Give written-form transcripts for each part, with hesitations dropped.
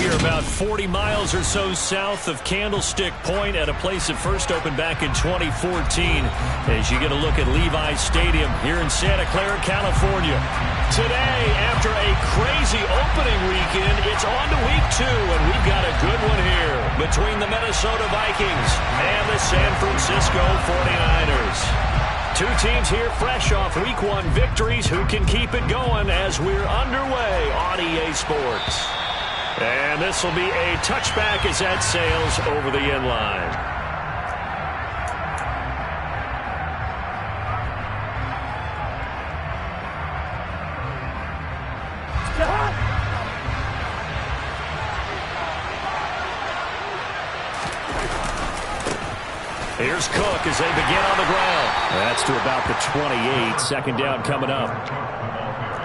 here about 40 miles or so south of Candlestick Point at a place that first opened back in 2014 as you get a look at Levi's Stadium here in Santa Clara, California. Today, after a crazy opening weekend, it's on to week 2, and we've got a good one here between the Minnesota Vikings and the San Francisco 49ers. Two teams here fresh off week 1 victories who can keep it going as we're underway on EA Sports. And this will be a touchback as that sails over the end line. Here's Cook as they begin on the ground. That's to about the 28. Second down coming up.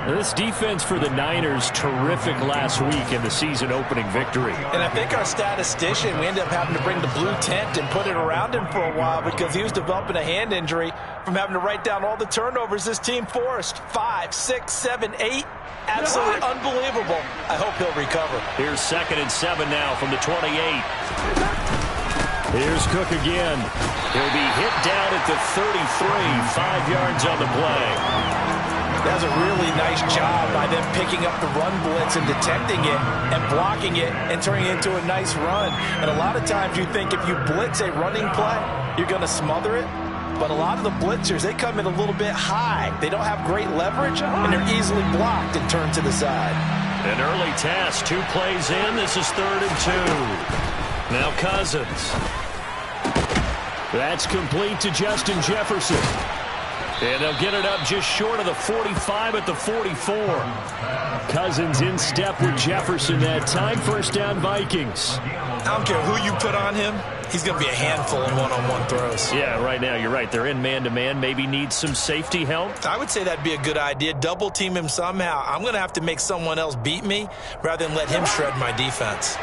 This defense for the Niners, terrific last week in the season-opening victory. And I think our statistician, we ended up having to bring the blue tent and put it around him for a while because he was developing a hand injury from having to write down all the turnovers this team forced. 5, 6, 7, 8. Absolutely unbelievable. I hope he'll recover. Here's 2nd and 7 now from the 28. Here's Cook again. He'll be hit down at the 33, 5 yards on the play. That's a really nice job by them picking up the run blitz and detecting it and blocking it and turning it into a nice run. And a lot of times you think if you blitz a running play, you're going to smother it. But a lot of the blitzers, they come in a little bit high. They don't have great leverage, and they're easily blocked and turned to the side. An early task, 2 plays in. This is 3rd and 2. Now Cousins. That's complete to Justin Jefferson. And they'll get it up just short of the 45 at the 44. Cousins in step with Jefferson that time. First down, Vikings. I don't care who you put on him. He's going to be a handful in one-on-one throws. Yeah, right now, you're right. They're in man-to-man. Maybe need some safety help. I would say that'd be a good idea. Double team him somehow. I'm going to have to make someone else beat me rather than let him shred my defense.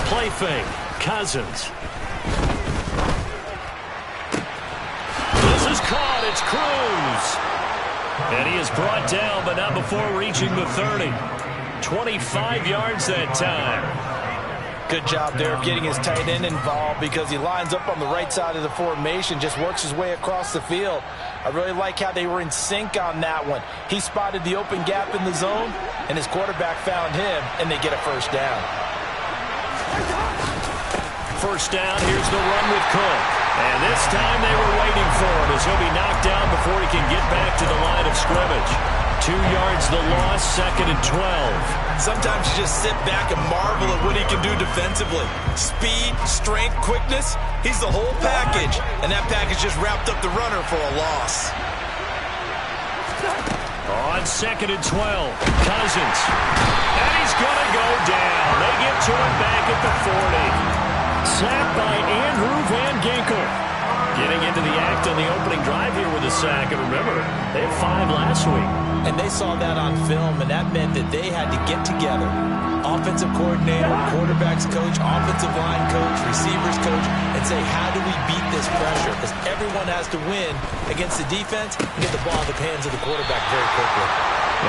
Play fake. Cousins. This is caught. It's Cruz. And he is brought down, but not before reaching the 30. 25 yards that time. Good job there of getting his tight end involved because he lines up on the right side of the formation, just works his way across the field. I really like how they were in sync on that one. He spotted the open gap in the zone, and his quarterback found him, and they get a first down. First down, here's the run with Cook. And this time they were waiting for him as he'll be knocked down before he can get back to the line of scrimmage. 2 yards the loss, 2nd and 12. Sometimes you just sit back and marvel at what he can do defensively. Speed, strength, quickness, he's the whole package. And that package just wrapped up the runner for a loss. On 2nd and 12, Cousins. And he's going to go down. They get to him back at the 40. Sacked by Andrew Van Ginkel. Getting into the act on the opening drive here with a sack. And remember, they had 5 last week. And they saw that on film, and that meant that they had to get together. Offensive coordinator, quarterbacks coach, offensive line coach, receivers coach, and say, how do we beat this pressure? Because everyone has to win against the defense and get the ball in the hands of the quarterback very quickly.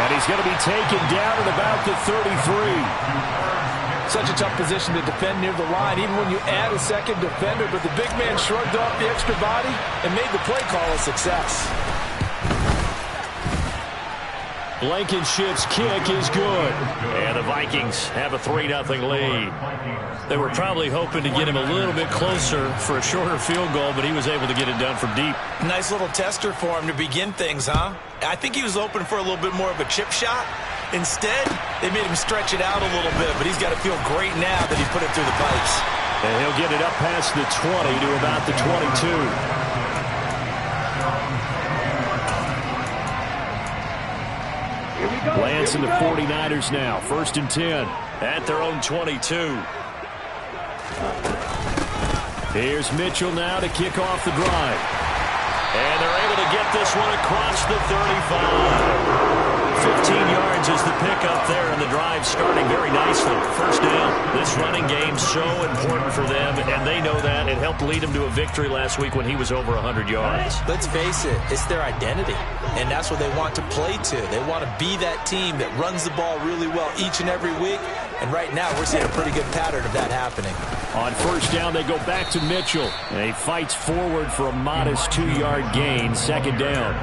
And he's going to be taken down at about the 33. Such a tough position to defend near the line, even when you add a second defender. But the big man shrugged off the extra body and made the play call a success. Blankenship's kick is good. And the Vikings have a 3-0 lead. They were probably hoping to get him a little bit closer for a shorter field goal, but he was able to get it done from deep. Nice little tester for him to begin things, huh? I think he was open for a little bit more of a chip shot. Instead, they made him stretch it out a little bit, but he's got to feel great now that he put it through the pipes. And he'll get it up past the 20 to about the 22. Lance and the 49ers now. 1st and 10 at their own 22. Here's Mitchell now to kick off the drive. And they're able to get this one across the 35. 15 yards is the pickup there, and the drive starting very nicely. First down. This running game's so important for them, and they know that. It helped lead them to a victory last week when he was over 100 yards. Let's face it, it's their identity, and that's what they want to play to. They want to be that team that runs the ball really well each and every week, and right now we're seeing a pretty good pattern of that happening. On first down, they go back to Mitchell, and he fights forward for a modest 2-yard gain, second down.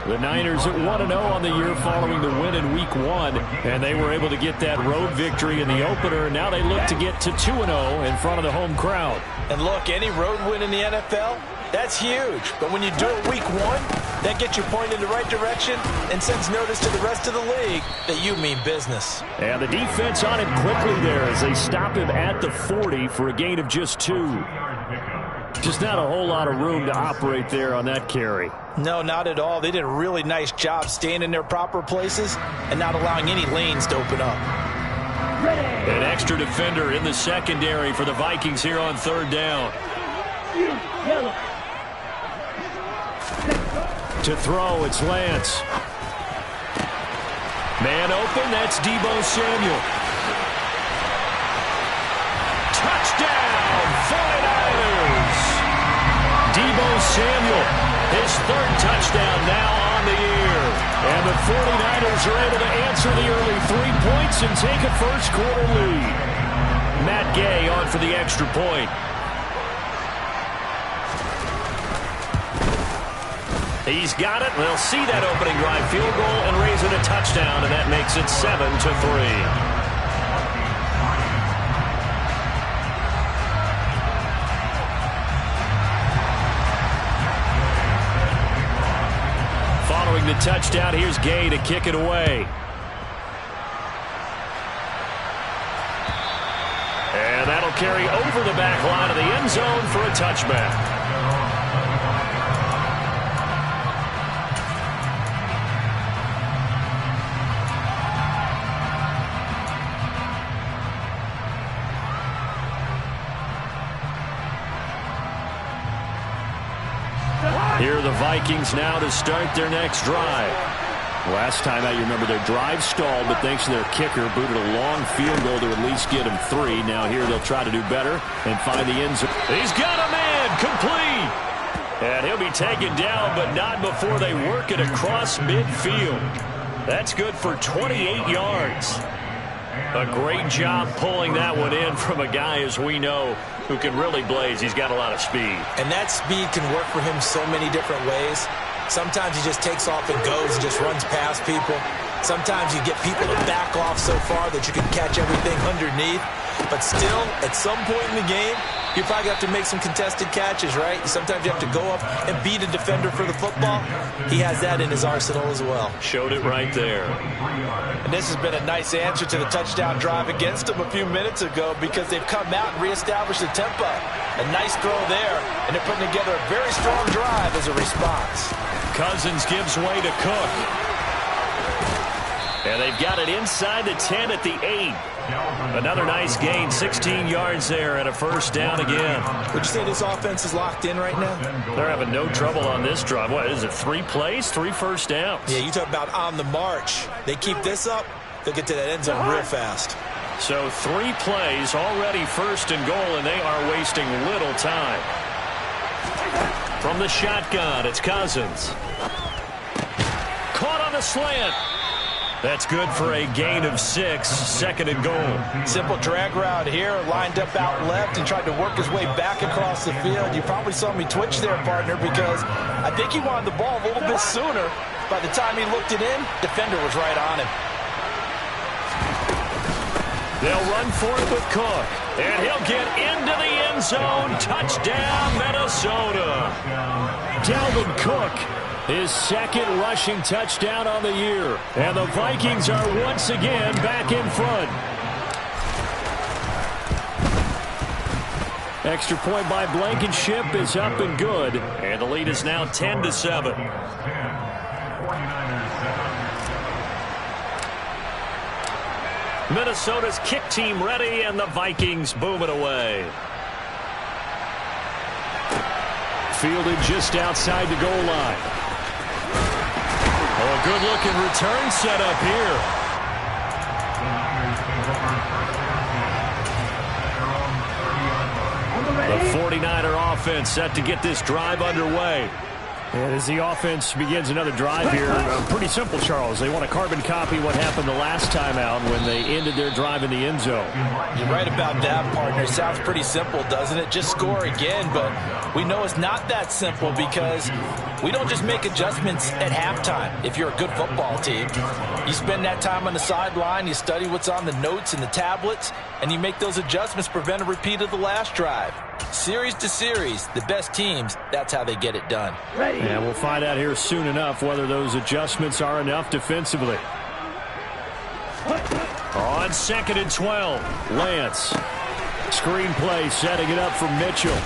The Niners at 1-0 on the year following the win in Week 1, and they were able to get that road victory in the opener, and now they look to get to 2-0 in front of the home crowd. And look, any road win in the NFL, that's huge. But when you do it Week 1, that gets you pointed in the right direction and sends notice to the rest of the league that you mean business. And the defense on him quickly there as they stop him at the 40 for a gain of just 2. Just not a whole lot of room to operate there on that carry. No, not at all. They did a really nice job staying in their proper places and not allowing any lanes to open up. An extra defender in the secondary for the Vikings here on third down. To throw, it's Lance. Man open, that's Deebo Samuel. Touchdown, 49ers! Deebo Samuel, his third touchdown now on the year. And the 49ers are able to answer the early 3 points and take a first-quarter lead. Matt Gay on for the extra point. He's got it. They'll see that opening drive field goal and raise it a touchdown, and that makes it 7-3. Following the touchdown, here's Gay to kick it away. And that'll carry over the back line of the end zone for a touchback. Here are the Vikings now to start their next drive. Last time out, you remember their drive stalled, but thanks to their kicker, booted a long field goal to at least get them 3. Now here they'll try to do better and find the end zone. He's got a man, complete. And he'll be taken down, but not before they work it across midfield. That's good for 28 yards. A great job pulling that one in from a guy, as we know, who can really blaze. He's got a lot of speed. And that speed can work for him so many different ways. Sometimes he just takes off and goes and just runs past people. Sometimes you get people to back off so far that you can catch everything underneath. But still, at some point in the game, you probably have to make some contested catches, right? Sometimes you have to go up and beat a defender for the football. He has that in his arsenal as well. Showed it right there. And this has been a nice answer to the touchdown drive against them a few minutes ago because they've come out and reestablished the tempo. A nice throw there, and they're putting together a very strong drive as a response. Cousins gives way to Cook. And they've got it inside the 10 at the 8. Another nice gain, 16 yards there and a first down again. Would you say this offense is locked in right now? They're having no trouble on this drive. What is it, 3 plays, 3 first downs? Yeah, you talk about on the march. They keep this up, they'll get to that end zone real fast. So 3 plays, already first and goal, and they are wasting little time. From the shotgun, it's Cousins. Caught on the slant. That's good for a gain of 6, second and goal. Simple drag route here, lined up out left and tried to work his way back across the field. You probably saw me twitch there, partner, because I think he wanted the ball a little bit sooner. By the time he looked it in, defender was right on him. They'll run for it with Cook, and he'll get into the end zone. Touchdown, Minnesota. Dalvin Cook, his second rushing touchdown on the year. And the Vikings are once again back in front. Extra point by Blankenship is up and good. And the lead is now 10-7. Minnesota's kick team ready, and the Vikings boom it away. Fielded just outside the goal line. Oh, a good-looking return set up here. offense set to get this drive underway. And as the offense begins another drive here, pretty simple, Charles. They want to carbon copy what happened the last time out when they ended their drive in the end zone. You're right about that, partner. Sounds pretty simple, doesn't it? Just score again, but we know it's not that simple because we don't just make adjustments at halftime. If you're a good football team, you spend that time on the sideline, you study what's on the notes and the tablets, and you make those adjustments, prevent a repeat of the last drive. Series to series, the best teams, that's how they get it done. And we'll find out here soon enough whether those adjustments are enough defensively. On 2nd and 12, Lance. Screenplay setting it up for Mitchell.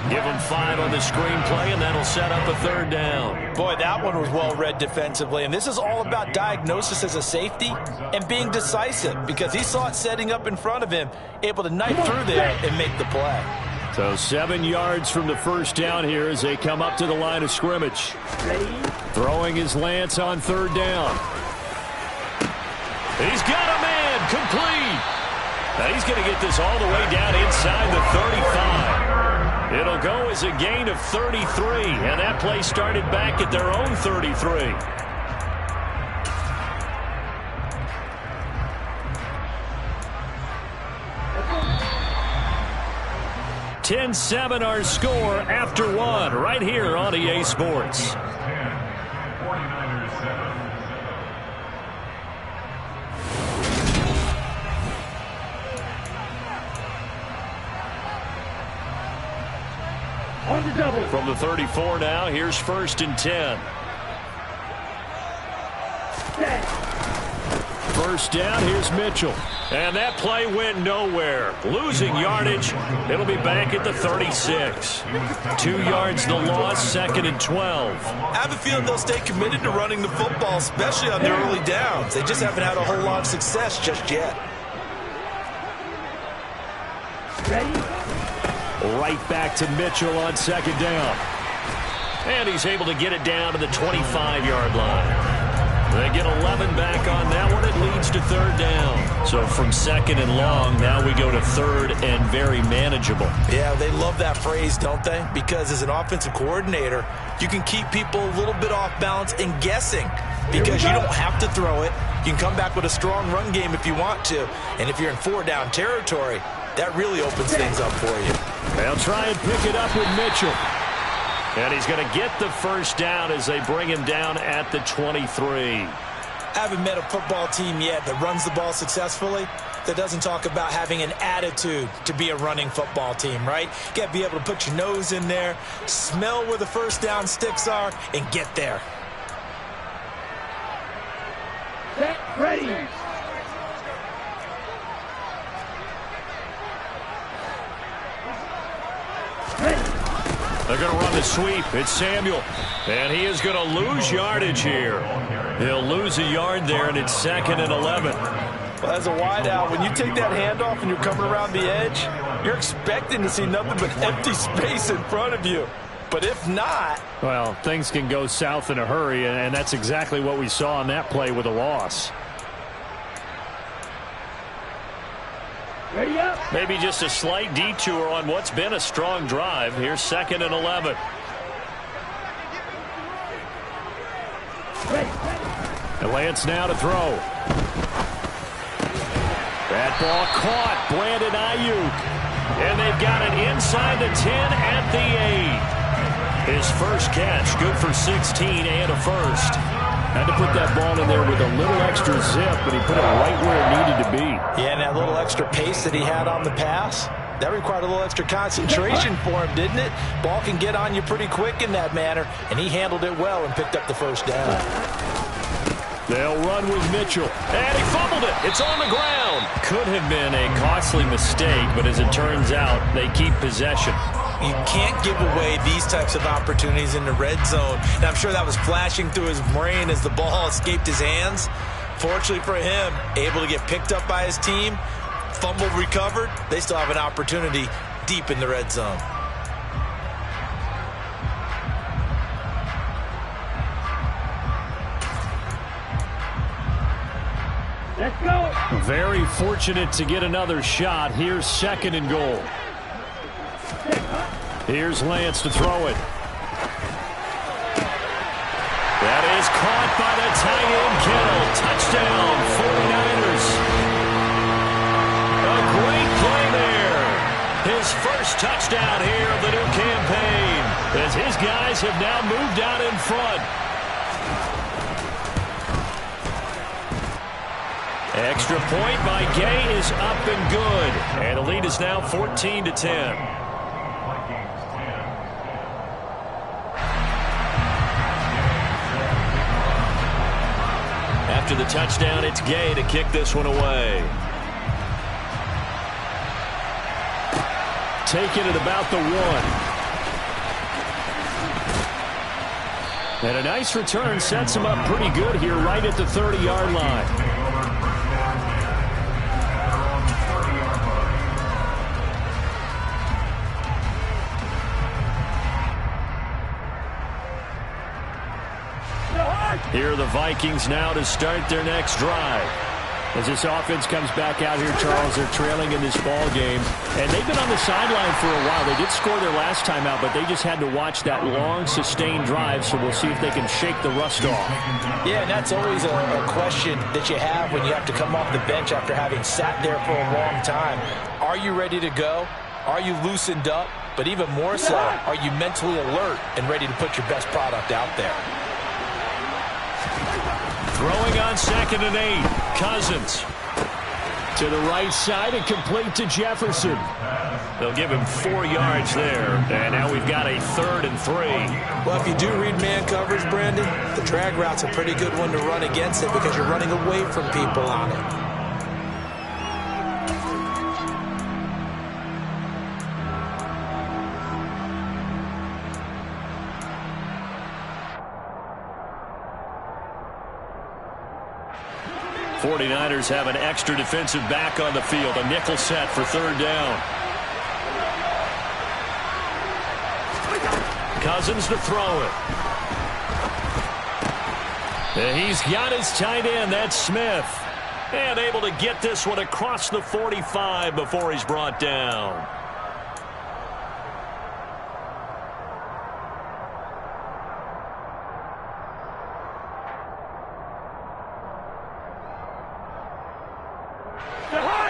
Give him 5 on the screenplay, and that'll set up a 3rd down. Boy, that one was well read defensively, and this is all about diagnosis as a safety and being decisive because he saw it setting up in front of him, able to knife through there and make the play. So 7 yards from the first down here as they come up to the line of scrimmage. Throwing his Lance on 3rd down. He's got a man complete. Now he's going to get this all the way down inside the 35. It'll go as a gain of 33, and that play started back at their own 33. (10-7) our score after 1 right here on EA Sports. From the 34 now, here's 1st and 10. First down, here's Mitchell. And that play went nowhere. Losing yardage. It'll be back at the 36. 2 yards the loss, 2nd and 12. I have a feeling they'll stay committed to running the football, especially on their early downs. They just haven't had a whole lot of success just yet. Right back to Mitchell on 2nd down. And he's able to get it down to the 25-yard line. They get 11 back on that one. It leads to 3rd down. So from 2nd and long, now we go to 3rd and very manageable. Yeah, they love that phrase, don't they? Because as an offensive coordinator, you can keep people a little bit off balance and guessing because you don't have to throw it. You can come back with a strong run game if you want to. And if you're in 4-down territory, that really opens things up for you. They'll try and pick it up with Mitchell. And he's going to get the 1st down as they bring him down at the 23. I haven't met a football team yet that runs the ball successfully that doesn't talk about having an attitude to be a running football team, right? You got to be able to put your nose in there, smell where the 1st down sticks are, and get there. Set, ready. They're going to run the sweep. It's Samuel. And he is going to lose yardage here. He'll lose a yard there, and it's 2nd and 11. Well, as a wideout, when you take that handoff and you're coming around the edge, you're expecting to see nothing but empty space in front of you. But if not... Well, things can go south in a hurry, and that's exactly what we saw on that play with a loss. Ready up. Maybe just a slight detour on what's been a strong drive. Here's 2nd and 11. Ready. And Lance now to throw. That ball caught. Brandon Ayuk. And they've got it inside the 10 at the 8. His first catch, good for 16 and a 1st. Had to put that ball in there with a little extra zip, but he put it right where it needed to be. Yeah, and that little extra pace that he had on the pass, that required a little extra concentration for him, didn't it? Ball can get on you pretty quick in that manner, and he handled it well and picked up the 1st down. They'll run with Mitchell. And he fumbled it. It's on the ground. Could have been a costly mistake, but as it turns out, they keep possession. You can't give away these types of opportunities in the red zone. And I'm sure that was flashing through his brain as the ball escaped his hands. Fortunately for him, able to get picked up by his team, fumble recovered. They still have an opportunity deep in the red zone. Let's go. Very fortunate to get another shot. Here's 2nd and goal. Here's Lance to throw it. That is caught by the tight end Kittle. Touchdown, 49ers. A great play there. His first touchdown here of the new campaign, as his guys have now moved out in front. Extra point by Gay is up and good. And the lead is now 14-10. After the touchdown, it's Gay to kick this one away. Taken at about the 1. And a nice return sets him up pretty good here right at the 30-yard line. Here are the Vikings now to start their next drive. As this offense comes back out here, Charles, they're trailing in this ball game. And they've been on the sideline for a while. They did score their last time out, but they just had to watch that long, sustained drive. So we'll see if they can shake the rust off. Yeah, and that's always a question that you have when you have to come off the bench after having sat there for a long time. Are you ready to go? Are you loosened up? But even more so, are you mentally alert and ready to put your best product out there? Throwing on 2nd and 8. Cousins to the right side and complete to Jefferson. They'll give him 4 yards there. And now we've got a 3rd and 3. Well, if you do read man coverage, Brandon, the drag route's a pretty good one to run against it because you're running away from people on it. The 49ers have an extra defensive back on the field. A nickel set for 3rd down. Cousins to throw it. And he's got his tight end. That's Smith. And able to get this one across the 45 before he's brought down.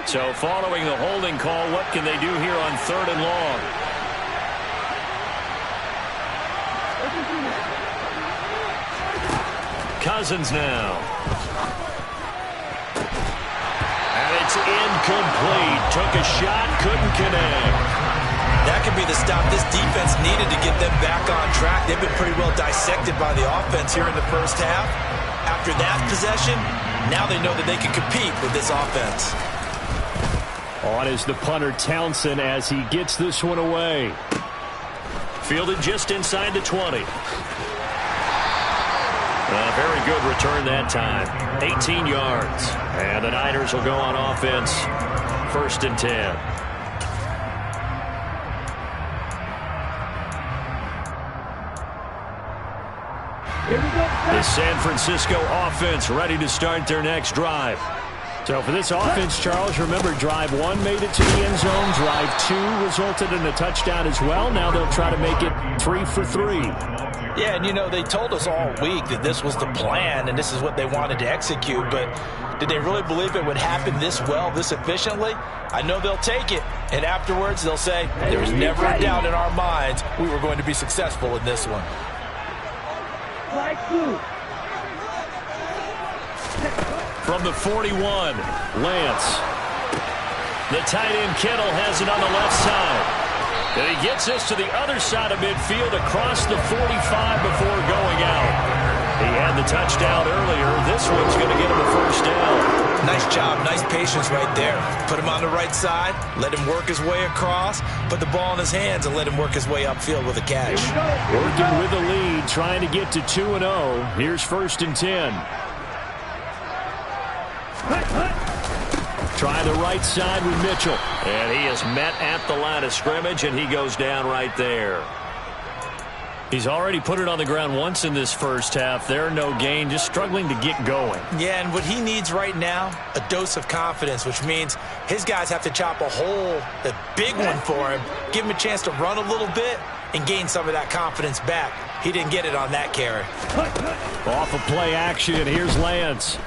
So following the holding call, what can they do here on 3rd and long? Cousins now. And it's incomplete. Took a shot, couldn't connect. That could be the stop this defense needed to get them back on track. They've been pretty well dissected by the offense here in the first half. After that possession, now they know that they can compete with this offense. On is the punter Townsend as he gets this one away. Fielded just inside the 20. A very good return that time. 18 yards. And the Niners will go on offense. 1st and 10. Here we go. The San Francisco offense ready to start their next drive. So for this offense, Charles, remember, drive 1 made it to the end zone. Drive 2 resulted in a touchdown as well. Now they'll try to make it 3 for 3. Yeah, and you know, they told us all week that this was the plan and this is what they wanted to execute, but did they really believe it would happen this well, this efficiently? I know they'll take it, and afterwards they'll say, there was never a doubt in our minds we were going to be successful in this one. Flag blue. From the 41, Lance. The tight end Kittle has it on the left side. And he gets this to the other side of midfield across the 45 before going out. He had the touchdown earlier. This one's going to get him a 1st down. Nice job. Nice patience right there. Put him on the right side. Let him work his way across. Put the ball in his hands and let him work his way upfield with a catch. Working with the lead, trying to get to 2-0. Here's 1st and 10. Try the right side with Mitchell. And he is met at the line of scrimmage, and he goes down right there. He's already put it on the ground once in this first half. There, no gain, just struggling to get going. Yeah, and what he needs right now, a dose of confidence, which means his guys have to chop a hole, a big one for him, give him a chance to run a little bit, and gain some of that confidence back. He didn't get it on that carry. Off of play action, here's Lance.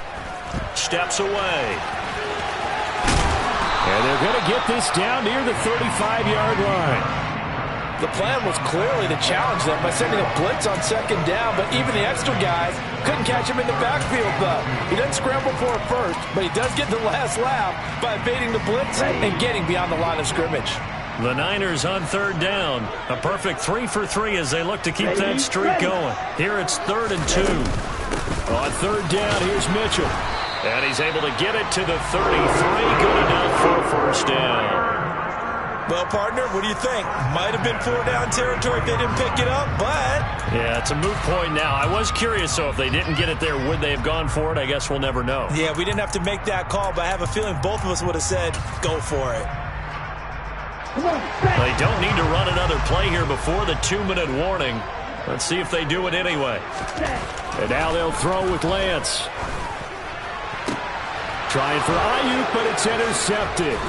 Steps away. And they're going to get this down near the 35-yard line. The plan was clearly to challenge them by sending a blitz on second down, but even the extra guys couldn't catch him in the backfield, though. He doesn't scramble for it first, but he does get the last laugh by evading the blitz and getting beyond the line of scrimmage. The Niners on third down. A perfect 3 for 3 as they look to keep that streak going. Here it's 3rd and 2. On third down, here's Mitchell. And he's able to get it to the 33. Good enough for a first down. Well, partner, what do you think? Might have been 4-down territory if they didn't pick it up, but... Yeah, it's a moot point now. I was curious, so if they didn't get it there, would they have gone for it? I guess we'll never know. Yeah, we didn't have to make that call, but I have a feeling both of us would have said, go for it. They don't need to run another play here before the 2-minute warning. Let's see if they do it anyway. And now they'll throw with Lance. Trying for Ayuk, but it's intercepted.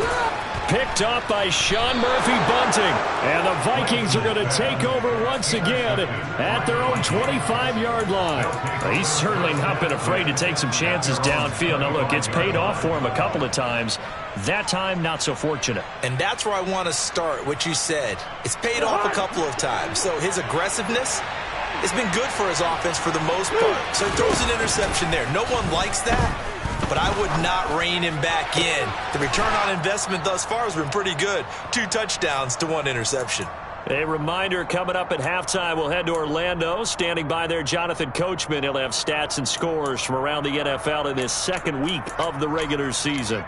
Picked up by Sean Murphy-Bunting. And the Vikings are going to take over once again at their own 25-yard line. He's certainly not been afraid to take some chances downfield. Now, look, it's paid off for him a couple of times. That time, not so fortunate. And that's where I want to start, what you said. It's paid off a couple of times. So his aggressiveness has been good for his offense for the most part. So he throws an interception there. No one likes that. But I would not rein him back in. The return on investment thus far has been pretty good. 2 touchdowns to 1 interception. A reminder coming up at halftime. We'll head to Orlando. Standing by there, Jonathan Coachman. He'll have stats and scores from around the NFL in this second week of the regular season.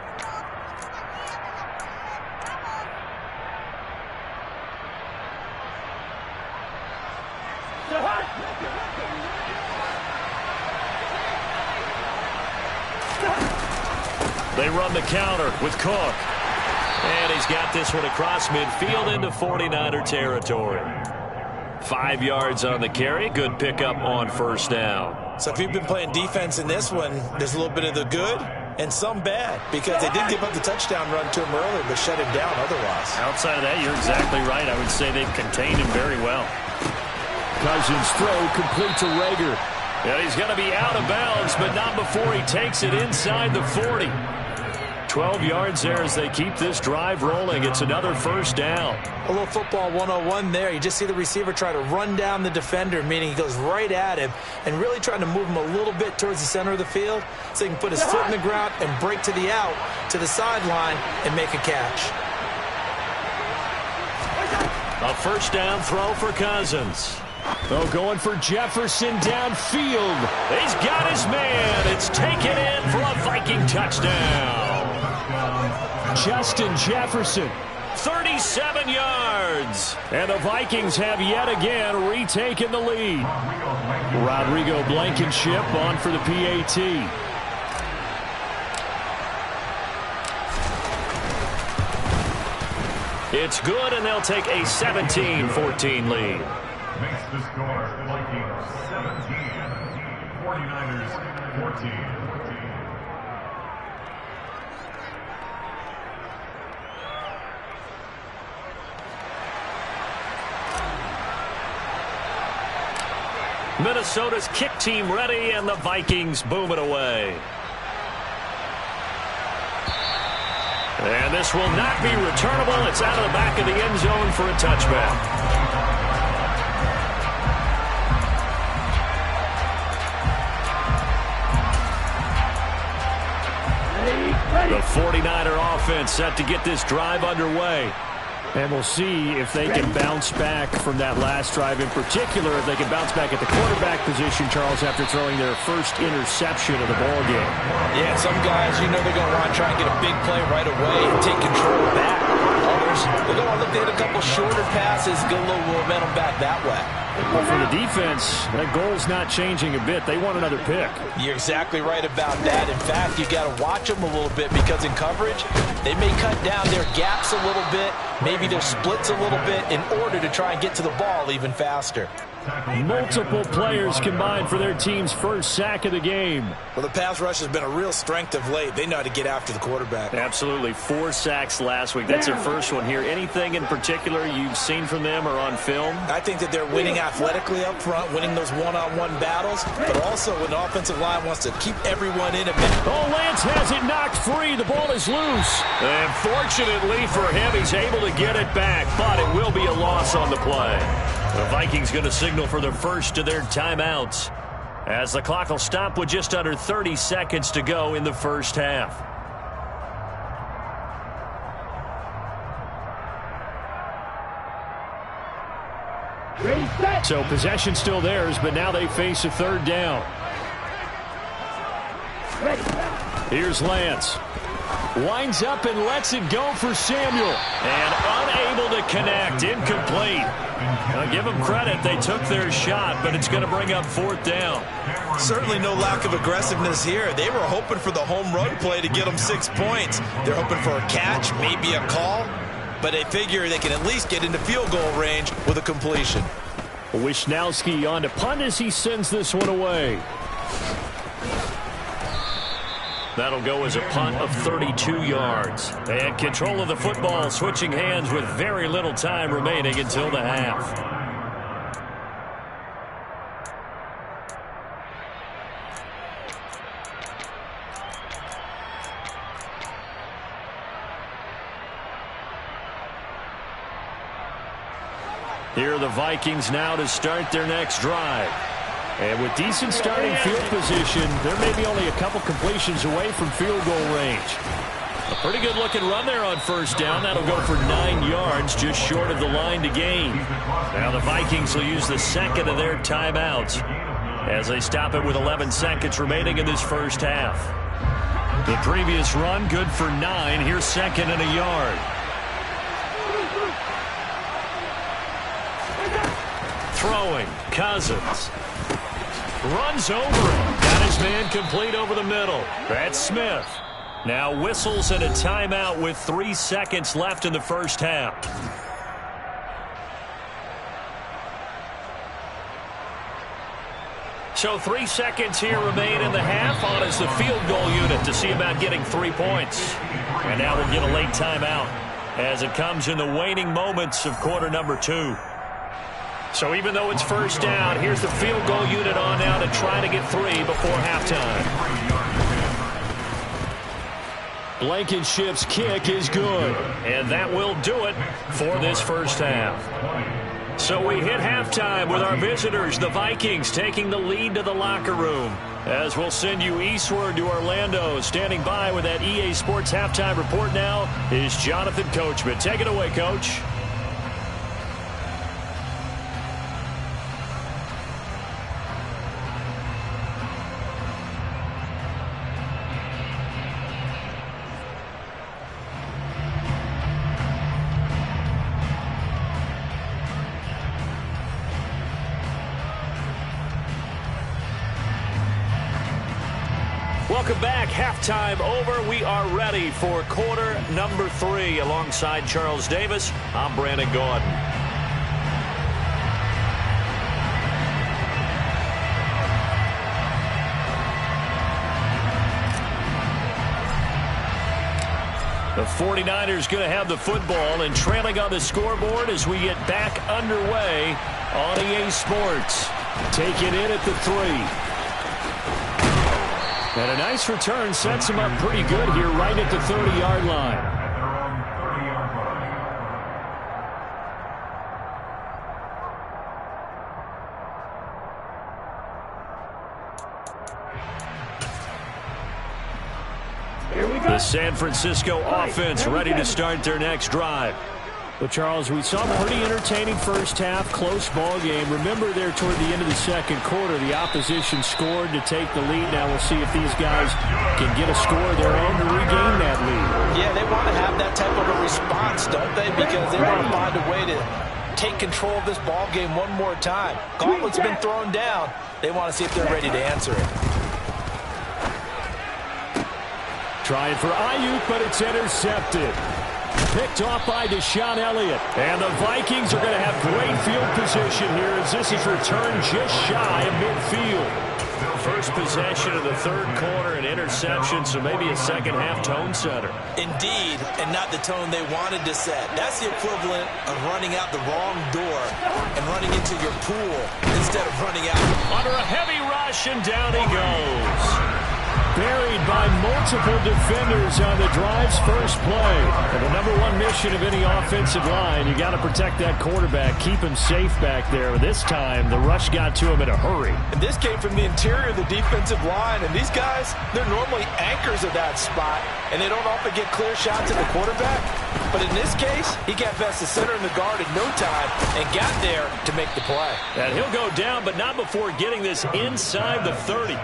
They run the counter with Cook. And he's got this one across midfield into 49er territory. 5 yards on the carry. Good pickup on first down. So if you've been playing defense in this one, there's a little bit of the good and some bad. Because they did give up the touchdown run to him earlier, but shut him down otherwise. Outside of that, you're exactly right. I would say they've contained him very well. Cousins throw complete to Rager. And he's going to be out of bounds, but not before he takes it inside the 40. 12 yards there as they keep this drive rolling. It's another first down. A little football 101 there. You just see the receiver try to run down the defender, meaning he goes right at him and really trying to move him a little bit towards the center of the field so he can put his foot in the ground and break to the out, to the sideline, and make a catch. A first down throw for Cousins. Oh, going for Jefferson downfield. He's got his man. It's taken in for a Viking touchdown. Justin Jefferson, 37 yards. And the Vikings have yet again retaken the lead. Rodrigo Blankenship on for the PAT. It's good, and they'll take a 17-14 lead. Makes the score Vikings 17, 49ers 14. Minnesota's kick team ready, and the Vikings boom it away. And this will not be returnable. It's out of the back of the end zone for a touchback. The 49er offense set to get this drive underway. And we'll see if they can bounce back from that last drive, in particular, if they can bounce back at the quarterback position, Charles, after throwing their first interception of the ballgame. Yeah, some guys, you know they're going to want to try and get a big play right away and take control back. Others, they're going to look to hit a couple shorter passes, get a little momentum back that way. But for the defense, that goal's not changing a bit. They want another pick. You're exactly right about that. In fact, you got to watch them a little bit because in coverage, they may cut down their gaps a little bit, maybe their splits a little bit in order to try and get to the ball even faster. Multiple players combined for their team's first sack of the game. Well, the pass rush has been a real strength of late. They know how to get after the quarterback. Absolutely. 4 sacks last week. That's their first one here. Anything in particular you've seen from them or on film? I think that they're winning athletically up front, winning those one-on-one battles, but also when the offensive line wants to keep everyone in a minute. Oh, Lance has it knocked free. The ball is loose. And fortunately for him, he's able to get it back, but it will be a loss on the play. The Vikings going to signal for the first of their timeouts as the clock will stop with just under 30 seconds to go in the first half. Ready, set. So possession still theirs, but now they face a third down. Ready. Here's Lance. Winds up and lets it go for Samuel. And unable to connect. Incomplete. Now give them credit. They took their shot, but it's going to bring up fourth down. Certainly no lack of aggressiveness here. They were hoping for the home run play to get them 6 points. They're hoping for a catch, maybe a call, but they figure they can at least get into field goal range with a completion. Wisnowski on to punt as he sends this one away. That'll go as a punt of 32 yards. They had control of the football, switching hands with very little time remaining until the half. Here are the Vikings now to start their next drive. And with decent starting field position, they're maybe only a couple completions away from field goal range. A pretty good looking run there on first down. That'll go for 9 yards, just short of the line to gain. Now the Vikings will use the second of their timeouts as they stop it with 11 seconds remaining in this first half. The previous run good for 9. Here's second and a yard. Throwing, Cousins. Runs over him. Got his man complete over the middle. That's Smith. Now whistles and a timeout with 3 seconds left in the first half. So 3 seconds here remain in the half on as the field goal unit to see about getting 3 points. And now we'll get a late timeout as it comes in the waning moments of quarter number 2. So even though it's first down, here's the field goal unit on now to try to get 3 before halftime. Blankenship's kick is good. And that will do it for this first half. So we hit halftime with our visitors, the Vikings, taking the lead to the locker room. As we'll send you eastward to Orlando. Standing by with that EA Sports halftime report now is Jonathan Coachman. Take it away, Coach. Welcome back. Halftime over. We are ready for quarter number 3. Alongside Charles Davis, I'm Brandon Gordon. The 49ers going to have the football and trailing on the scoreboard as we get back underway on EA Sports. Take it in at the 3. And a nice return sets him up pretty good here right at the 30-yard line. The San Francisco offense ready to start their next drive. Well, Charles, we saw a pretty entertaining first half, close ball game. Remember there toward the end of the second quarter, the opposition scored to take the lead. Now we'll see if these guys can get a score of their own to regain that lead. Yeah, they want to have that type of a response, don't they? Because they want to find a way to take control of this ball game one more time. Gauntlet's been thrown down. They want to see if they're ready to answer it. Trying for Ayuk, but it's intercepted. picked off by Deshaun Elliott. And the Vikings are going to have great field position here as this is returned just shy of midfield. First possession of the third quarter, an interception, so maybe a second-half tone setter. Indeed, and not the tone they wanted to set. That's the equivalent of running out the wrong door and running into your pool instead of running out. Under a heavy rush, and down he goes. Buried by multiple defenders on the drive's first play. And the #1 mission of any offensive line, you got to protect that quarterback, keep him safe back there. This time, the rush got to him in a hurry. And this came from the interior of the defensive line. And these guys, they're normally anchors of that spot, and they don't often get clear shots at the quarterback. But in this case, he got past the center and the guard in no time and got there to make the play. And he'll go down, but not before getting this inside the 30.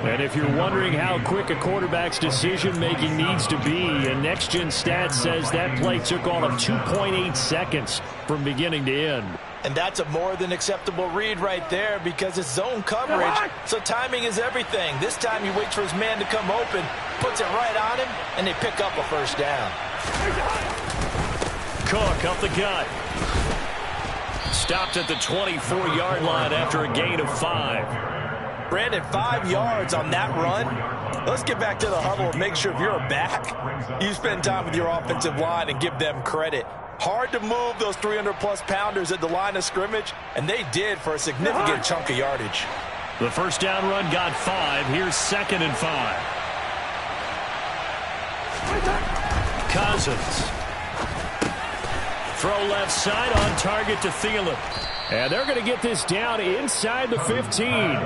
And if you're wondering how quick a quarterback's decision-making needs to be, and Next Gen Stats says that play took all of 2.8 seconds from beginning to end. And that's a more than acceptable read right there because it's zone coverage, so timing is everything. This time he waits for his man to come open, puts it right on him, and they pick up a first down. Cook up the gut. Stopped at the 24-yard line after a gain of 5. Brandon, 5 yards on that run. Let's get back to the huddle and make sure if you're a back, you spend time with your offensive line and give them credit. Hard to move those 300-plus pounders at the line of scrimmage, and they did for a significant chunk of yardage. The first down run got 5. Here's 2nd and 5. Cousins. Throw left side on target to Thielen. And they're going to get this down inside the 15.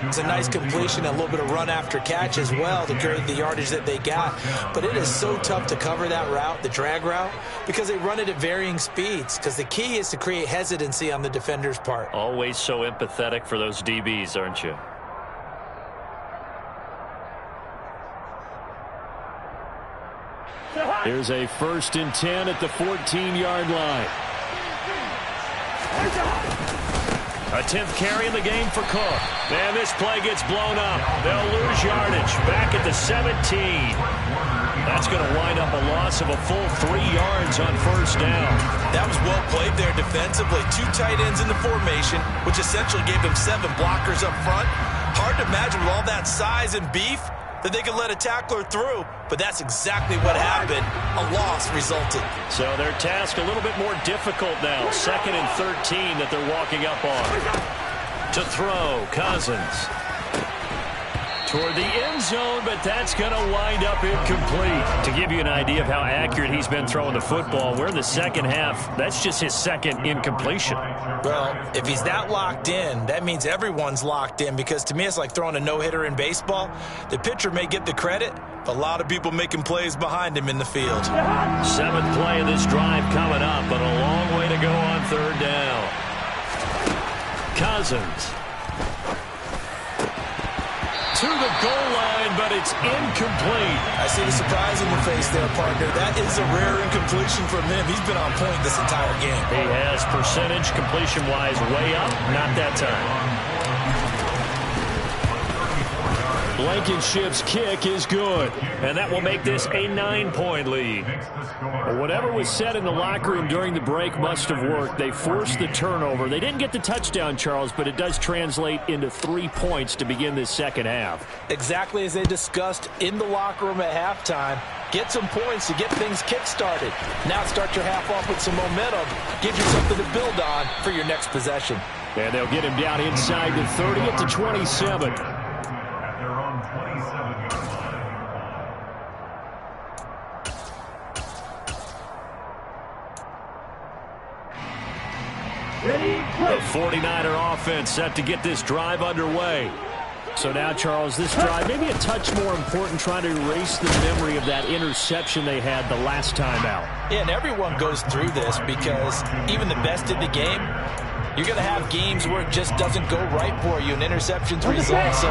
It's a nice completion, a little bit of run after catch as well to create the yardage that they got. But it is so tough to cover that route, the drag route, because they run it at varying speeds. Because the key is to create hesitancy on the defender's part. Always so empathetic for those DBs, aren't you? Here's a 1st and 10 at the 14-yard line. A 10th carry in the game for Cook. And this play gets blown up. They'll lose yardage back at the 17. That's going to wind up a loss of a full 3 yards on first down. That was well played there defensively. 2 tight ends in the formation, which essentially gave them 7 blockers up front. Hard to imagine with all that size and beef that they could let a tackler through, but that's exactly what happened. A loss resulted. So their task a little bit more difficult now. 2nd and 13 that they're walking up on. To throw, Cousins. Toward the end zone, but that's going to wind up incomplete. To give you an idea of how accurate he's been throwing the football, we're in the second half. That's just his 2nd incompletion. Well, if he's that locked in, that means everyone's locked in, because to me it's like throwing a no-hitter in baseball. The pitcher may get the credit, but a lot of people making plays behind him in the field. 7th play of this drive coming up, but a long way to go on 3rd down. Cousins. To the goal line, but it's incomplete. I see the surprise in your face there, partner. That is a rare incompletion from him. He's been on point this entire game. He has percentage completion-wise way up. Not that time. Blankenship's kick is good, and that will make this a 9-point lead. But whatever was said in the locker room during the break must have worked. They forced the turnover. They didn't get the touchdown, Charles, but it does translate into 3 points to begin this second half. Exactly as they discussed in the locker room at halftime. Get some points to get things kick-started. Now start your half off with some momentum. Give you something to build on for your next possession. And they'll get him down inside the 30 at the 27. The 49er offense set to get this drive underway. So now, Charles, this drive maybe a touch more important, trying to erase the memory of that interception they had the last time out. Yeah, and everyone goes through this because even the best in the game, you're going to have games where it just doesn't go right for you and interceptions result. So,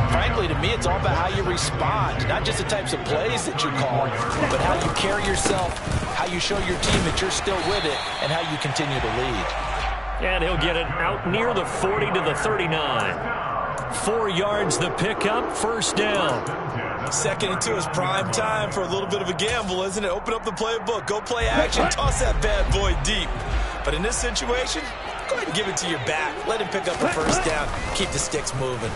frankly, to me, it's all about how you respond, not just the types of plays that you call, but how you carry yourself, how you show your team that you're still with it, and how you continue to lead. And he'll get it out near the 40 to the 39. 4 yards the pickup, first down. Second and 2 is prime time for a little bit of a gamble, isn't it? Open up the playbook, go play action, toss that bad boy deep. But in this situation, go ahead and give it to your back. Let him pick up the first down. Keep the sticks moving.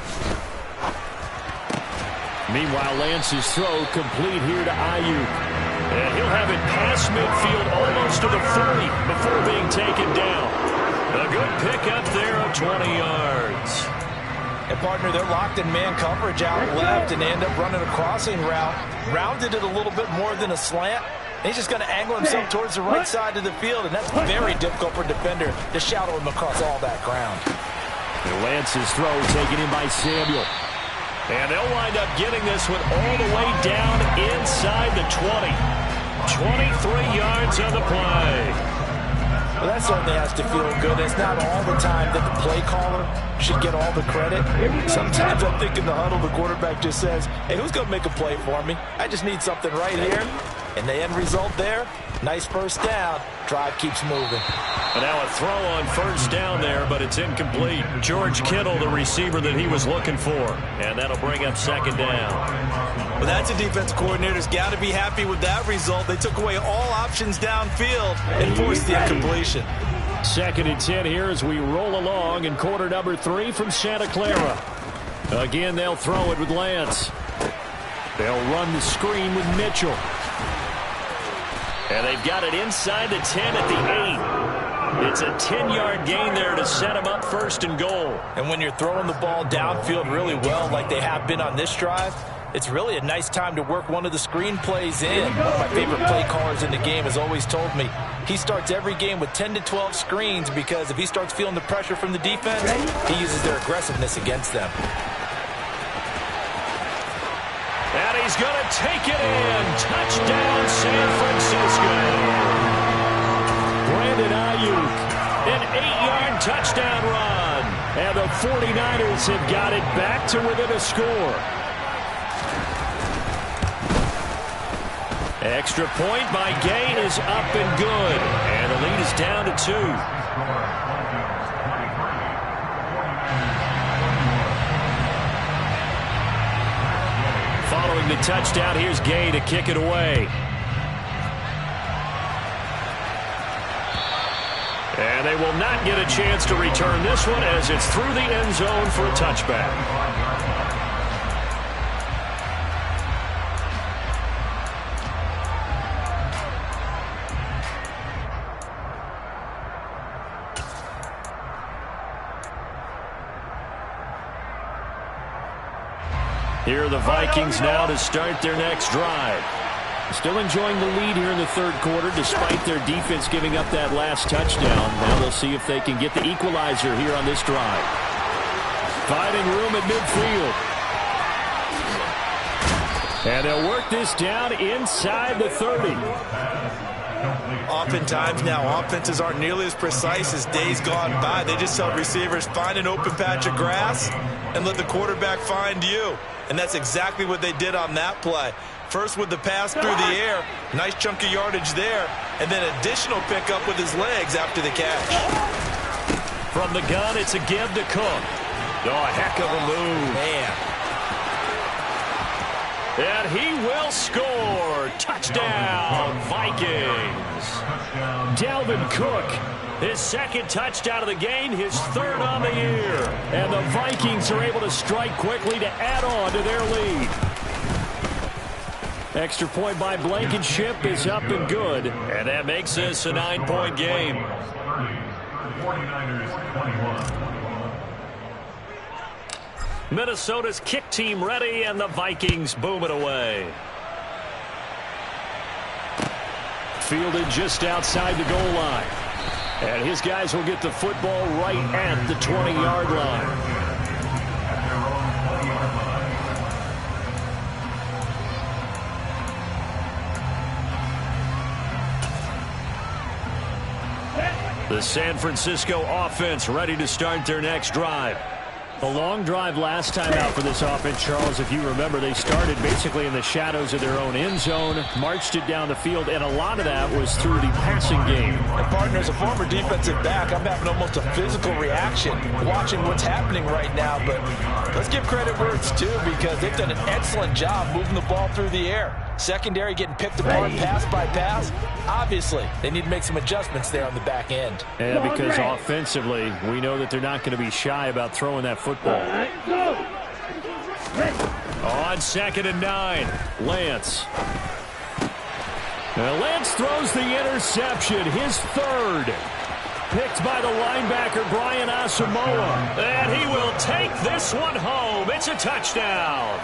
Meanwhile, Lance's throw complete here to Ayuk. And he'll have it past midfield almost to the 40 before being taken down. A good pickup there of 20 yards. And, partner, they're locked in man coverage out left, and they end up running a crossing route. Rounded it a little bit more than a slant. And he's just going to angle himself towards the right side of the field, and that's very difficult for a defender to shadow him across all that ground. And Lance's throw taken in by Samuel. And they'll wind up getting this one all the way down inside the 20. 23 yards on the play. Well, that certainly has to feel good. It's not all the time that the play caller should get all the credit. Sometimes I think in the huddle, the quarterback just says, hey, who's going to make a play for me? I just need something right here. And the end result there, nice first down. Drive keeps moving. And now a throw on first down there, but it's incomplete. George Kittle, the receiver that he was looking for. And that'll bring up second down. Well, that's a defensive coordinator's got to be happy with that result. They took away all options downfield and forced the incompletion. Second and 10 here as we roll along in quarter number 3 from Santa Clara. Again, they'll throw it with Lance. They'll run the screen with Mitchell. And they've got it inside the 10 at the 8. It's a 10-yard gain there to set them up first and goal. And when you're throwing the ball downfield really well like they have been on this drive, it's really a nice time to work one of the screen plays in. One of my favorite play callers in the game has always told me he starts every game with 10 to 12 screens because if he starts feeling the pressure from the defense, he uses their aggressiveness against them. And he's going to take it in. Touchdown, San Francisco. Brandon Ayuk, an 8-yard touchdown run. And the 49ers have got it back to within a score. Extra point by Gay is up and good. And the lead is down to 2. Following the touchdown, here's Gay to kick it away. And they will not get a chance to return this one as it's through the end zone for a touchback. Here are the Vikings now to start their next drive. Still enjoying the lead here in the third quarter despite their defense giving up that last touchdown. Now they'll see if they can get the equalizer here on this drive. Finding room at midfield. And they'll work this down inside the 30. Oftentimes now, offenses aren't nearly as precise as days gone by. They just tell receivers, find an open patch of grass and let the quarterback find you. And that's exactly what they did on that play. First with the pass through the air, nice chunk of yardage there, and then additional pickup with his legs after the catch. From the gun, it's a give to Cook. Oh, a heck of a move. Man. And he will score. Touchdown, Vikings. Dalvin Cook, his second touchdown of the game, his third on the year. And the Vikings are able to strike quickly to add on to their lead. Extra point by Blankenship is up and good. And that makes this a 9-point game. 49ers 21. Minnesota's kick team ready, and the Vikings boom it away. Fielded just outside the goal line. And his guys will get the football right at the 20-yard line. The San Francisco offense ready to start their next drive. A long drive last time out for this offense, Charles. If you remember, they started basically in the shadows of their own end zone, marched it down the field, and a lot of that was through the passing game. And partner, as a former defensive back, I'm having almost a physical reaction watching what's happening right now. But let's give credit where it's due, because they've done an excellent job moving the ball through the air. Secondary getting picked apart pass by pass. Obviously, they need to make some adjustments there on the back end. Yeah, because offensively, we know that they're not going to be shy about throwing that football. On 2nd and 9, Lance. Now Lance throws the interception, his third. Picked by the linebacker, Brian Asamoah. And he will take this one home. It's a touchdown.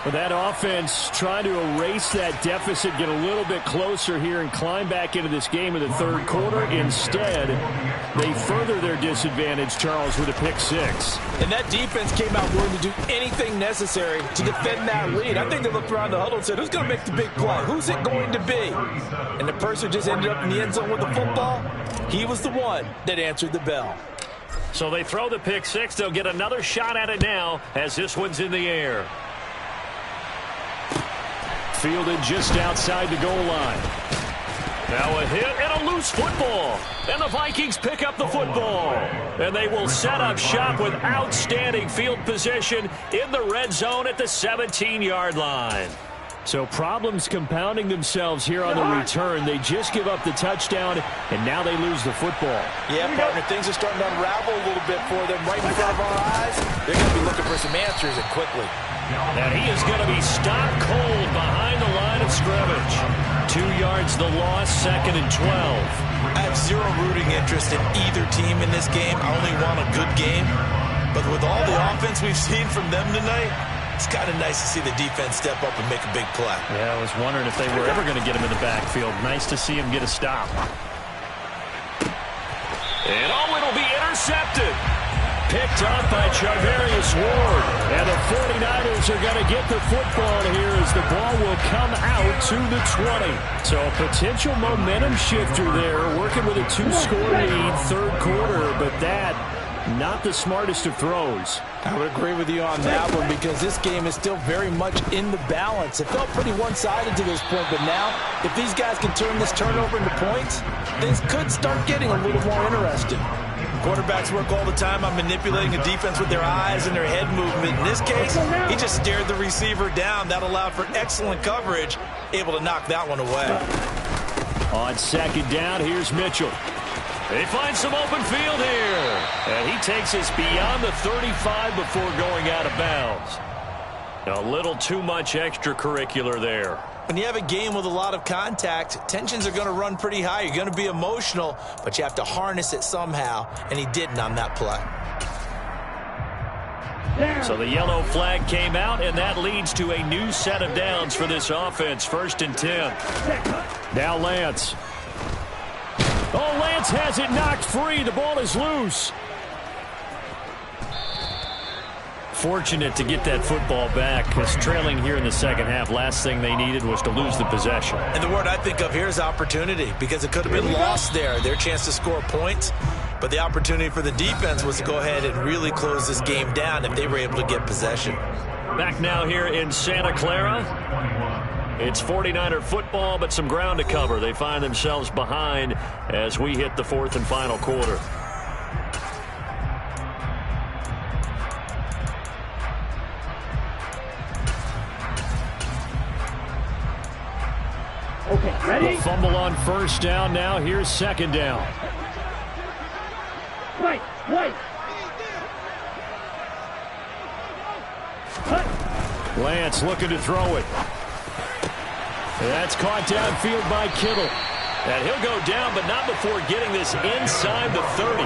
That offense trying to erase that deficit, get a little bit closer here and climb back into this game in the third quarter. Instead, they further their disadvantage, Charles, with a pick 6. And that defense came out willing to do anything necessary to defend that lead. I think they looked around the huddle and said, who's going to make the big play? Who's it going to be? And the person who just ended up in the end zone with the football, he was the one that answered the bell. So they throw the pick 6. They'll get another shot at it now as this one's in the air. Fielded just outside the goal line. Now a hit and a loose football. And the Vikings pick up the football. And they will set up shop with outstanding field position in the red zone at the 17-yard line. So problems compounding themselves here on the return. They just give up the touchdown, and now they lose the football. Yeah, partner, things are starting to unravel a little bit for them right in front of our eyes. They're going to be looking for some answers, and quickly. And he is going to be stopped cold behind the line of scrimmage. 2 yards the loss, 2nd and 12. I have zero rooting interest in either team in this game. I only want a good game. But with all the offense we've seen from them tonight, it's kind of nice to see the defense step up and make a big play. Yeah, I was wondering if they were ever going to get him in the backfield. Nice to see him get a stop. And it'll be intercepted. Picked up by Charvarius Ward. And the 49ers are going to get the football here as the ball will come out to the 20. So a potential momentum shifter there, working with a 2-score lead, third quarter, but that not the smartest of throws. I would agree with you on that one, because this game is still very much in the balance. It felt pretty one-sided to this point, but now if these guys can turn this turnover into points, things could start getting a little more interesting. Quarterbacks work all the time on manipulating a defense with their eyes and their head movement. In this case, he just stared the receiver down. That allowed for excellent coverage, able to knock that one away. On 2nd down, here's Mitchell. They find some open field here. And he takes us beyond the 35 before going out of bounds. A little too much extracurricular there. When you have a game with a lot of contact, tensions are going to run pretty high. You're going to be emotional, but you have to harness it somehow, and he didn't on that play. So the yellow flag came out, and that leads to a new set of downs for this offense. 1st and 10. Now Lance. Oh, Lance has it knocked free. The ball is loose. Fortunate to get that football back, because trailing here in the second half, last thing they needed was to lose the possession. And the word I think of here is opportunity, because it could have been lost there, their chance to score points. But the opportunity for the defense was to go ahead and really close this game down if they were able to get possession. Back now here in Santa Clara. It's 49er football, but some ground to cover. They find themselves behind as we hit the 4th and final quarter. Okay, ready? A fumble on 1st down now. Here's 2nd down. Right. Lance looking to throw it. That's caught downfield by Kittle. And he'll go down, but not before getting this inside the 30.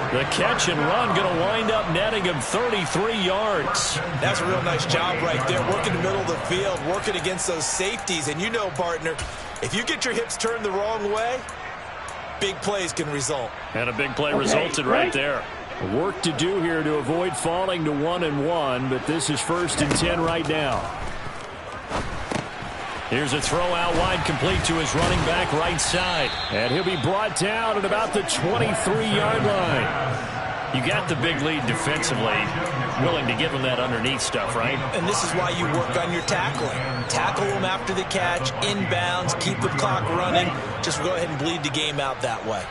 The catch and run going to wind up netting him 33 yards. That's a real nice job right there, working the middle of the field, working against those safeties. And you know, partner, if you get your hips turned the wrong way, big plays can result. And a big play resulted right there. Work to do here to avoid falling to 1-1, but this is 1st and 10 right now. Here's a throw out wide, complete to his running back right side. And he'll be brought down at about the 23-yard line. You got the big lead defensively, willing to give them that underneath stuff, right? And this is why you work on your tackling. Tackle them after the catch, inbounds, keep the clock running. Just go ahead and bleed the game out that way.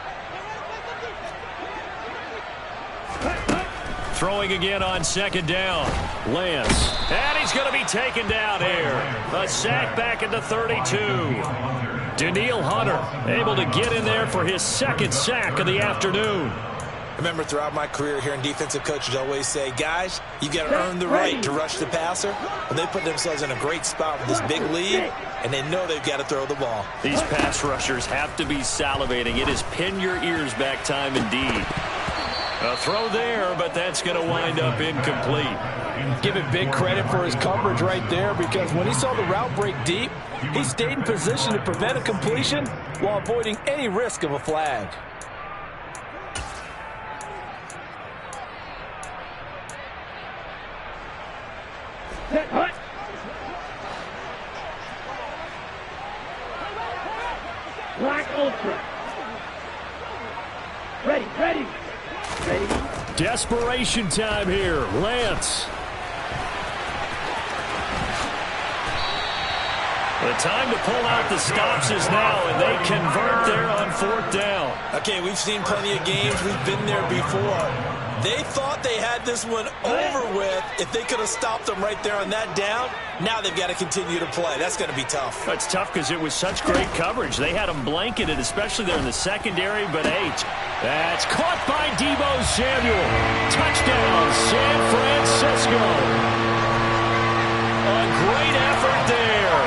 Throwing again on second down. Lance. And he's going to be taken down here. A sack back at the 32. Daniil Hunter able to get in there for his second sack of the afternoon. Remember, throughout my career here in defensive coaches always say, guys, you got to earn the right to rush the passer. Well, they put themselves in a great spot with this big lead, and they know they've got to throw the ball. These pass rushers have to be salivating. It is pin your ears back time indeed. A throw there, but that's going to wind up incomplete. Give it big credit for his coverage right there, because when he saw the route break deep, he stayed in position to prevent a completion while avoiding any risk of a flag. Set, hut. Black Ultra. Ready, ready. Ready. Desperation time here. Lance. The time to pull out the stops is now, and they convert there on fourth down. Okay, we've seen plenty of games. We've been there before. They thought they had this one over with if they could have stopped them right there on that down. Now they've got to continue to play. That's going to be tough. That's tough because it was such great coverage. They had them blanketed, especially there in the secondary, but that's caught by Deebo Samuel. Touchdown, San Francisco. A great effort there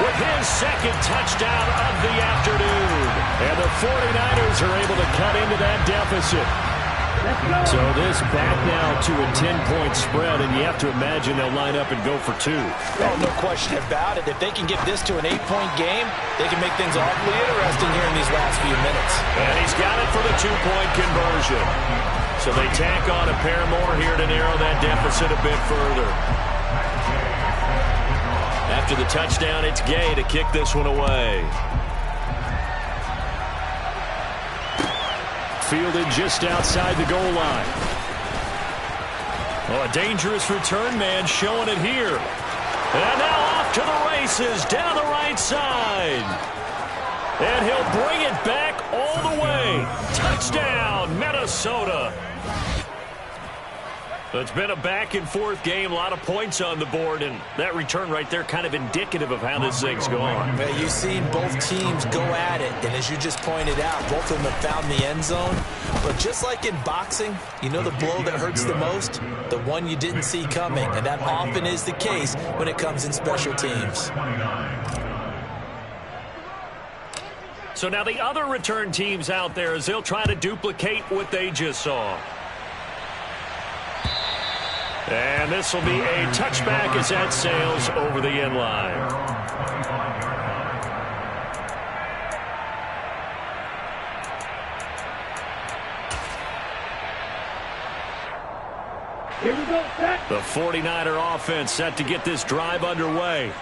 with his second touchdown of the afternoon. And the 49ers are able to cut into that deficit. So this back now to a 10-point spread, and you have to imagine they'll line up and go for two. Oh, no question about it. If they can get this to an 8-point game, they can make things awfully interesting here in these last few minutes. And he's got it for the 2-point conversion. So they tack on a pair more here to narrow that deficit a bit further. After the touchdown, it's Gay to kick this one away. Fielded just outside the goal line. Oh, a dangerous return man showing it here. And now off to the races down the right side. And he'll bring it back all the way. Touchdown, Minnesota. It's been a back-and-forth game, a lot of points on the board, and that return right there kind of indicative of how this thing's going. Well, you've seen both teams go at it, and as you just pointed out, both of them have found the end zone. But just like in boxing, you know the blow that hurts the most? The one you didn't see coming, and that often is the case when it comes in special teams. So now the other return teams out there as they'll try to duplicate what they just saw. And this will be a touchback as that sails over the end line. Here we go, set. The 49er offense set to get this drive underway.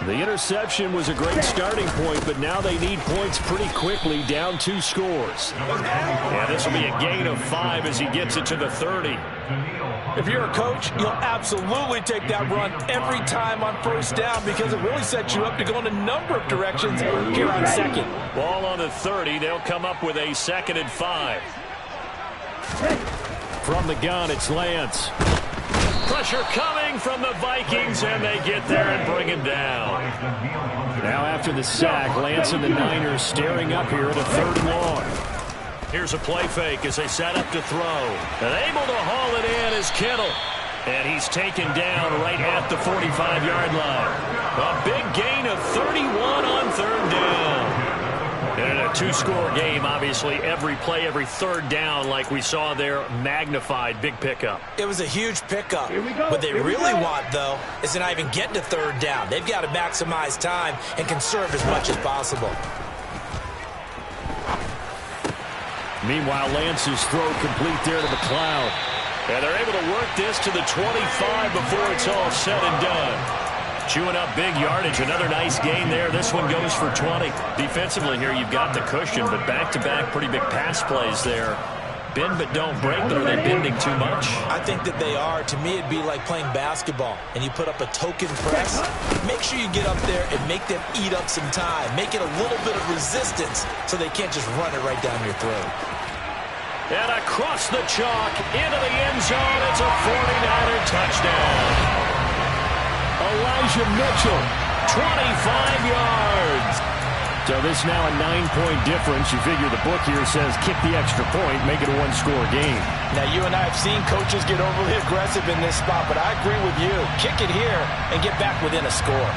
The interception was a great starting point, but now they need points pretty quickly, down 2 scores. And this will be a gain of 5 as he gets it to the 30. If you're a coach, you'll absolutely take that run every time on first down because it really sets you up to go in a number of directions here on second. Ball on the 30. They'll come up with a 2nd and 5. From the gun, it's Lance. Pressure coming from the Vikings, and they get there and bring him down. Now after the sack, Lance and the Niners staring up here at a 3rd and long. Here's a play fake as they set up to throw. And able to haul it in is Kittle. And he's taken down right at the 45-yard line. A big gain of 31 on 3rd down. And in a 2-score game, obviously, every play, every 3rd down, like we saw there, magnified, big pickup. It was a huge pickup. What they really want, though, is to not even get to 3rd down. They've got to maximize time and conserve as much as possible. Meanwhile, Lance's throw complete there to McLeod. And they're able to work this to the 25 before it's all said and done. Chewing up big yardage. Another nice gain there. This one goes for 20. Defensively here, you've got the cushion, but back-to-back pretty big pass plays there. bend but don't break, but are they bending too much? I think that they are. To me, it'd be like playing basketball, and you put up a token press. Make sure you get up there and make them eat up some time. Make it a little bit of resistance so they can't just run it right down your throat. And across the chalk, into the end zone, it's a 49er touchdown. Elijah Mitchell, 25 yards. So this now a 9-point difference. You figure the book here says kick the extra point, make it a one-score game. Now, you and I have seen coaches get overly aggressive in this spot, but I agree with you. Kick it here and get back within a score.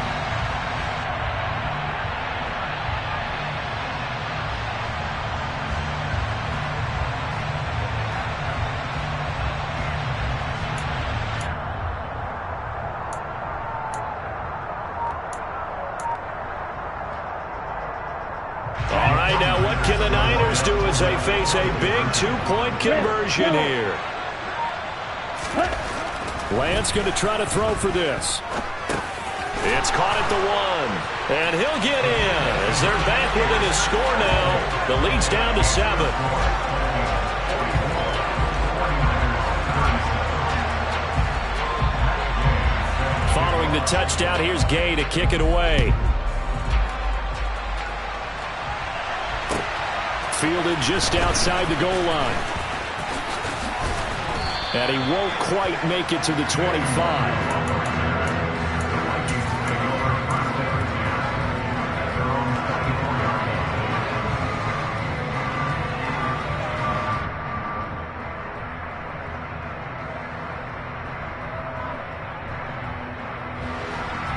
Can the Niners do as they face a big two-point conversion here? Lance going to try to throw for this. It's caught at the 1, and he'll get in as they're back within a score now. The lead's down to 7. Following the touchdown, here's Gay to kick it away. Fielded just outside the goal line. And he won't quite make it to the 25.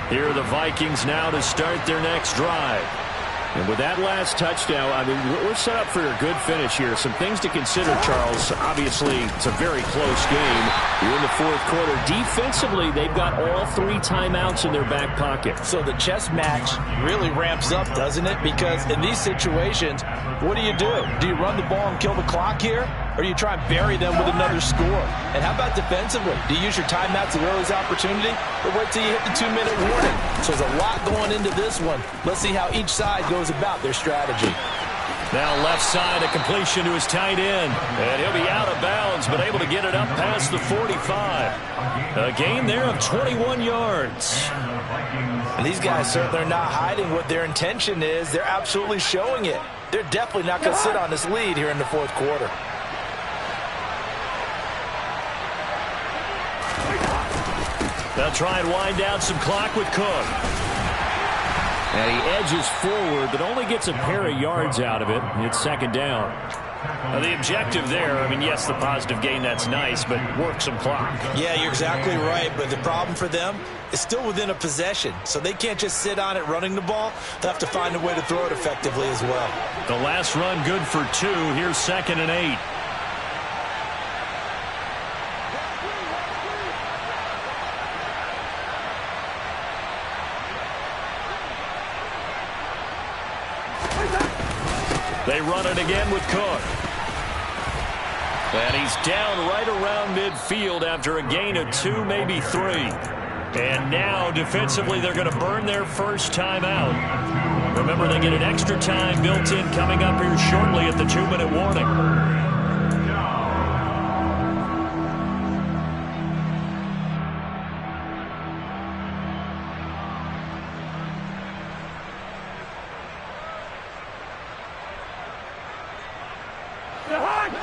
Here are the Vikings now to start their next drive. And with that last touchdown, I mean, we're set up for a good finish here. Some things to consider, Charles. Obviously, it's a very close game. You're in the fourth quarter. Defensively, they've got all 3 timeouts in their back pocket. So the chess match really ramps up, doesn't it? Because in these situations, what do? Do you run the ball and kill the clock here? Or do you try and bury them with another score? And how about defensively? Do you use your timeouts at earliest opportunity? Or wait till you hit the 2-minute warning? So there's a lot going into this one. Let's see how each side goes about their strategy. Now left side, a completion to his tight end. And he'll be out of bounds, but able to get it up past the 45. A gain there of 21 yards. And these guys certainly are not hiding what their intention is. They're absolutely showing it. They're definitely not going to sit on this lead here in the fourth quarter. They'll try and wind down some clock with Cook. And he edges forward, but only gets a pair of yards out of it. It's second down. Now the objective there, I mean, yes, the positive gain, that's nice, but work some clock. Yeah, you're exactly right, but the problem for them is still within a possession, so they can't just sit on it running the ball. They'll have to find a way to throw it effectively as well. The last run good for 2. Here's 2nd and 8. They run it again with Cook. And he's down right around midfield after a gain of 2, maybe 3. And now, defensively, they're going to burn their first time out. Remember, they get an extra time built in coming up here shortly at the 2-minute warning.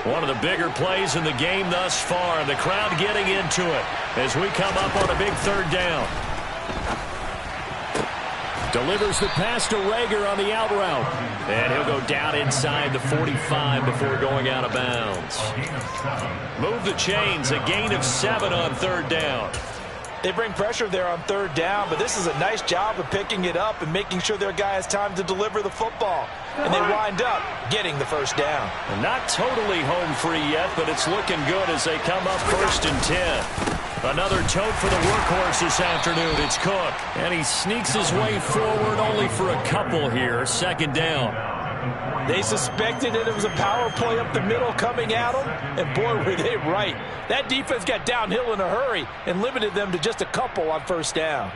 One of the bigger plays in the game thus far, and the crowd getting into it as we come up on a big 3rd down. Delivers the pass to Rager on the out route. And he'll go down inside the 45 before going out of bounds. Move the chains, a gain of 7 on 3rd down. They bring pressure there on 3rd down, but this is a nice job of picking it up and making sure their guy has time to deliver the football. And they wind up getting the first down. And not totally home free yet, but it's looking good as they come up 1st and 10. Another tote for the workhorse this afternoon. It's Cook. And he sneaks his way forward only for a couple here. 2nd down. They suspected that it was a power play up the middle coming at them, and boy, were they right. That defense got downhill in a hurry and limited them to just a couple on 1st down.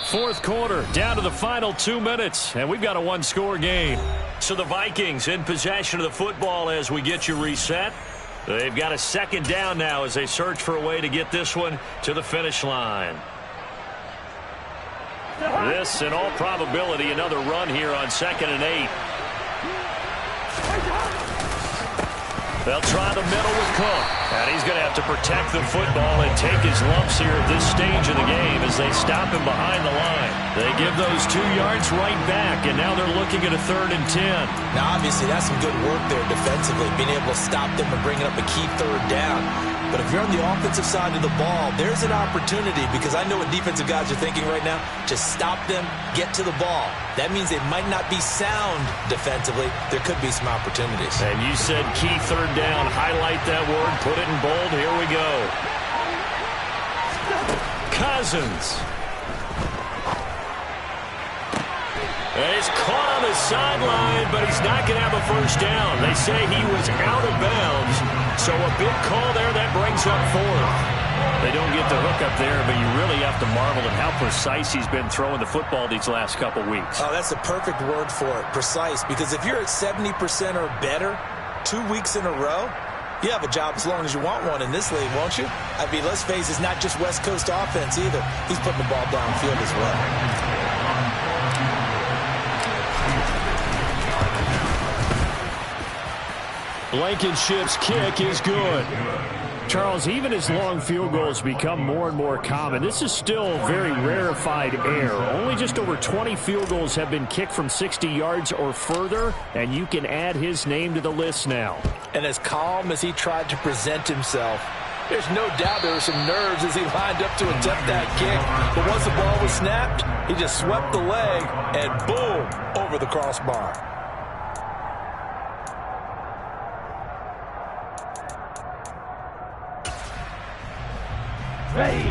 Fourth quarter, down to the final 2 minutes, and we've got a one-score game. So the Vikings in possession of the football as we get you reset. They've got a second down now as they search for a way to get this one to the finish line. This, in all probability, another run here on 2nd and 8. They'll try the middle with Cook. And he's going to have to protect the football and take his lumps here at this stage of the game as they stop him behind the line. They give those 2 yards right back, and now they're looking at a 3rd and 10. Now, obviously, that's some good work there defensively, being able to stop them and bringing up a key 3rd down. But if you're on the offensive side of the ball, there's an opportunity, because I know what defensive guys are thinking right now. Just stop them, get to the ball. That means they might not be sound defensively. There could be some opportunities. And you said key 3rd down. Highlight that word. Put it in bold. Here we go. Cousins. And he's caught on the sideline, but he's not going to have a first down. They say he was out of bounds. So a big call there. That brings up 4th. They don't get the hook up there, but you really have to marvel at how precise he's been throwing the football these last couple weeks. Oh, that's the perfect word for it, precise. Because if you're at 70% or better 2 weeks in a row, you have a job as long as you want one in this league, won't you? I mean, let's face it, it's not just West Coast offense either. He's putting the ball downfield as well. Blankenship's kick is good. Charles, even as long field goals become more and more common, this is still very rarefied air. Only just over 20 field goals have been kicked from 60 yards or further, and you can add his name to the list now. And as calm as he tried to present himself, there's no doubt there were some nerves as he lined up to attempt that kick. But once the ball was snapped, he just swept the leg and boom, over the crossbar.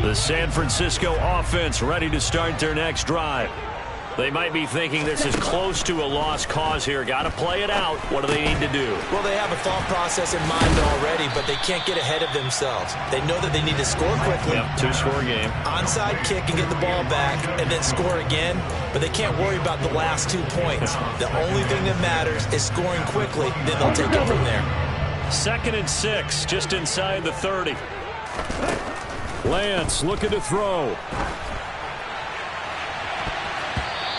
The San Francisco offense ready to start their next drive. They might be thinking this is close to a lost cause here. Got to play it out. What do they need to do? Well, they have a thought process in mind already, but they can't get ahead of themselves. They know that they need to score quickly. Yep, 2-score game. Onside kick and get the ball back and then score again, but they can't worry about the last 2 points. The only thing that matters is scoring quickly, then they'll take it from there. 2nd and 6, just inside the 30. Lance looking to throw.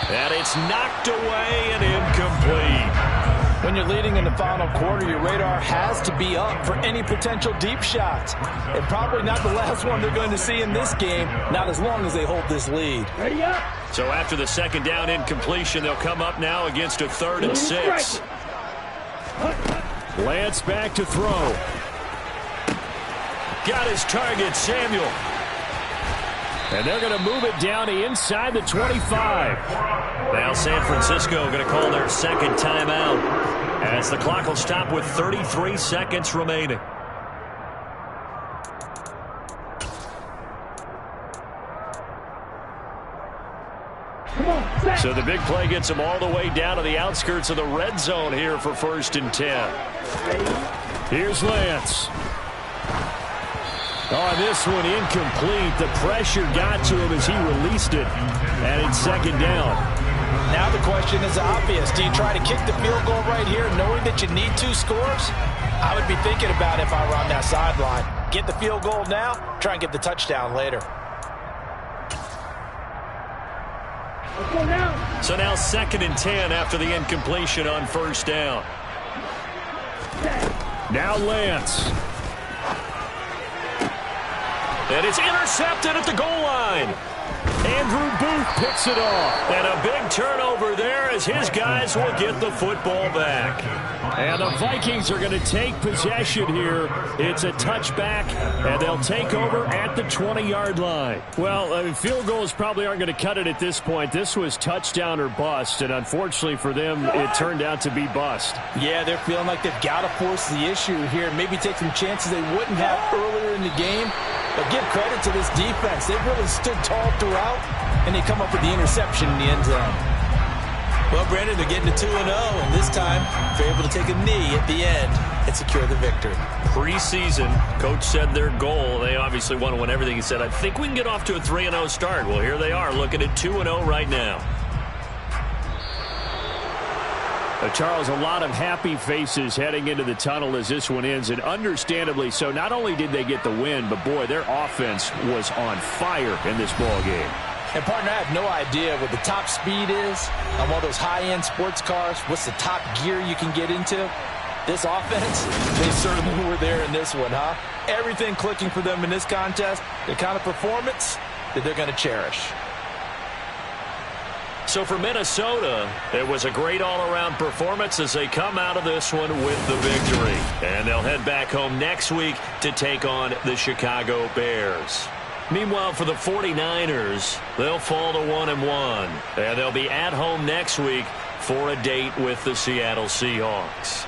And it's knocked away and incomplete. When you're leading in the final quarter, your radar has to be up for any potential deep shots. And probably not the last one they're going to see in this game, not as long as they hold this lead. Ready up. So after the 2nd down incompletion, they'll come up now against a 3rd and 6. Lance back to throw. Got his target, Samuel. And they're going to move it down to inside the 25. Now San Francisco going to call their 2nd timeout as the clock will stop with 33 seconds remaining. So the big play gets them all the way down to the outskirts of the red zone here for 1st and 10. Here's Lance. Oh, this one incomplete. The pressure got to him as he released it. And it's 2nd down. Now the question is obvious. Do you try to kick the field goal right here knowing that you need 2 scores? I would be thinking about it if I were on that sideline. Get the field goal now, try and get the touchdown later. Let's go now. So now 2nd and 10 after the incompletion on 1st down. Now Lance. And it's intercepted at the goal line. Andrew Booth picks it off. And a big turnover there as his guys will get the football back. And the Vikings are going to take possession here. It's a touchback, and they'll take over at the 20-yard line. Well, I mean, field goals probably aren't going to cut it at this point. This was touchdown or bust, and unfortunately for them, it turned out to be bust. Yeah, they're feeling like they've got to force the issue here. Maybe take some chances they wouldn't have earlier in the game. But give credit to this defense. They've really stood tall throughout, and they come up with the interception in the end zone. Well, Brandon, they're getting to 2-0, and this time they're able to take a knee at the end and secure the victory. Preseason, coach said their goal, they obviously want to win everything. He said, I think we can get off to a 3-0 start. Well, here they are looking at 2-0 right now. Charles, a lot of happy faces heading into the tunnel as this one ends, and understandably so. Not only did they get the win, but, boy, their offense was on fire in this ball game. And, partner, I have no idea what the top speed is on one of those high-end sports cars. What's the top gear you can get into? This offense, they certainly were there in this one, huh? Everything clicking for them in this contest, the kind of performance that they're going to cherish. So for Minnesota, it was a great all-around performance as they come out of this one with the victory. And they'll head back home next week to take on the Chicago Bears. Meanwhile, for the 49ers, they'll fall to 1-1. And they'll be at home next week for a date with the Seattle Seahawks.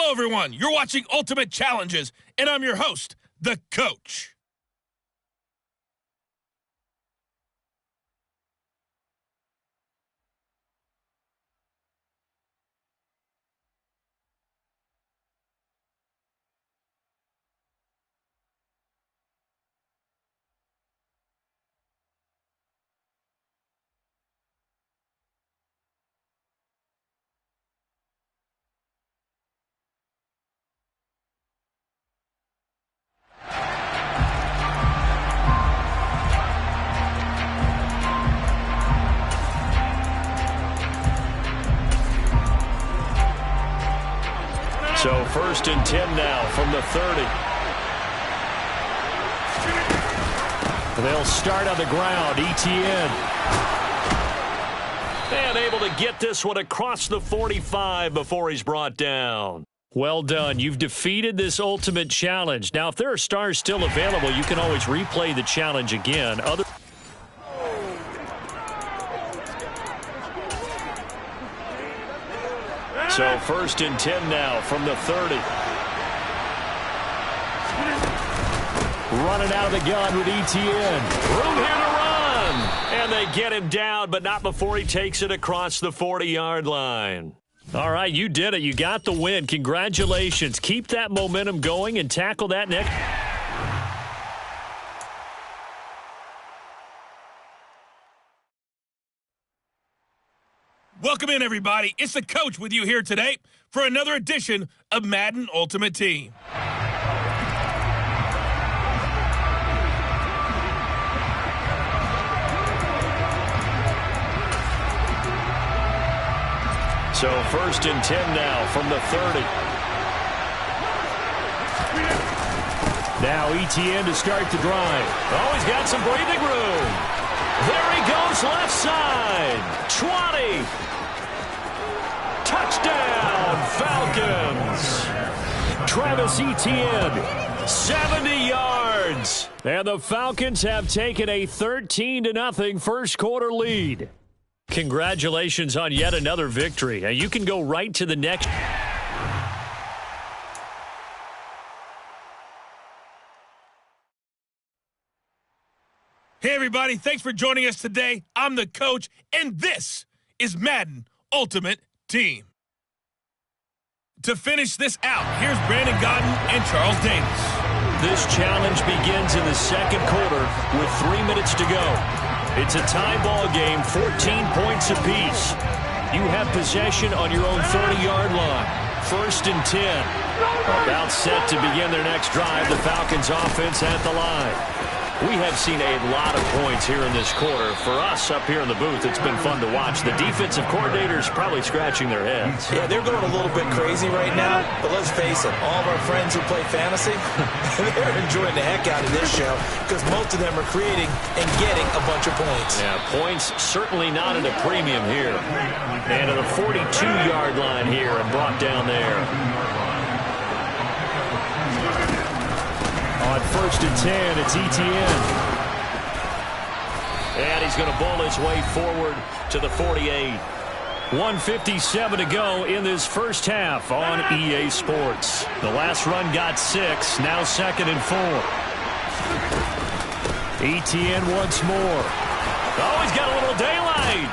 Hello, everyone. You're watching Ultimate Challenges, and I'm your host, the Coach. So 1st and 10 now from the 30. They'll start on the ground. ETN. And able to get this one across the 45 before he's brought down. Well done. You've defeated this ultimate challenge. Now, if there are stars still available, you can always replay the challenge again. So 1st and 10 now from the 30. Running out of the gun with ETN. Room here to run. And they get him down, but not before he takes it across the 40-yard line. All right, you did it. You got the win. Congratulations. Keep that momentum going and tackle that next. Welcome in, everybody. It's the Coach with you here today for another edition of Madden Ultimate Team. So 1st and 10 now from the 30. Now ETN to start the drive. Oh, he's got some breathing room. There he goes, left side. 20. Touchdown, Falcons. Travis Etienne, 70 yards. And the Falcons have taken a 13-0 first quarter lead. Congratulations on yet another victory. Now you can go right to the next. Hey, everybody. Thanks for joining us today. I'm the Coach, and this is Madden Ultimate Team. To finish this out, here's Brandon Godden and Charles Davis. This challenge begins in the second quarter with 3 minutes to go. It's a tie ball game, 14 points apiece. You have possession on your own 30-yard line. 1st and 10. About set to begin their next drive. The Falcons offense at the line. We have seen a lot of points here in this quarter. For us up here in the booth, it's been fun to watch. The defensive coordinators probably scratching their heads. Yeah, they're going a little bit crazy right now, but let's face it, all of our friends who play fantasy, they're enjoying the heck out of this show because most of them are creating and getting a bunch of points. Yeah, points certainly not at a premium here. And at a 42-yard line here and brought down there. On 1st and 10, it's ETN. And he's going to bowl his way forward to the 48. 1:57 to go in this first half on EA Sports. The last run got 6, now 2nd and 4. ETN once more. Oh, he's got a little daylight.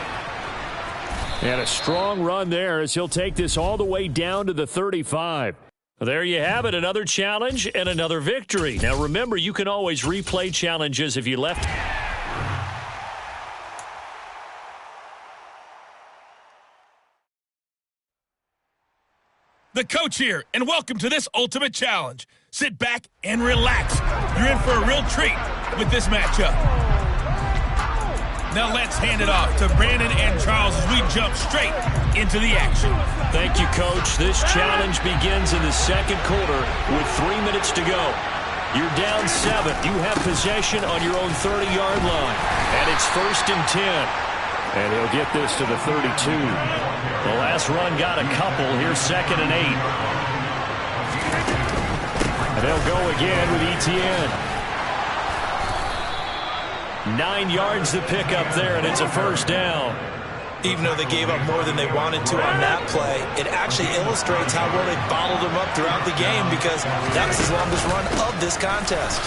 And a strong run there as he'll take this all the way down to the 35. There you have it, another challenge and another victory. Now remember, you can always replay challenges if you left. The Coach here, and welcome to this Ultimate Challenge. Sit back and relax. You're in for a real treat with this matchup. Now let's hand it off to Brandon and Charles as we jump straight into the action. Thank you, Coach. This challenge begins in the second quarter with 3 minutes to go. You're down 7. You have possession on your own 30-yard line. And it's 1st and 10. And he'll get this to the 32. The last run got a couple. Here's 2nd and 8. And they'll go again with ETN. 9 yards to pick up there, and it's a 1st down. Even though they gave up more than they wanted to on that play, it actually illustrates how well they bottled them up throughout the game because that was his longest run of this contest.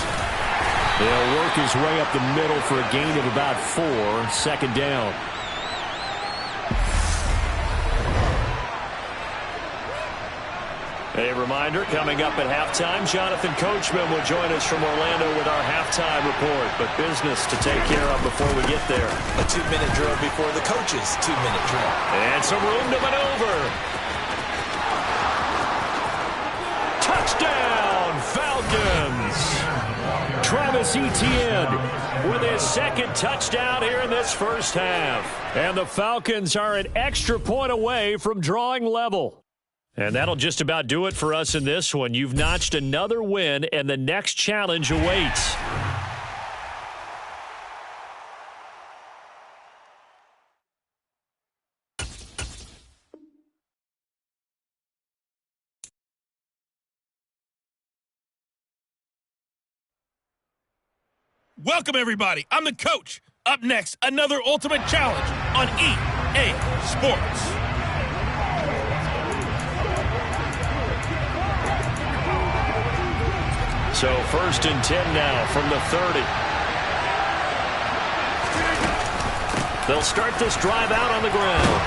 He'll work his way up the middle for a gain of about 4, second down. A reminder, coming up at halftime, Jonathan Coachman will join us from Orlando with our halftime report. But business to take care of before we get there. A 2-minute drill before the coach's 2-minute drill. And some room to maneuver. Touchdown, Falcons! Travis Etienne with his second touchdown here in this first half. And the Falcons are an extra point away from drawing level. And that'll just about do it for us in this one. You've notched another win, and the next challenge awaits. Welcome, everybody. I'm the coach. Up next, another ultimate challenge on EA Sports. So 1st and 10 now from the 30. They'll start this drive out on the ground.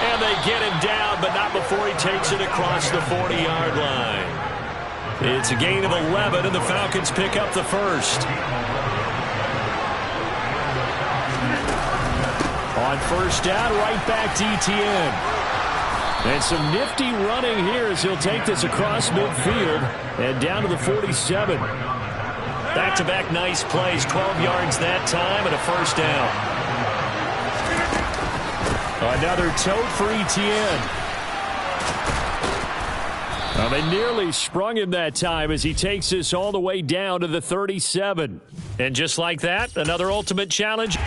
And they get him down, but not before he takes it across the 40-yard line. It's a gain of 11, and the Falcons pick up the first. On first down, right back to Etienne. And some nifty running here as he'll take this across midfield and down to the 47. Back-to-back nice plays, 12 yards that time and a first down. Another tote for Etienne. They nearly sprung him that time as he takes this all the way down to the 37. And just like that, another ultimate challenge.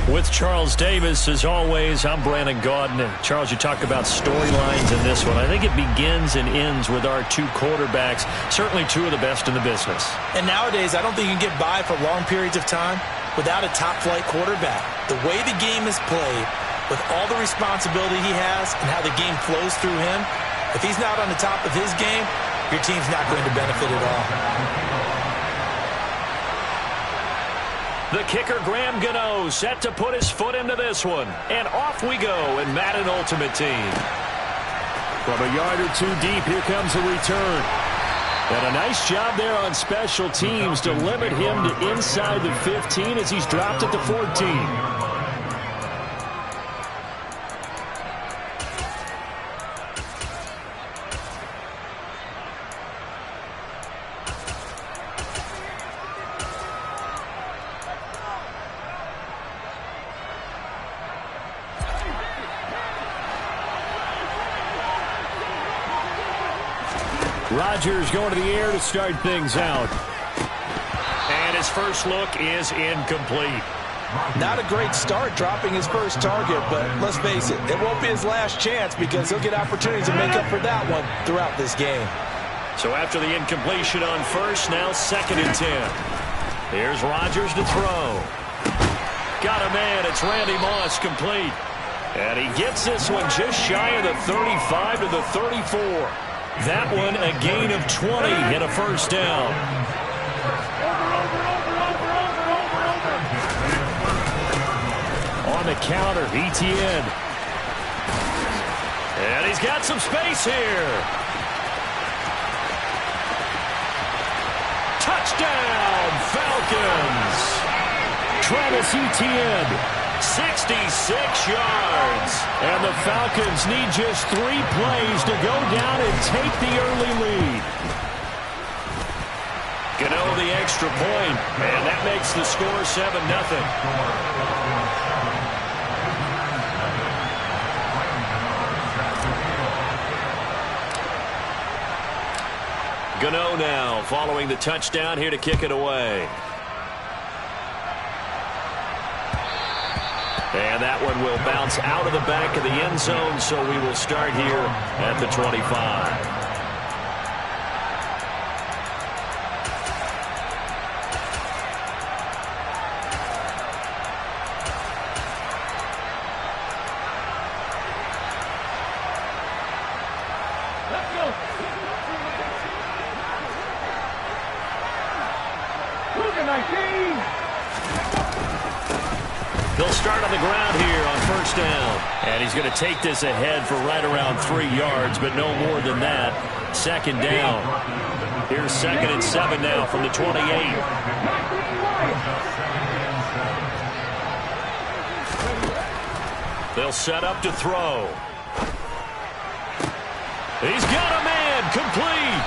With Charles Davis, as always, I'm Brandon Gaudin. And Charles, you talk about storylines in this one. I think it begins and ends with our two quarterbacks, certainly two of the bbest in the business. And nowadays, I don't think you can get by for long periods of time without a top-flight quarterback. The way the game is played, with all the responsibility he has and how the game flows through him, if he's not on the top of his game, your team's not going to benefit at all. The kicker, Graham Gano, set to put his foot into this one. And off we go in Madden Ultimate Team. From a yard or two deep, here comes a return. And a nice job there on special teams to limit him to inside the 15 as he's dropped at the 14. Rodgers going to the air to start things out. And his first look is incomplete. Not a great start dropping his first target, but let's face it, it won't be his last chance because he'll get opportunities to make up for that one throughout this game. So after the incompletion on first, now 2nd and 10. Here's Rodgers to throw. Got a man, it's Randy Moss complete. And he gets this one just shy of the 35 to the 34. That one a gain of 20 and a first down. On the counter, ETN. And he's got some space here. Touchdown, Falcons. Travis Etienne. 66 yards. And the Falcons need just 3 plays to go down and take the early lead. Gano the extra point, and that makes the score 7-0. Gano now following the touchdown here to kick it away. And that one will bounce out of the back of the end zone, so we will start here at the 25. They'll start on the ground here on first down. And he's going to take this ahead for right around 3 yards, but no more than that. 2nd down. Here's 2nd and 7 now from the 28. They'll set up to throw. He's got a man, complete.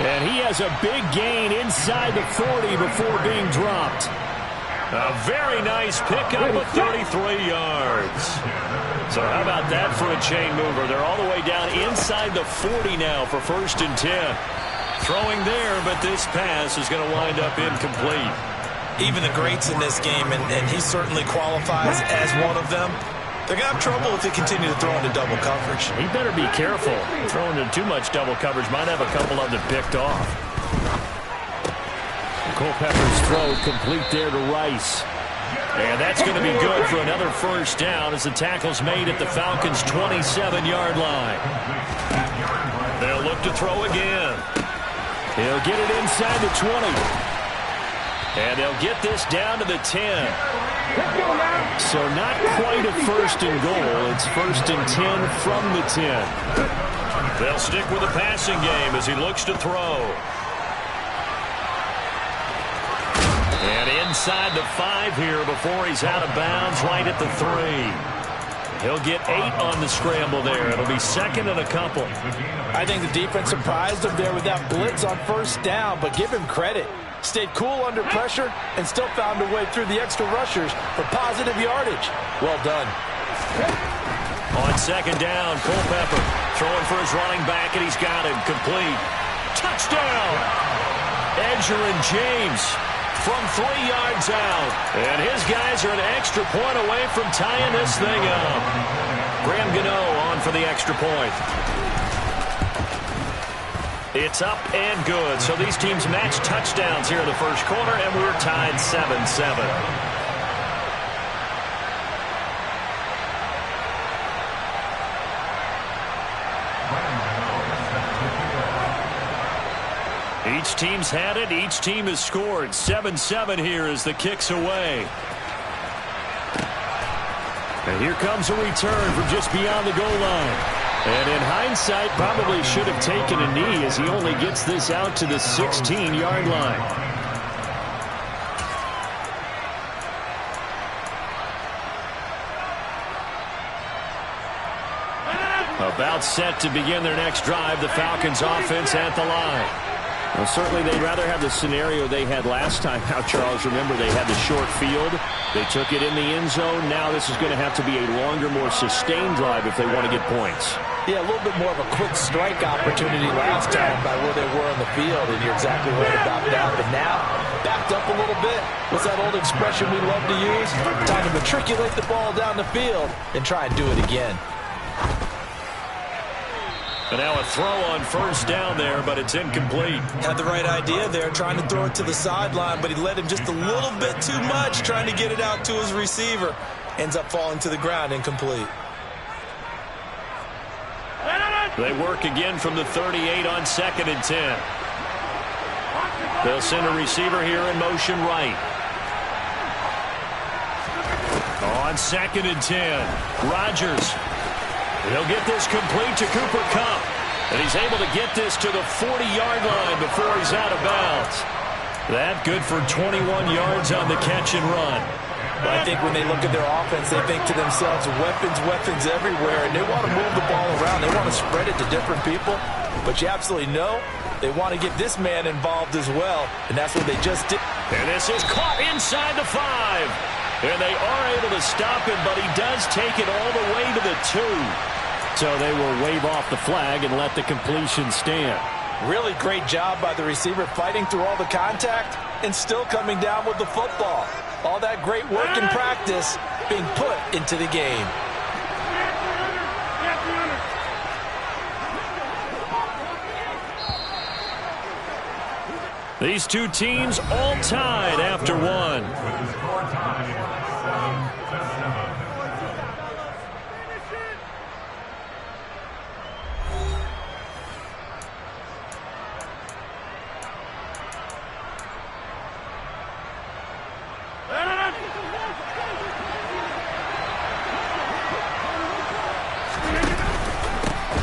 And he has a big gain inside the 40 before being dropped. A very nice pickup of 33 yards. So how about that for a chain mover? They're all the way down inside the 40 now for 1st and 10. Throwing there, but this pass is going to wind up incomplete. Even the greats in this game, and he certainly qualifies as one of them, they're going to have trouble if they continue to throw into double coverage. He better be careful. Throwing into too much double coverage might have a couple of them picked off. Culpepper's throw complete there to Rice. And that's going to be good for another first down as the tackle's made at the Falcons' 27-yard line. They'll look to throw again. He'll get it inside the 20. And they'll get this down to the 10. So not quite a 1st and goal. It's 1st and 10 from the 10. They'll stick with the passing game as he looks to throw. And inside the 5 here before he's out of bounds, right at the 3. He'll get 8 on the scramble there. It'll be 2nd and a couple. I think the defense surprised him there with that blitz on first down, but give him credit. Stayed cool under pressure and still found a way through the extra rushers for positive yardage. Well done. On 2nd down, Culpepper throwing for his running back, and he's got him complete. Touchdown! Edger and James from 3 yards out. And his guys are an extra point away from tying this thing up. Graham Gano on for the extra point. It's up and good. So these teams match touchdowns here in the first quarter, and we're tied 7-7. Each team's had it. Each team has scored. 7-7 here as the kick's away. And here comes a return from just beyond the goal line. And in hindsight, probably should have taken a knee as he only gets this out to the 16-yard line. About set to begin their next drive, the Falcons offense at the line. Well, certainly they'd rather have the scenario they had last time out, Charles. Remember, they had the short field. They took it in the end zone. Now this is going to have to be a longer, more sustained drive if they want to get points. Yeah, a little bit more of a quick strike opportunity last time by where they were on the field, and you're exactly right about that. But now, backed up a little bit. What's that old expression we love to use? Time to matriculate the ball down the field and try and do it again. And now a throw on first down there, but it's incomplete. Had the right idea there, trying to throw it to the sideline, but he led him just a little bit too much, trying to get it out to his receiver. Ends up falling to the ground, incomplete. They work again from the 38 on 2nd and 10. They'll send a receiver here in motion right. On 2nd and 10, Rodgers. He'll get this complete to Cooper Kupp. And he's able to get this to the 40-yard line before he's out of bounds. That good for 21 yards on the catch and run. But I think when they look at their offense, they think to themselves, weapons everywhere, and they want to move the ball around. They want to spread it to different people. But you absolutely know they want to get this man involved as well, and that's what they just did. And this is caught inside the 5. And they are able to stop him, but he does take it all the way to the 2. So they will wave off the flag and let the completion stand. Really great job by the receiver fighting through all the contact and still coming down with the football. All that great work and practice being put into the game. These two teams all tied after one.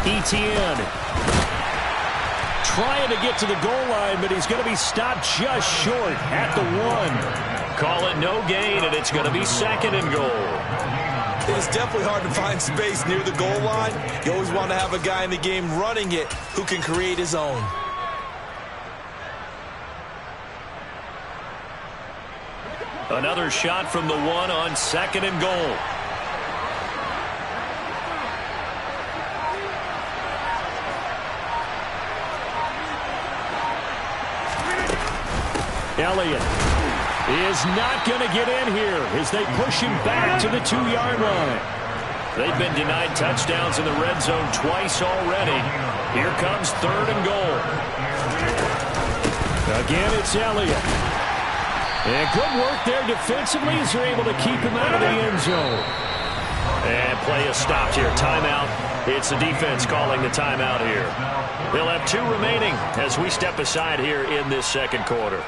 Etienne trying to get to the goal line, but he's going to be stopped just short at the 1. Call it no gain, and it's going to be 2nd and goal. It is definitely hard to find space near the goal line. You always want to have a guy in the game running it who can create his own. Another shot from the 1 on 2nd and goal. Elliott is not going to get in here as they push him back to the 2-yard line. They've been denied touchdowns in the red zone twice already. Here comes 3rd and goal. Again, it's Elliott. And good work there defensively as they're able to keep him out of the end zone. And play is stopped here. Timeout. It's the defense calling the timeout here. They'll have 2 remaining as we step aside here in this second quarter.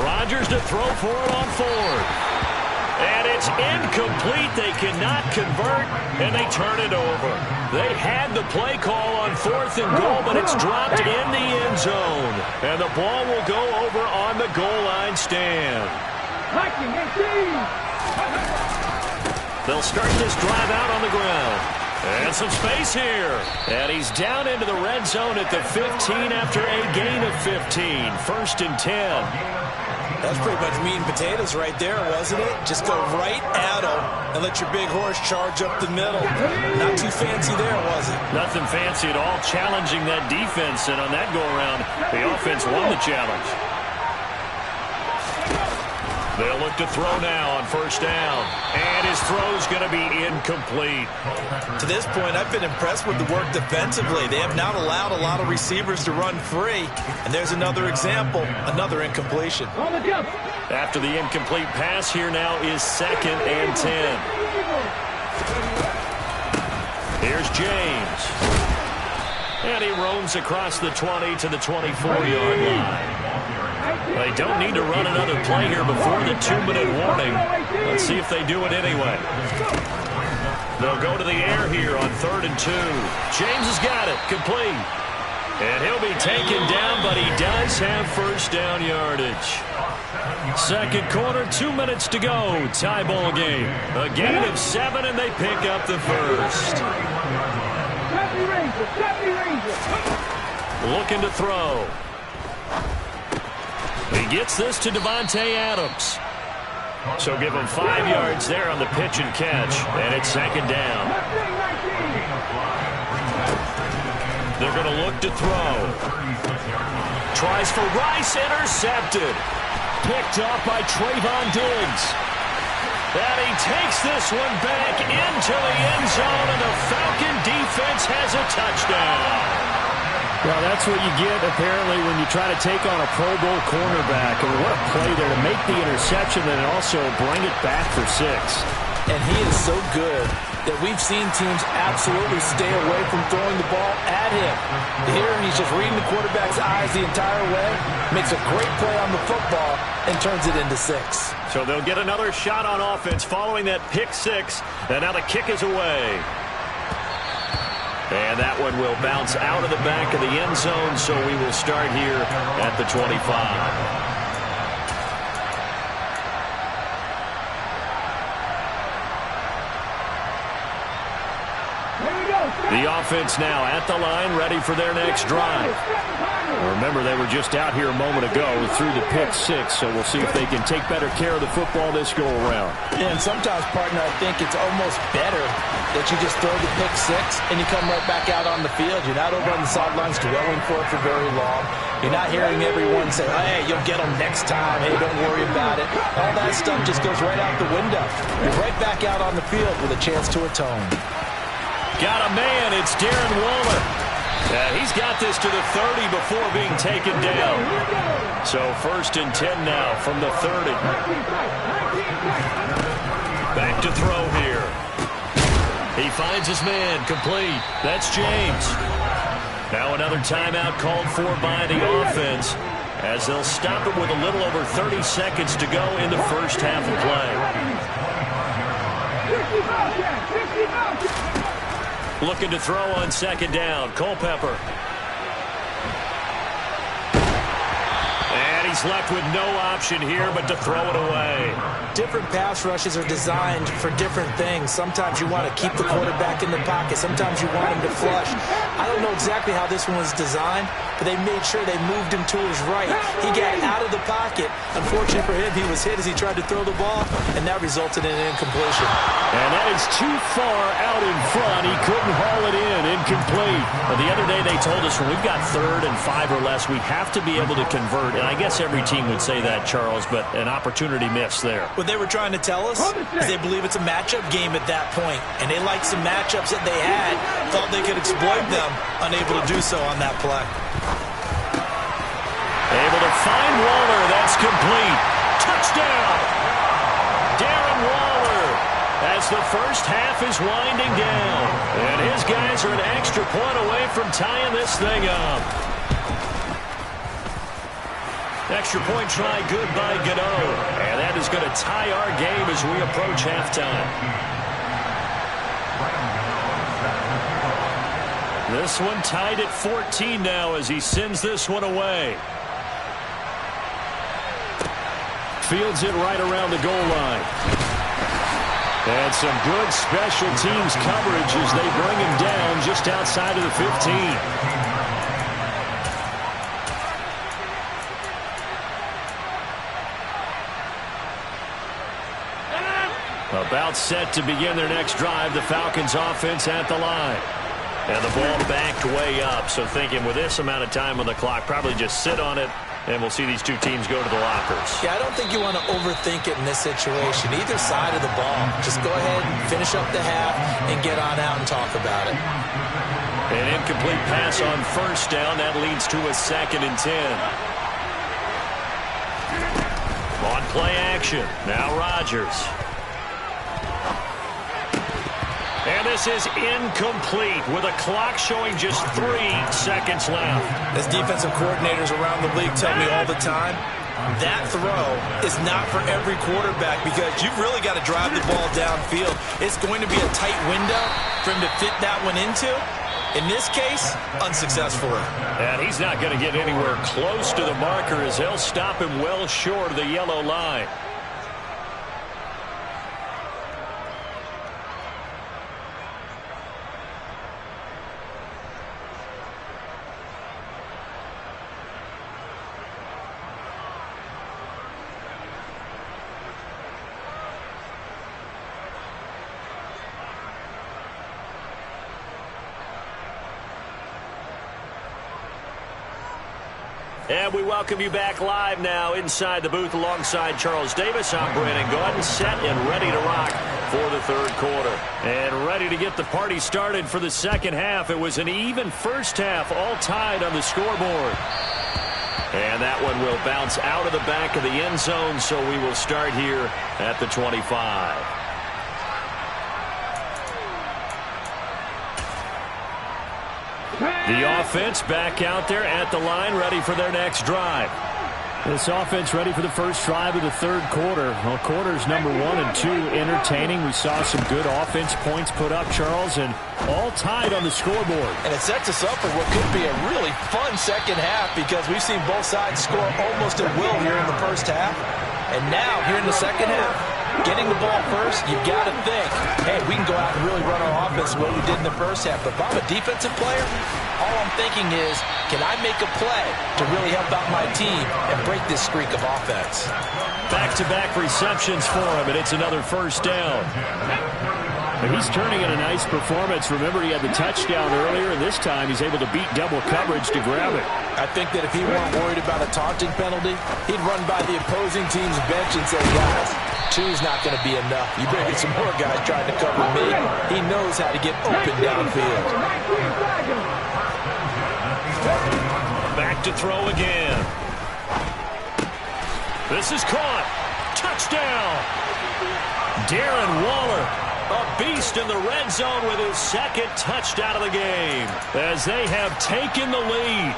Rodgers to throw for it on 4th. And it's incomplete. They cannot convert, and they turn it over. They had the play call on 4th and goal, but it's dropped in the end zone. And the ball will go over on the goal line stand. They'll start this drive out on the ground. And some space here. And he's down into the red zone at the 15 after a gain of 15. First and 10. That's pretty much meat and potatoes right there, wasn't it? Just go right at him and let your big horse charge up the middle. Not too fancy there, was it? Nothing fancy at all, challenging that defense. And on that go-around, the offense won the challenge. They'll look to throw now on first down. And his throw's going to be incomplete. To this point, I've been impressed with the work defensively. They have not allowed a lot of receivers to run free. And there's another example, another incompletion. After the incomplete pass, here now is 2nd and 10. Here's James. And he roams across the 20 to the 24-yard line. They don't need to run another play here before the 2-minute warning. Let's see if they do it anyway. They'll go to the air here on 3rd and 2. James has got it, complete. And he'll be taken down, but he does have first down yardage. Second quarter, 2 minutes to go. Tie ball game. A gain of 7, and they pick up the first. Looking to throw. He gets this to Devontae Adams. So give him 5 yards there on the pitch and catch. And it's 2nd down. They're going to look to throw. Tries for Rice, intercepted. Picked off by Trayvon Diggs. And he takes this one back into the end zone, and the Falcon defense has a touchdown. Well, that's what you get, apparently, when you try to take on a Pro Bowl cornerback. And what a play there to make the interception and also bring it back for 6. And he is so good that we've seen teams absolutely stay away from throwing the ball at him. Here, he's just reading the quarterback's eyes the entire way, makes a great play on the football, and turns it into 6. So they'll get another shot on offense following that pick 6. And now the kick is away. And that one will bounce out of the back of the end zone, so we will start here at the 25. The offense now at the line, ready for their next drive. Remember, they were just out here a moment ago through the pick 6, so we'll see if they can take better care of the football this go-around. And sometimes, partner, I think it's almost better that you just throw the pick 6 and you come right back out on the field. You're not over on the sidelines dwelling for it for very long. You're not hearing everyone say, hey, you'll get them next time. Hey, don't worry about it. All that stuff just goes right out the window. You're right back out on the field with a chance to atone. Got a man. It's Darren Waller. He's got this to the 30 before being taken down. So 1st and 10 now from the 30. Back to throw here. He finds his man, complete. That's James. Now another timeout called for by the offense as they'll stop it with a little over 30 seconds to go in the first half of play. Looking to throw on 2nd down. Culpepper. And he's left with no option here but to throw it away. Different pass rushes are designed for different things. Sometimes you want to keep the quarterback in the pocket. Sometimes you want him to flush. I don't know exactly how this one was designed, but they made sure they moved him to his right. He got out of the pocket. Unfortunately for him, he was hit as he tried to throw the ball, and that resulted in an incompletion. And that is too far out in front. He couldn't haul it in. Incomplete. But the other day they told us when we've got 3rd and 5 or less, we have to be able to convert. And I guess every team would say that, Charles, but an opportunity missed there. What they were trying to tell us is they believe it's a matchup game at that point, and they liked some matchups that they had, thought they could exploit them, unable to do so on that play. Able to find Waller. That's complete. Touchdown! Darren Waller as the first half is winding down. And his guys are an extra point away from tying this thing up. Extra point try good by Gano. And that is going to tie our game as we approach halftime. This one tied at 14 now as he sends this one away. Fields it right around the goal line. And some good special teams coverage as they bring him down just outside of the 15. About set to begin their next drive, the Falcons offense at the line. And the ball backed way up, so thinking with this amount of time on the clock, probably just sit on it, and we'll see these two teams go to the lockers. Yeah, I don't think you want to overthink it in this situation. Either side of the ball. Just go ahead and finish up the half and get on out and talk about it. An incomplete pass on first down. That leads to a 2nd and 10. On play action. Now Rodgers. And this is incomplete with a clock showing just 3 seconds left. As defensive coordinators around the league tell me all the time, that throw is not for every quarterback because you've really got to drive the ball downfield. It's going to be a tight window for him to fit that one into. In this case, unsuccessfully. And he's not going to get anywhere close to the marker as they'll stop him well short of the yellow line. And we welcome you back live now inside the booth alongside Charles Davis. I'm Brandon Gaudin, set and ready to rock for the 3rd quarter. And ready to get the party started for the second half. It was an even first half, all tied on the scoreboard. And that one will bounce out of the back of the end zone, so we will start here at the 25. The offense back out there at the line, ready for their next drive. This offense ready for the first drive of the 3rd quarter. Well, quarters number 1 and 2 entertaining. We saw some good offense points put up, Charles, and all tied on the scoreboard. And it sets us up for what could be a really fun second half because we've seen both sides score almost at will here in the first half. And now, here in the second half, getting the ball first, you've got to think, hey, we can go out and really run our offense the way we did in the first half. But if I'm a defensive player, all I'm thinking is, can I make a play to really help out my team and break this streak of offense? Back-to-back receptions for him, and it's another first down. But he's turning in a nice performance. Remember, he had the touchdown earlier, and this time he's able to beat double coverage to grab it. I think that if he weren't worried about a taunting penalty, he'd run by the opposing team's bench and say, guys, 2's not going to be enough. You better get some more guys trying to cover me. He knows how to get open downfield. Back to throw again. This is caught. Touchdown. Darren Waller, a beast in the red zone with his 2nd touchdown of the game as they have taken the lead.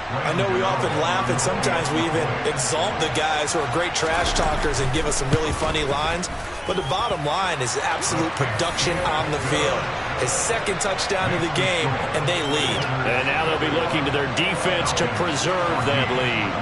I know we often laugh and sometimes we even exalt the guys who are great trash talkers and give us some really funny lines. But the bottom line is absolute production on the field. His 2nd touchdown of the game, and they lead. And now they'll be looking to their defense to preserve that lead.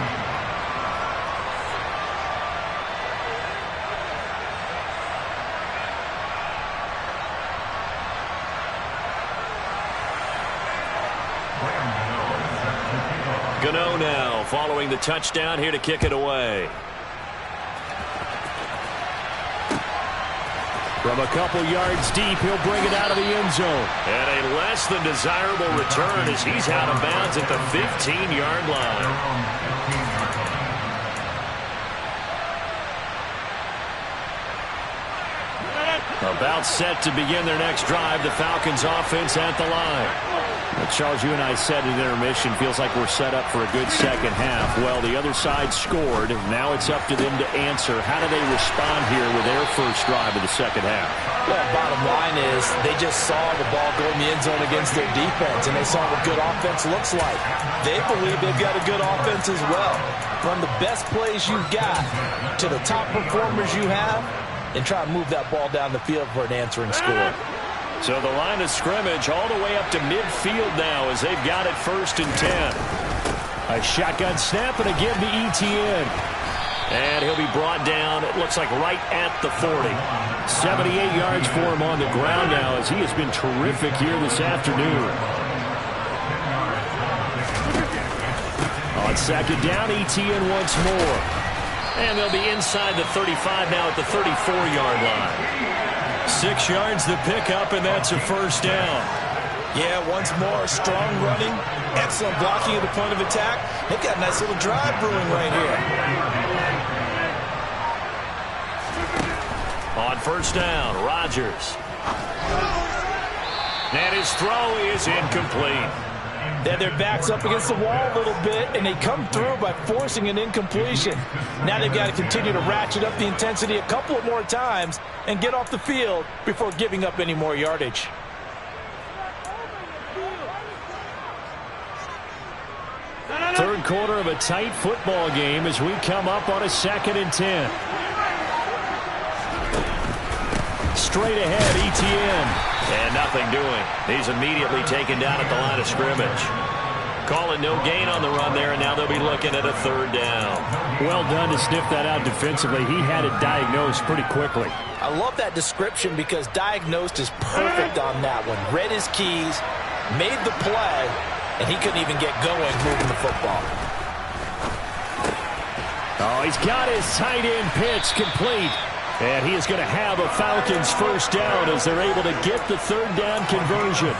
Gano now following the touchdown here to kick it away. From a couple yards deep, he'll bring it out of the end zone. And a less than desirable return as he's out of bounds at the 15-yard line. About set to begin their next drive, the Falcons offense at the line. Well, Charles, you and I said at intermission, feels like we're set up for a good second half. Well, the other side scored. Now it's up to them to answer. How do they respond here with their first drive of the second half? Well, bottom line is they just saw the ball go in the end zone against their defense, and they saw what good offense looks like. They believe they've got a good offense as well. Run the best plays you've got to the top performers you have, and try to move that ball down the field for an answering score. So the line of scrimmage all the way up to midfield now as they've got it 1st and 10. A shotgun snap and a give to ETN. And he'll be brought down, it looks like right at the 40. 78 yards for him on the ground now as he has been terrific here this afternoon. On second down, ETN once more. And they'll be inside the 35 now at the 34-yard line. 6 yards the pickup, and that's a first down. Yeah, once more, strong running, excellent blocking at the point of attack. They've got a nice little drive brewing right here. On first down, Rodgers. And his throw is incomplete. Yeah, their back's up against the wall a little bit, and they come through by forcing an incompletion. Now they've got to continue to ratchet up the intensity a couple of more times and get off the field before giving up any more yardage. Third quarter of a tight football game as we come up on a 2nd and 10. Straight ahead, ETN. And nothing doing. He's immediately taken down at the line of scrimmage. Calling no gain on the run there, and now they'll be looking at a 3rd down. Well done to sniff that out defensively. He had it diagnosed pretty quickly. I love that description because diagnosed is perfect on that one. Read his keys, made the play, and he couldn't even get going moving the football. Oh, he's got his tight end pitch complete. And he is going to have a Falcons first down as they're able to get the 3rd down conversion.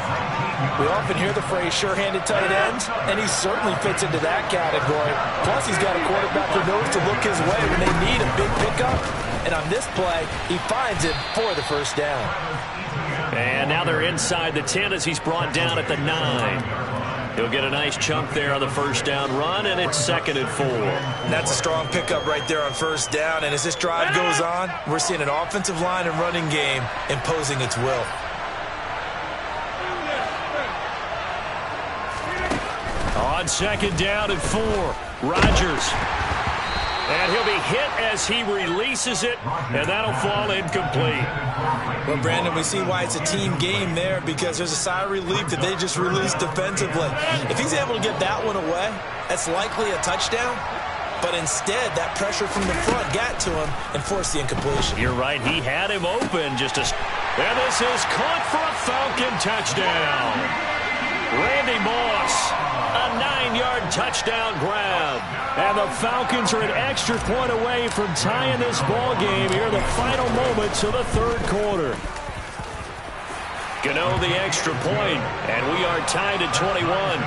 We often hear the phrase sure-handed tight ends, and he certainly fits into that category. Plus, he's got a quarterback who knows to look his way when they need a big pickup. And on this play, he finds it for the first down. And now they're inside the 10 as he's brought down at the 9. He'll get a nice chunk there on the first down run, and it's 2nd and 4. That's a strong pickup right there on first down. And as this drive goes on, we're seeing an offensive line and running game imposing its will. On 2nd down and 4, Rodgers. And he'll be hit as he releases it, and that'll fall incomplete. Well, Brandon, we see why it's a team game there because there's a sigh of relief that they just released defensively. If he's able to get that one away, that's likely a touchdown. But instead, that pressure from the front got to him and forced the incompletion. You're right. He had him open. And this is caught for a Falcon touchdown. Randy Moss, a 9-yard touchdown grab. And the Falcons are an extra point away from tying this ball game here in the final moments of the 3rd quarter. Gano the extra point, and we are tied at 21.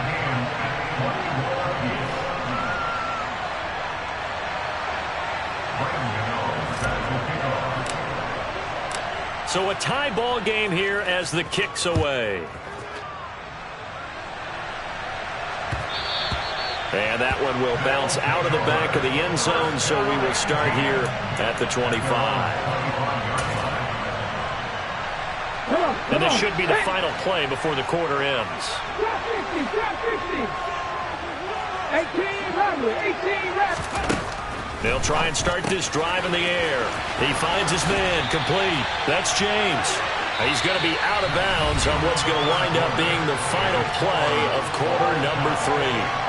So a tie ball game here as the kick's away. And that one will bounce out of the back of the end zone, so we will start here at the 25. And this should be the final play before the quarter ends. Drop 50, drop 50. 18 robbery, 18 robbery. They'll try and start this drive in the air. He finds his man, complete. That's James. He's going to be out of bounds on what's going to wind up being the final play of quarter number 3.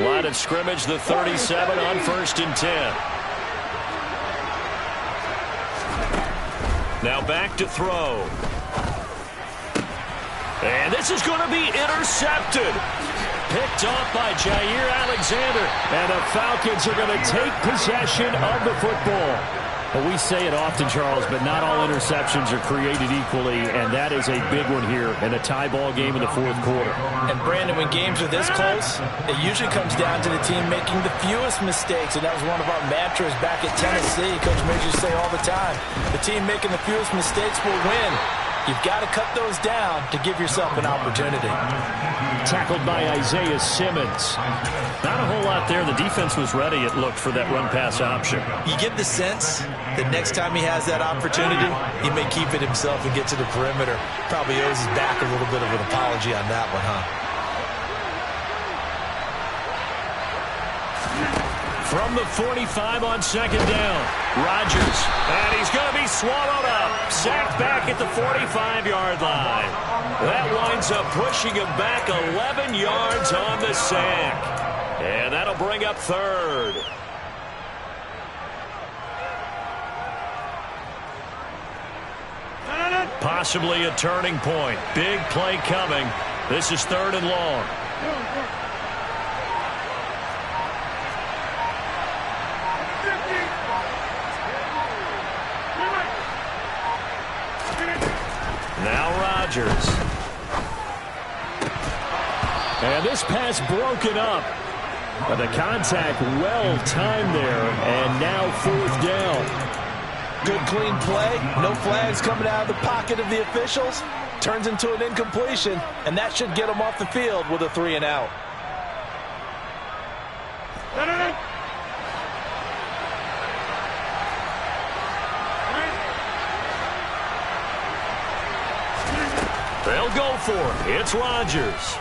Line of scrimmage, the 37 on 1st and 10. Now back to throw. And this is going to be intercepted. Picked off by Jair Alexander. And the Falcons are going to take possession of the football. Well, we say it often, Charles, but not all interceptions are created equally, and that is a big one here in a tie ball game in the 4th quarter. And, Brandon, when games are this close, it usually comes down to the team making the fewest mistakes, and that was one of our mantras back at Tennessee. Coach Majors say all the time, the team making the fewest mistakes will win. You've got to cut those down to give yourself an opportunity. Tackled by Isaiah Simmons. Not a whole lot there. The defense was ready, it looked, for that run-pass option. You get the sense that next time he has that opportunity, he may keep it himself and get to the perimeter. Probably owes his back a little bit of an apology on that one, huh? From the 45 on second down. Rodgers. And he's going to be swallowed up. Sacked back at the 45-yard line. That winds up pushing him back 11 yards on the sack. And that'll bring up third. Possibly a turning point. Big play coming. This is third and long. Now Rodgers. And this pass broken up. But the contact well timed there. And now fourth down. Good clean play. No flags coming out of the pocket of the officials. Turns into an incompletion. And that should get him off the field with a 3 and out. They'll go for it. It's Rodgers.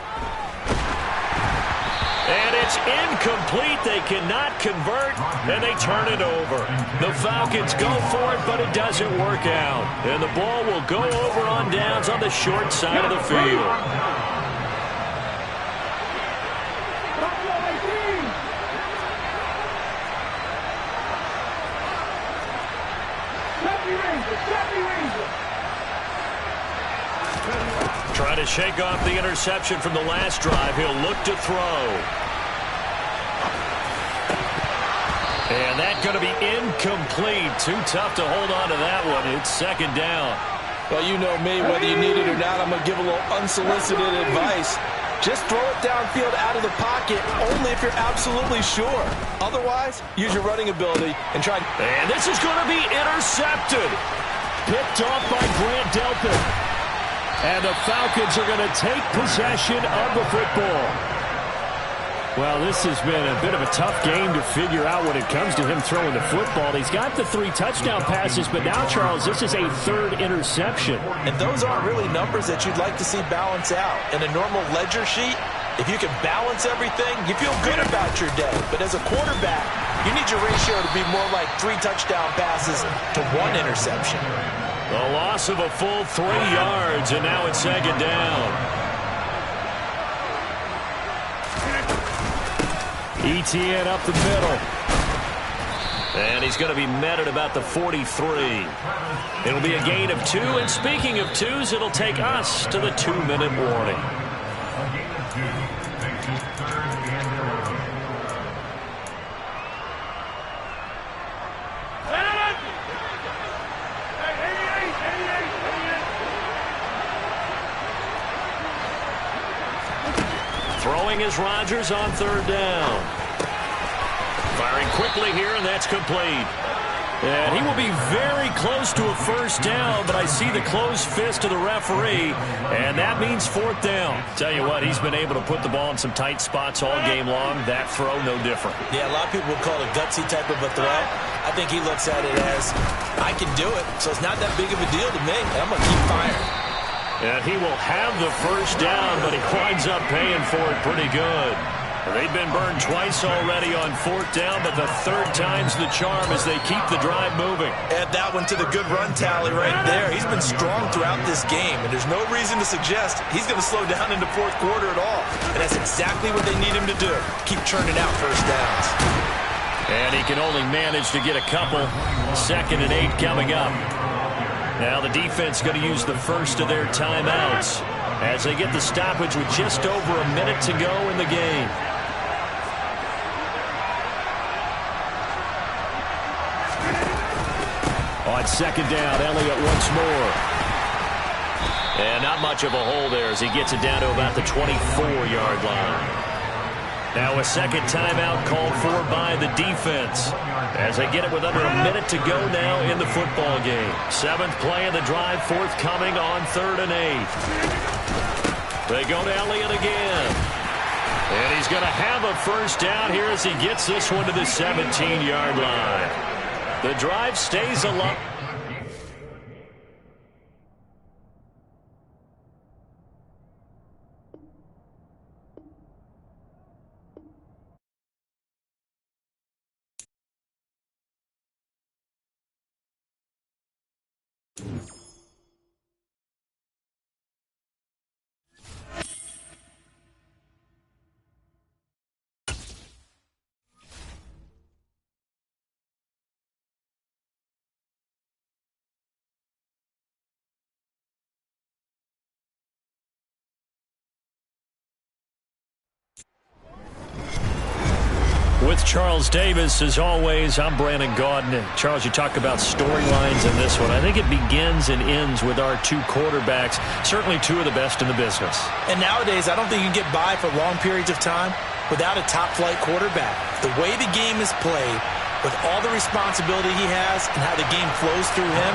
And it's incomplete. They cannot convert, and they turn it over. The Falcons go for it, but it doesn't work out. And the ball will go over on downs on the short side of the field. Trying to shake off the interception from the last drive. He'll look to throw. And that's going to be incomplete. Too tough to hold on to that one. It's second down. Well, you know me, whether you need it or not, I'm going to give a little unsolicited advice. Just throw it downfield out of the pocket only if you're absolutely sure. Otherwise, use your running ability and try. And this is going to be intercepted. Picked off by Grant Delpit. And the Falcons are going to take possession of the football. Well, this has been a bit of a tough game to figure out when it comes to him throwing the football. He's got the 3 touchdown passes, but now, Charles, this is a 3rd interception. And those aren't really numbers that you'd like to see balance out. In a normal ledger sheet, if you can balance everything, you feel good about your day. But as a quarterback, you need your ratio to be more like 3 touchdown passes to 1 interception. A loss of a full 3 yards, and now it's second down. ETN up the middle. And he's going to be met at about the 43. It'll be a gain of 2, and speaking of 2s, it'll take us to the 2-minute warning. A gain of 2 makes it 3rd and 11. Throwing is Rodgers on 3rd down. Firing quickly here, and that's complete. And he will be very close to a first down, but I see the closed fist of the referee, and that means 4th down. Tell you what, he's been able to put the ball in some tight spots all game long. That throw, no different. Yeah, a lot of people would call it a gutsy type of a throw. I think he looks at it as, I can do it, so it's not that big of a deal to me, and I'm going to keep firing. And he will have the first down, but he winds up paying for it pretty good. They've been burned twice already on 4th down, but the 3rd time's the charm as they keep the drive moving. Add that one to the good run tally right there. He's been strong throughout this game, and there's no reason to suggest he's going to slow down in the 4th quarter at all. And that's exactly what they need him to do. Keep churning out first downs. And he can only manage to get a couple. 2nd and 8 coming up. Now the defense going to use the first of their timeouts as they get the stoppage with just over a minute to go in the game. On 2nd down, Elliott once more. And not much of a hole there as he gets it down to about the 24-yard line. Now a 2nd timeout called for by the defense as they get it with under a minute to go now in the football game. 7th play of the drive forthcoming on 3rd and 8. They go to Elliott again. And he's going to have a first down here as he gets this one to the 17-yard line. The drive stays alive. With Charles Davis, as always, I'm Brandon Gaudin. And Charles, you talk about storylines in this one. I think it begins and ends with our two quarterbacks, certainly two of the best in the business. And nowadays, I don't think you can get by for long periods of time without a top-flight quarterback. The way the game is played, with all the responsibility he has and how the game flows through him,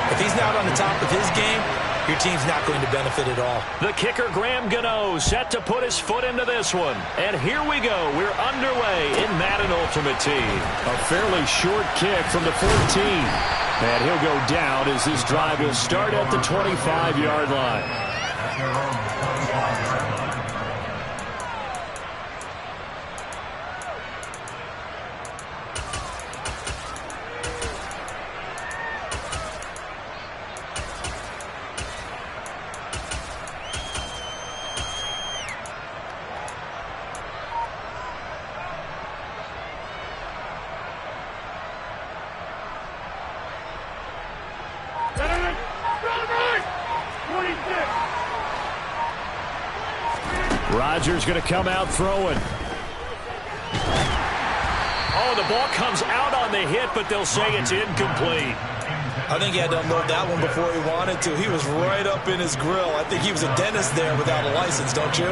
if he's not on the top of his game, your team's not going to benefit at all. The kicker, Graham Gano, set to put his foot into this one. And here we go. We're underway in Madden Ultimate Team. A fairly short kick from the 14. And he'll go down as this drive will start at the 25-yard line. Rodgers going to come out throwing. Oh, the ball comes out on the hit, but they'll say it's incomplete. I think he had to unload that one before he wanted to. He was right up in his grill. I think he was a dentist there without a license, don't you?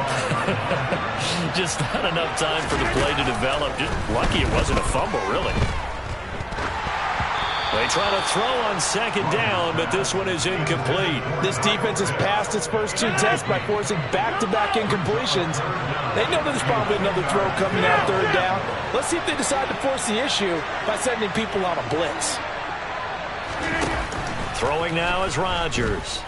Just not enough time for the play to develop. Just lucky it wasn't a fumble, really. They try to throw on second down, but this one is incomplete. This defense has passed its first two tests by forcing back-to-back incompletions. They know there's probably another throw coming out third down. Let's see if they decide to force the issue by sending people on a blitz. Throwing now is Rodgers.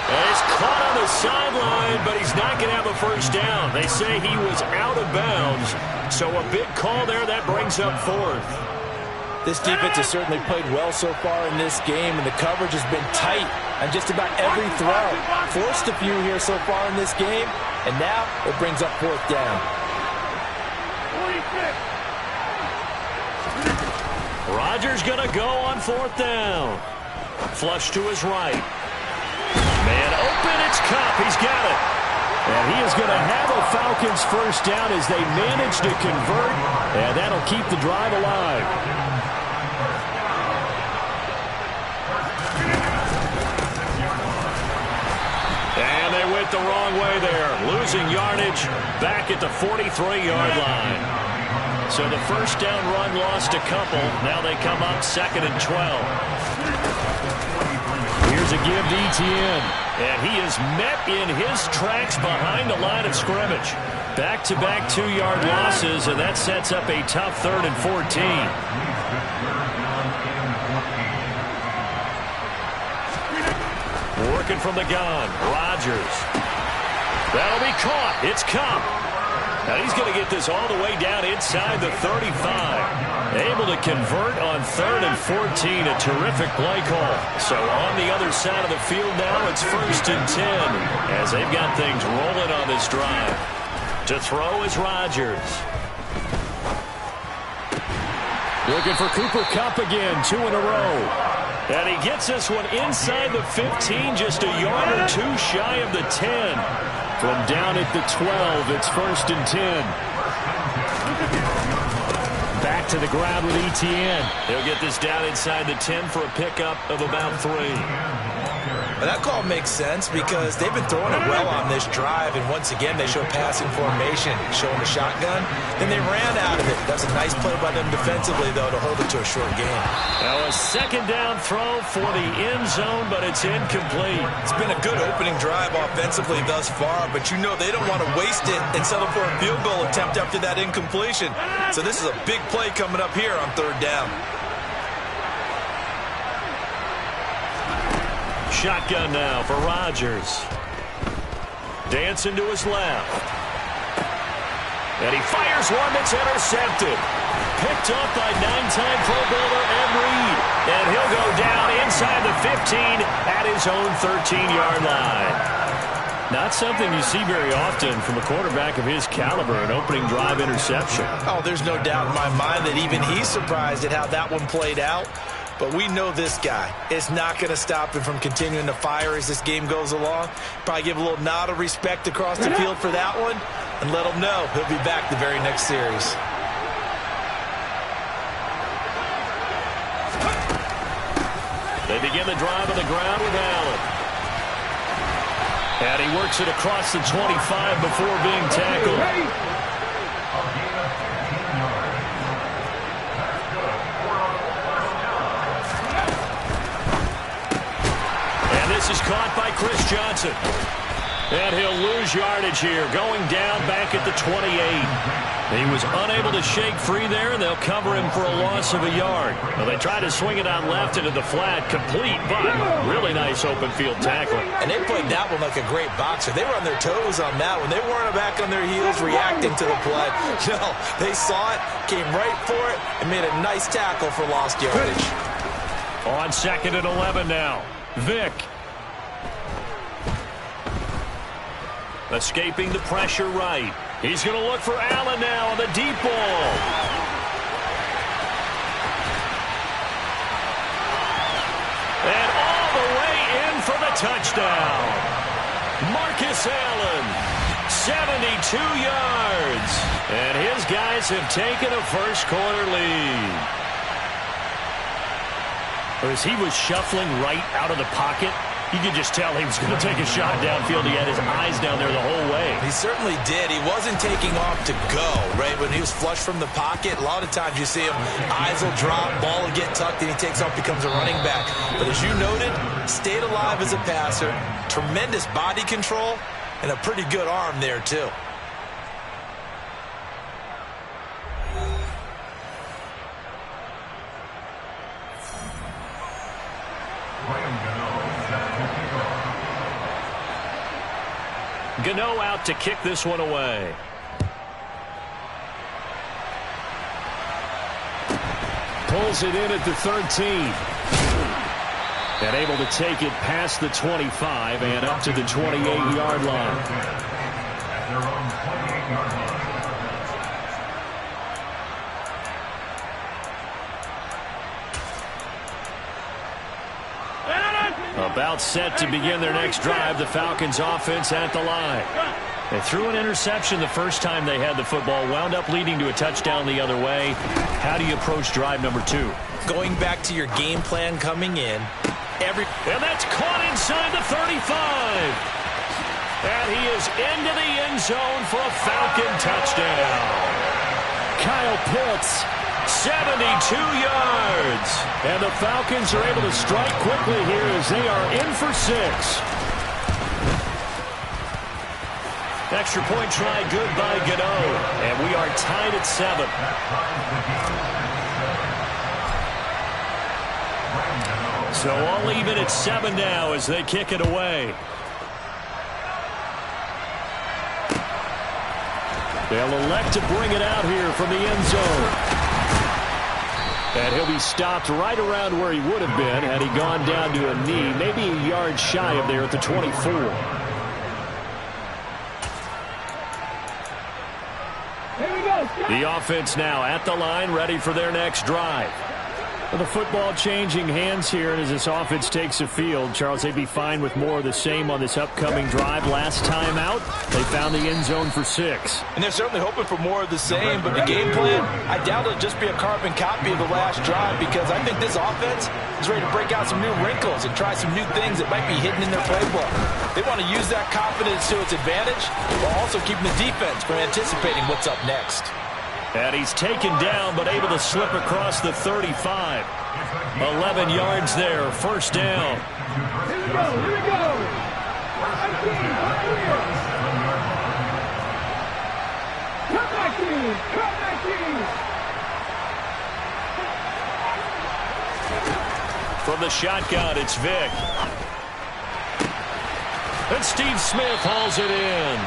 And he's caught on the sideline, but he's not going to have a first down. They say he was out of bounds. So a big call there that brings up fourth. This defense has certainly played well so far in this game, and the coverage has been tight on just about every throw. Forced a few here so far in this game, and now it brings up fourth down. Rodgers going to go on fourth down. Flush to his right. Man open, it's Kupp. He's got it. And he is going to have a Falcons first down as they manage to convert, and that'll keep the drive alive. And they went the wrong way there, losing yardage back at the 43-yard line. So the first down run lost a couple. Now they come up 2nd and 12. Here's a give to Etienne. And he is met in his tracks behind the line of scrimmage. Back-to-back 2-yard losses, and that sets up a tough 3rd and 14. Working from the gun, Rodgers. That'll be caught. It's Kupp. Now he's going to get this all the way down inside the 35. Able to convert on 3rd and 14. A terrific play call. So on the other side of the field now, it's 1st and 10 as they've got things rolling on this drive. To throw is Rodgers. Looking for Cooper Kupp again, 2 in a row. And he gets this one inside the 15, just a yard or two shy of the 10. From down at the 12, it's 1st and 10. Back to the ground with Etienne. He'll get this down inside the 10 for a pickup of about 3. Well, that call makes sense because they've been throwing it well on this drive, and once again they show passing formation, showing the shotgun. Then they ran out of it. That's a nice play by them defensively, though, to hold it to a short game. Now a 2nd down throw for the end zone, but it's incomplete. It's been a good opening drive offensively thus far, but you know they don't want to waste it and settle for a field goal attempt after that incompletion. So this is a big play coming up here on 3rd down. Shotgun now for Rodgers. Dancing to his left. And he fires one that's intercepted. Picked up by 9-time Pro Bowler Ed Reed. And he'll go down inside the 15 at his own 13-yard line. Not something you see very often from a quarterback of his caliber, an opening drive interception. Oh, there's no doubt in my mind that even he's surprised at how that one played out. But we know this guy is not going to stop him from continuing to fire as this game goes along. Probably give a little nod of respect across the field for that one and let him know he'll be back the very next series. They begin the drive on the ground with Allen. And he works it across the 25 before being tackled. And this is caught by Chris Johnson. And he'll lose yardage here, going down back at the 28. He was unable to shake free there, and they'll cover him for a loss of a yard. Well, they try to swing it out left into the flat, complete, but really nice open field tackling. And they played that one like a great boxer. They were on their toes on that one. They weren't back on their heels reacting to the play. No, they saw it, came right for it, and made a nice tackle for lost yardage. On 2nd and 11 now. Vick. Escaping the pressure right. He's going to look for Allen now on the deep ball. And all the way in for the touchdown. Marcus Allen, 72 yards. And his guys have taken a first-quarter lead. As he was shuffling right out of the pocket, you could just tell he was going to take a shot downfield. He had his eyes down there the whole way. He certainly did. He wasn't taking off to go, right? When he was flush from the pocket, a lot of times you see him, eyes will drop, ball will get tucked, and he takes off, becomes a running back. But as you noted, stayed alive as a passer, tremendous body control, and a pretty good arm there, too. Gano out to kick this one away. Pulls it in at the 13. And able to take it past the 25 and up to the 28-yard line. At their own 28-yard line. About set to begin their next drive, the Falcons offense at the line. They threw an interception the first time they had the football, wound up leading to a touchdown the other way. How do you approach drive number 2? Going back to your game plan coming in. And that's caught inside the 35. And he is into the end zone for a Falcon touchdown. Kyle Pitts, 72 yards. And the Falcons are able to strike quickly here as they are in for 6. Extra point try good by Gano. And we are tied at 7. So all even at 7 now as they kick it away. They'll elect to bring it out here from the end zone. And he'll be stopped right around where he would have been had he gone down to a knee, maybe a yard shy of there at the 24. The offense now at the line, ready for their next drive. Well, the football changing hands here, and as this offense takes the field, Charles, they'd be fine with more of the same on this upcoming drive. Last time out, they found the end zone for 6. And they're certainly hoping for more of the same, but the game plan, I doubt it'll just be a carbon copy of the last drive, because I think this offense is ready to break out some new wrinkles and try some new things that might be hidden in their playbook. They want to use that confidence to its advantage, while also keeping the defense from anticipating what's up next. And he's taken down, but able to slip across the 35. 11 yards there, first down. Here we go, here we go. Come back in, come back in. From the shotgun, it's Vick. And Steve Smith hauls it in.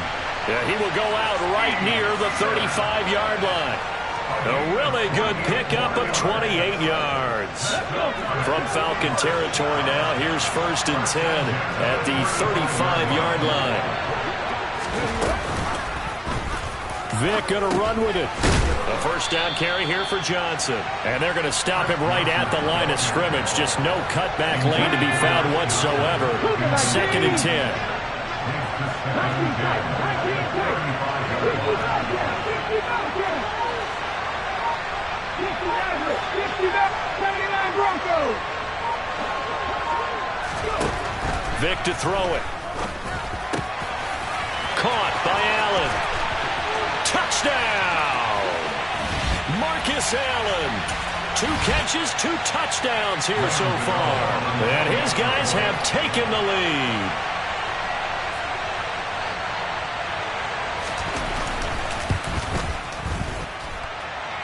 Yeah, he will go out right near the 35-yard line. A really good pickup of 28 yards. From Falcon territory now, here's 1st and 10 at the 35-yard line. Vick going to run with it. A first down carry here for Johnson. And they're going to stop him right at the line of scrimmage. Just no cutback lane to be found whatsoever. 2nd and 10. Vick to throw it. Caught by Allen. Touchdown! Marcus Allen. 2 catches, 2 touchdowns here so far. And his guys have taken the lead.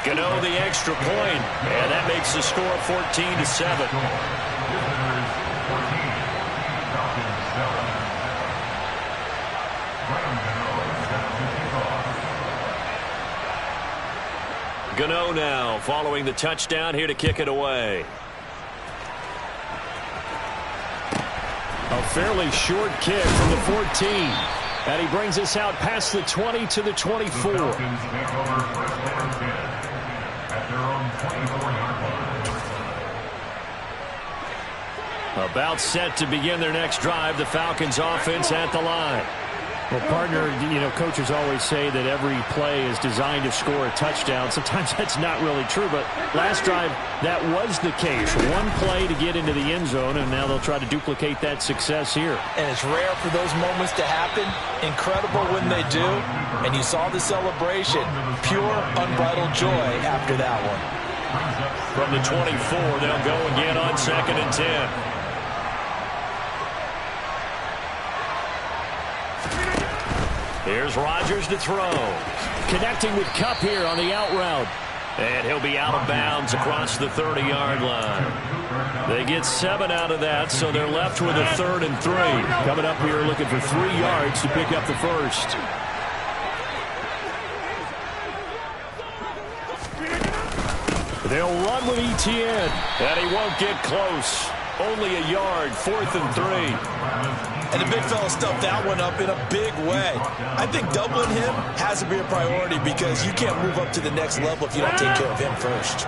Gano the extra point, and that makes the score 14-7. Gano now following the touchdown here to kick it away. A fairly short kick from the 14. And he brings us out past the 20 to the 24. About set to begin their next drive. The Falcons offense at the line. Well, partner, you know, coaches always say that every play is designed to score a touchdown. Sometimes that's not really true, but last drive, that was the case. One play to get into the end zone, and now they'll try to duplicate that success here. And it's rare for those moments to happen. Incredible when they do. And you saw the celebration. Pure, unbridled joy after that one. From the 24, they'll go again on 2nd and 10. Here's Rodgers to throw. Connecting with Kupp here on the out route. And he'll be out of bounds across the 30-yard line. They get 7 out of that, so they're left with a 3rd and 3. Coming up here looking for 3 yards to pick up the first. They'll run with Etienne. And he won't get close. Only a yard, 4th and 3. And the big fella stuffed that one up in a big way. I think doubling him has to be a priority because you can't move up to the next level if you don't take care of him first.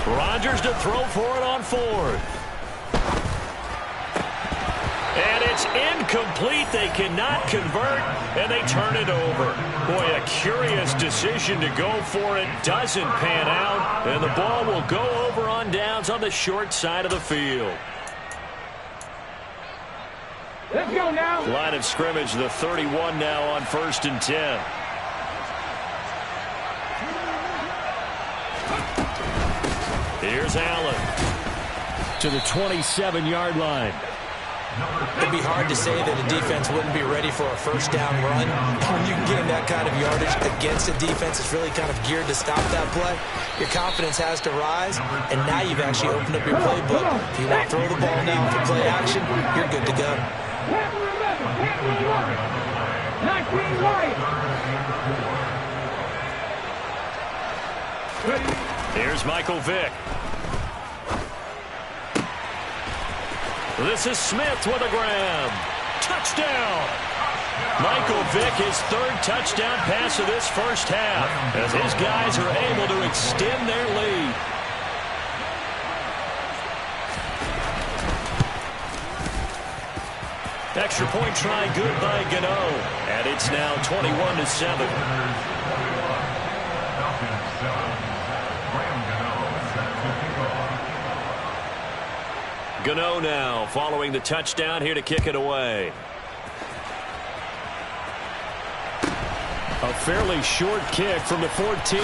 Rodgers to throw for it on 4th. And it's incomplete. They cannot convert, and they turn it over. Boy, a curious decision to go for it. Doesn't pan out, and the ball will go over on downs on the short side of the field. Let's go now. Line of scrimmage, the 31 now on 1st and 10. Here's Allen to the 27-yard line. It'd be hard to say that a defense wouldn't be ready for a first down run. When you can gain that kind of yardage against a defense that's really kind of geared to stop that play, your confidence has to rise, and now you've actually opened up your playbook. If you want to throw the ball now for play action, you're good to go. 19 right. Here's Michael Vick. This is Smith with a grab. Touchdown! Michael Vick, his 3rd touchdown pass of this first half, as his guys are able to extend their lead. Extra point try good by Gano, and it's now 21-7. Gano now following the touchdown here to kick it away. A fairly short kick from the 14.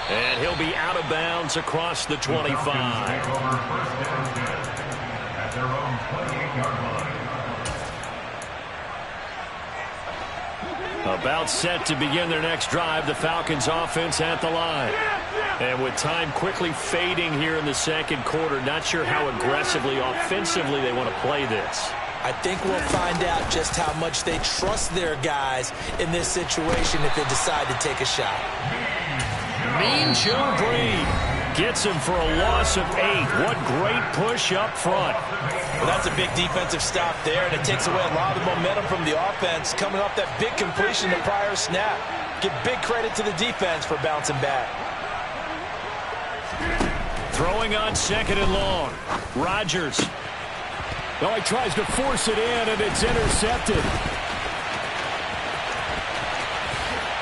And he'll be out of bounds across the 25. At their own 28-yard line. About set to begin their next drive, the Falcons offense at the line. And with time quickly fading here in the second quarter, not sure how aggressively, offensively they want to play this. I think we'll find out just how much they trust their guys in this situation if they decide to take a shot. Mean Joe Breed gets him for a loss of 8. What great push up front. Well, that's a big defensive stop there, and it takes away a lot of the momentum from the offense coming off that big completion the prior snap. Give big credit to the defense for bouncing back. Throwing on second and long. Rodgers. Oh, he tries to force it in, and it's intercepted.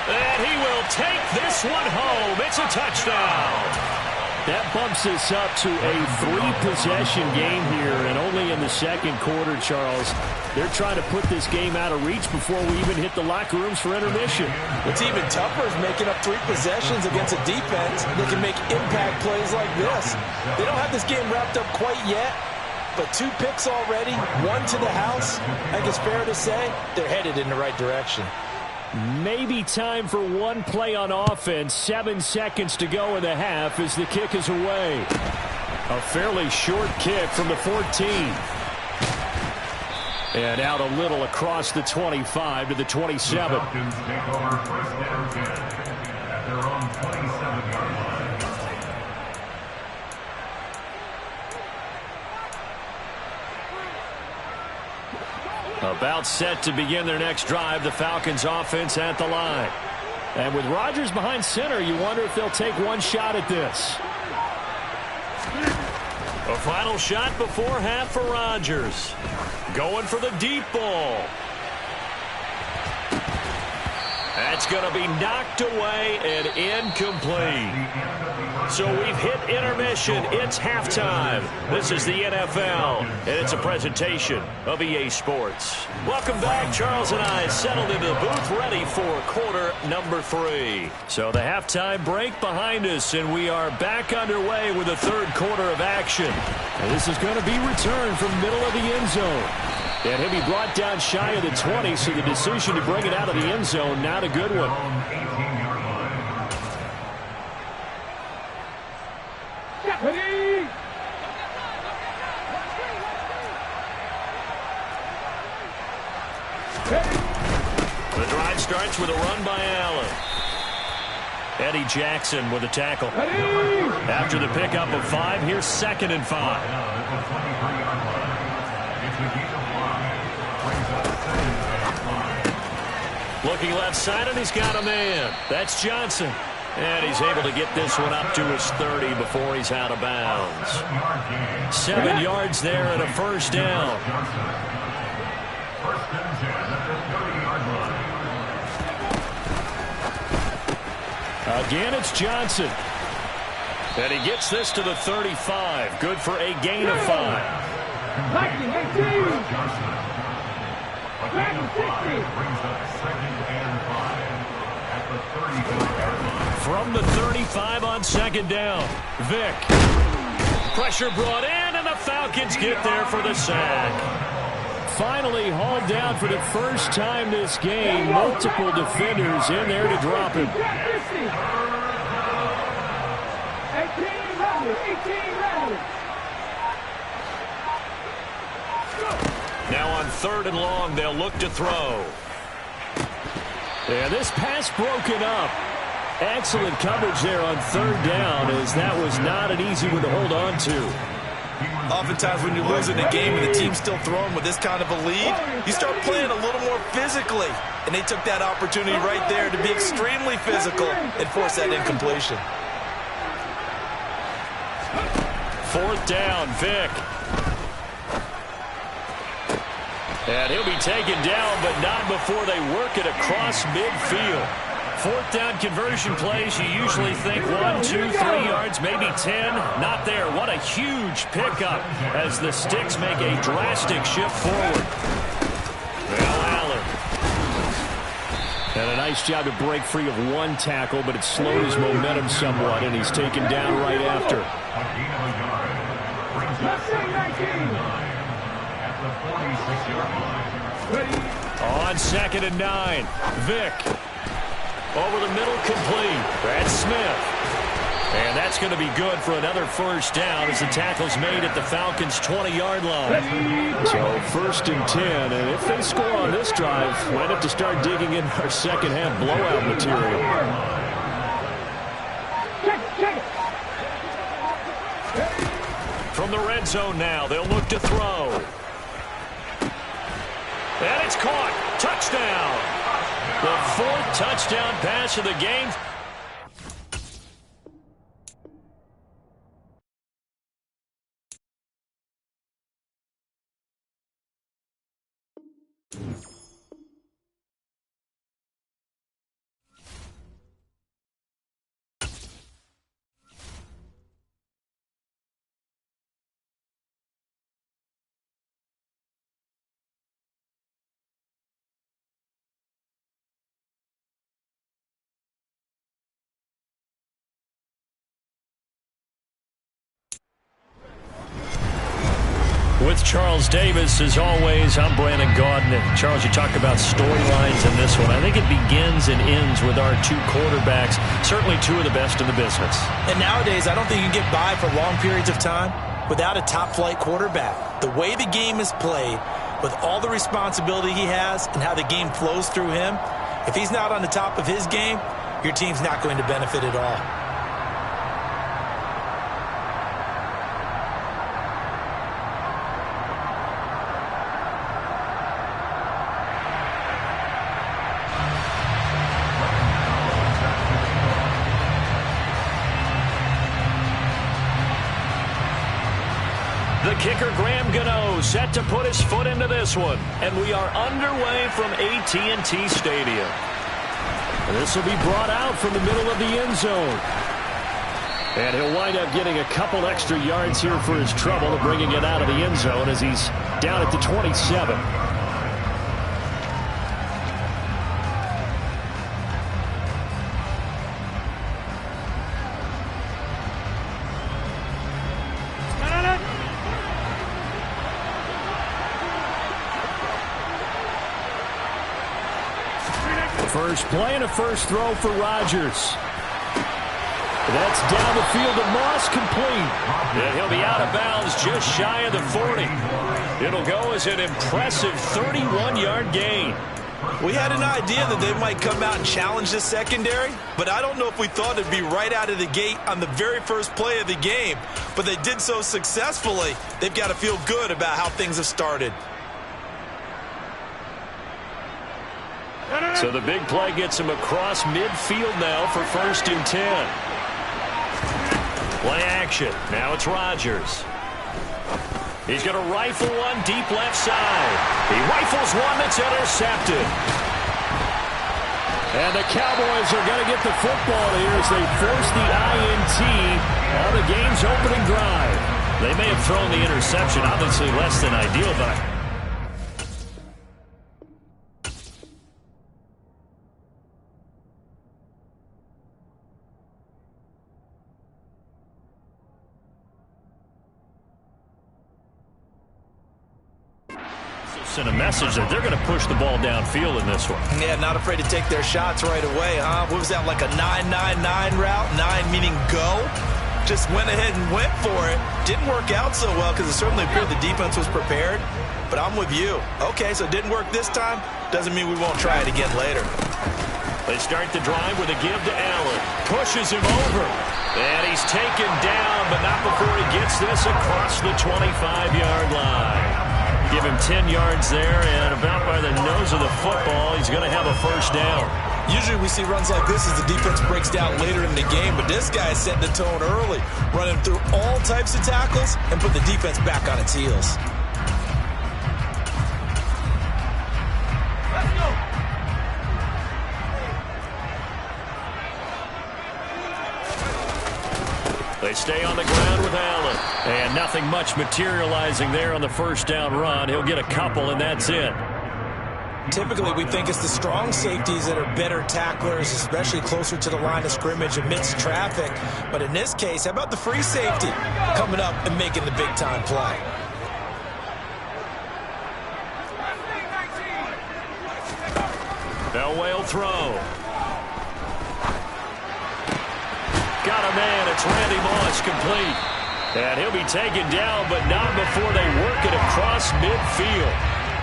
And he will take this one home. It's a touchdown. That bumps us up to a 3-possession game here, and only in the second quarter, Charles. They're trying to put this game out of reach before we even hit the locker rooms for intermission. What's even tougher is making up 3 possessions against a defense that can make impact plays like this. They don't have this game wrapped up quite yet, but 2 picks already, 1 to the house. I think it's fair to say they're headed in the right direction. Maybe time for one play on offense. 7 seconds to go in the half as the kick is away. A fairly short kick from the 14. And out a little across the 25 to the 27. The Falcons take over first down 10 at their own 27-yard line. About set to begin their next drive, the Falcons offense at the line. And with Rodgers behind center, you wonder if they'll take one shot at this. A final shot before half for Rodgers. Going for the deep ball. That's going to be knocked away and incomplete. So we've hit intermission. It's halftime. This is the NFL, and it's a presentation of EA Sports. Welcome back. Charles and I settled into the booth, ready for quarter number 3. So the halftime break behind us, and we are back underway with the third quarter of action. And this is going to be returned from middle of the end zone. And he'll be brought down shy of the 20, so the decision to bring it out of the end zone, not a good one. The drive starts with a run by Allen. Eddie Jackson with a tackle. After the pickup of 5, here's 2nd and 5. Looking left side, and he's got a man. That's Johnson. And he's able to get this one up to his 30 before he's out of bounds. 7 yards there and a first down. Again, it's Johnson. And he gets this to the 35. Good for a gain of 5. From the 35 on 2nd down. Vick. Pressure brought in, and the Falcons get there for the sack. Finally hauled down for the first time this game. Multiple defenders in there to drop him. 18 Now on 3rd and long, they'll look to throw. And this pass broken up. Excellent coverage there on 3rd down, as that was not an easy one to hold on to. Oftentimes when you're losing a game and the team's still throwing with this kind of a lead, you start playing a little more physically. And they took that opportunity right there to be extremely physical and force that incompletion. 4th down, Vick. And he'll be taken down, but not before they work it across midfield. 4th down conversion plays, you usually think 1, 2, 3 yards, maybe 10. Not there. What a huge pickup as the Sticks make a drastic shift forward. Well, Allen. And a nice job to break free of 1 tackle, but it slowed his momentum somewhat, and he's taken down right after. On 2nd and 9, Vick. Over the middle, complete. That's Smith. And that's going to be good for another first down as the tackle's made at the Falcons' 20-yard line. So 1st and 10, and if they score on this drive, might have to start digging in our second-half blowout material. From the red zone now, they'll look to throw. And it's caught. Touchdown. The 4th touchdown pass of the game. With Charles Davis, as always, I'm Brandon Gaudin. And Charles, you talk about storylines in this one. I think it begins and ends with our 2 quarterbacks, certainly 2 of the best in the business. And nowadays, I don't think you can get by for long periods of time without a top-flight quarterback. The way the game is played, with all the responsibility he has and how the game flows through him, if he's not on the top of his game, your team's not going to benefit at all. The kicker, Graham Gano, set to put his foot into this one. And we are underway from AT&T Stadium. And this will be brought out from the middle of the end zone. And he'll wind up getting a couple extra yards here for his trouble of bringing it out of the end zone as he's down at the 27. First play and a first throw for Rodgers. That's down the field to Moss, complete. And he'll be out of bounds just shy of the 40. It'll go as an impressive 31-yard gain. We had an idea that they might come out and challenge this secondary, but I don't know if we thought it'd be right out of the gate on the very first play of the game. But they did so successfully, they've got to feel good about how things have started. So the big play gets him across midfield now for 1st and 10. Play action. Now it's Rodgers. He's going to rifle one deep left side. He rifles one that's intercepted. And the Cowboys are going to get the football here as they force the INT on the game's opening drive. They may have thrown the interception, obviously less than ideal, but sent a message that they're going to push the ball downfield in this one. Yeah, not afraid to take their shots right away, huh? What was that, like a 9-9-9 route? 9 meaning go? Just went ahead and went for it. Didn't work out so well because it certainly appeared the defense was prepared. But I'm with you. Okay, so it didn't work this time. Doesn't mean we won't try it again later. They start the drive with a give to Allen. Pushes him over. And he's taken down, but not before he gets this across the 25-yard line. Give him 10 yards there, and about by the nose of the football, he's going to have a first down. Usually we see runs like this as the defense breaks down later in the game, but this guy is setting the tone early, running through all types of tackles and put the defense back on its heels. Let's go. They stay on the ground with Allen. And nothing much materializing there on the first down run. He'll get a couple, and that's it. Typically, we think it's the strong safeties that are better tacklers, especially closer to the line of scrimmage amidst traffic. But in this case, how about the free safety coming up and making the big-time play? Elway will throw. Got a man. It's Randy Moss, complete. And he'll be taken down, but not before they work it across midfield.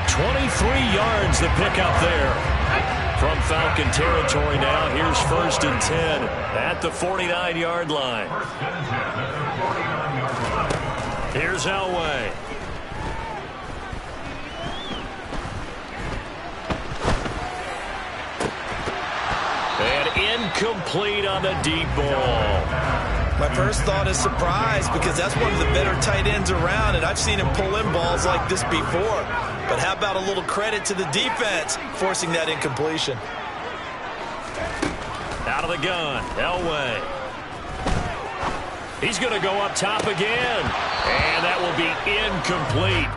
23 yards the pickup there. From Falcon territory now, here's 1st and 10 at the 49-yard line. Here's Elway. And incomplete on the deep ball. My first thought is surprise, because that's one of the better tight ends around, and I've seen him pull in balls like this before. But how about a little credit to the defense forcing that incompletion? Out of the gun, Elway. He's going to go up top again, and that will be incomplete.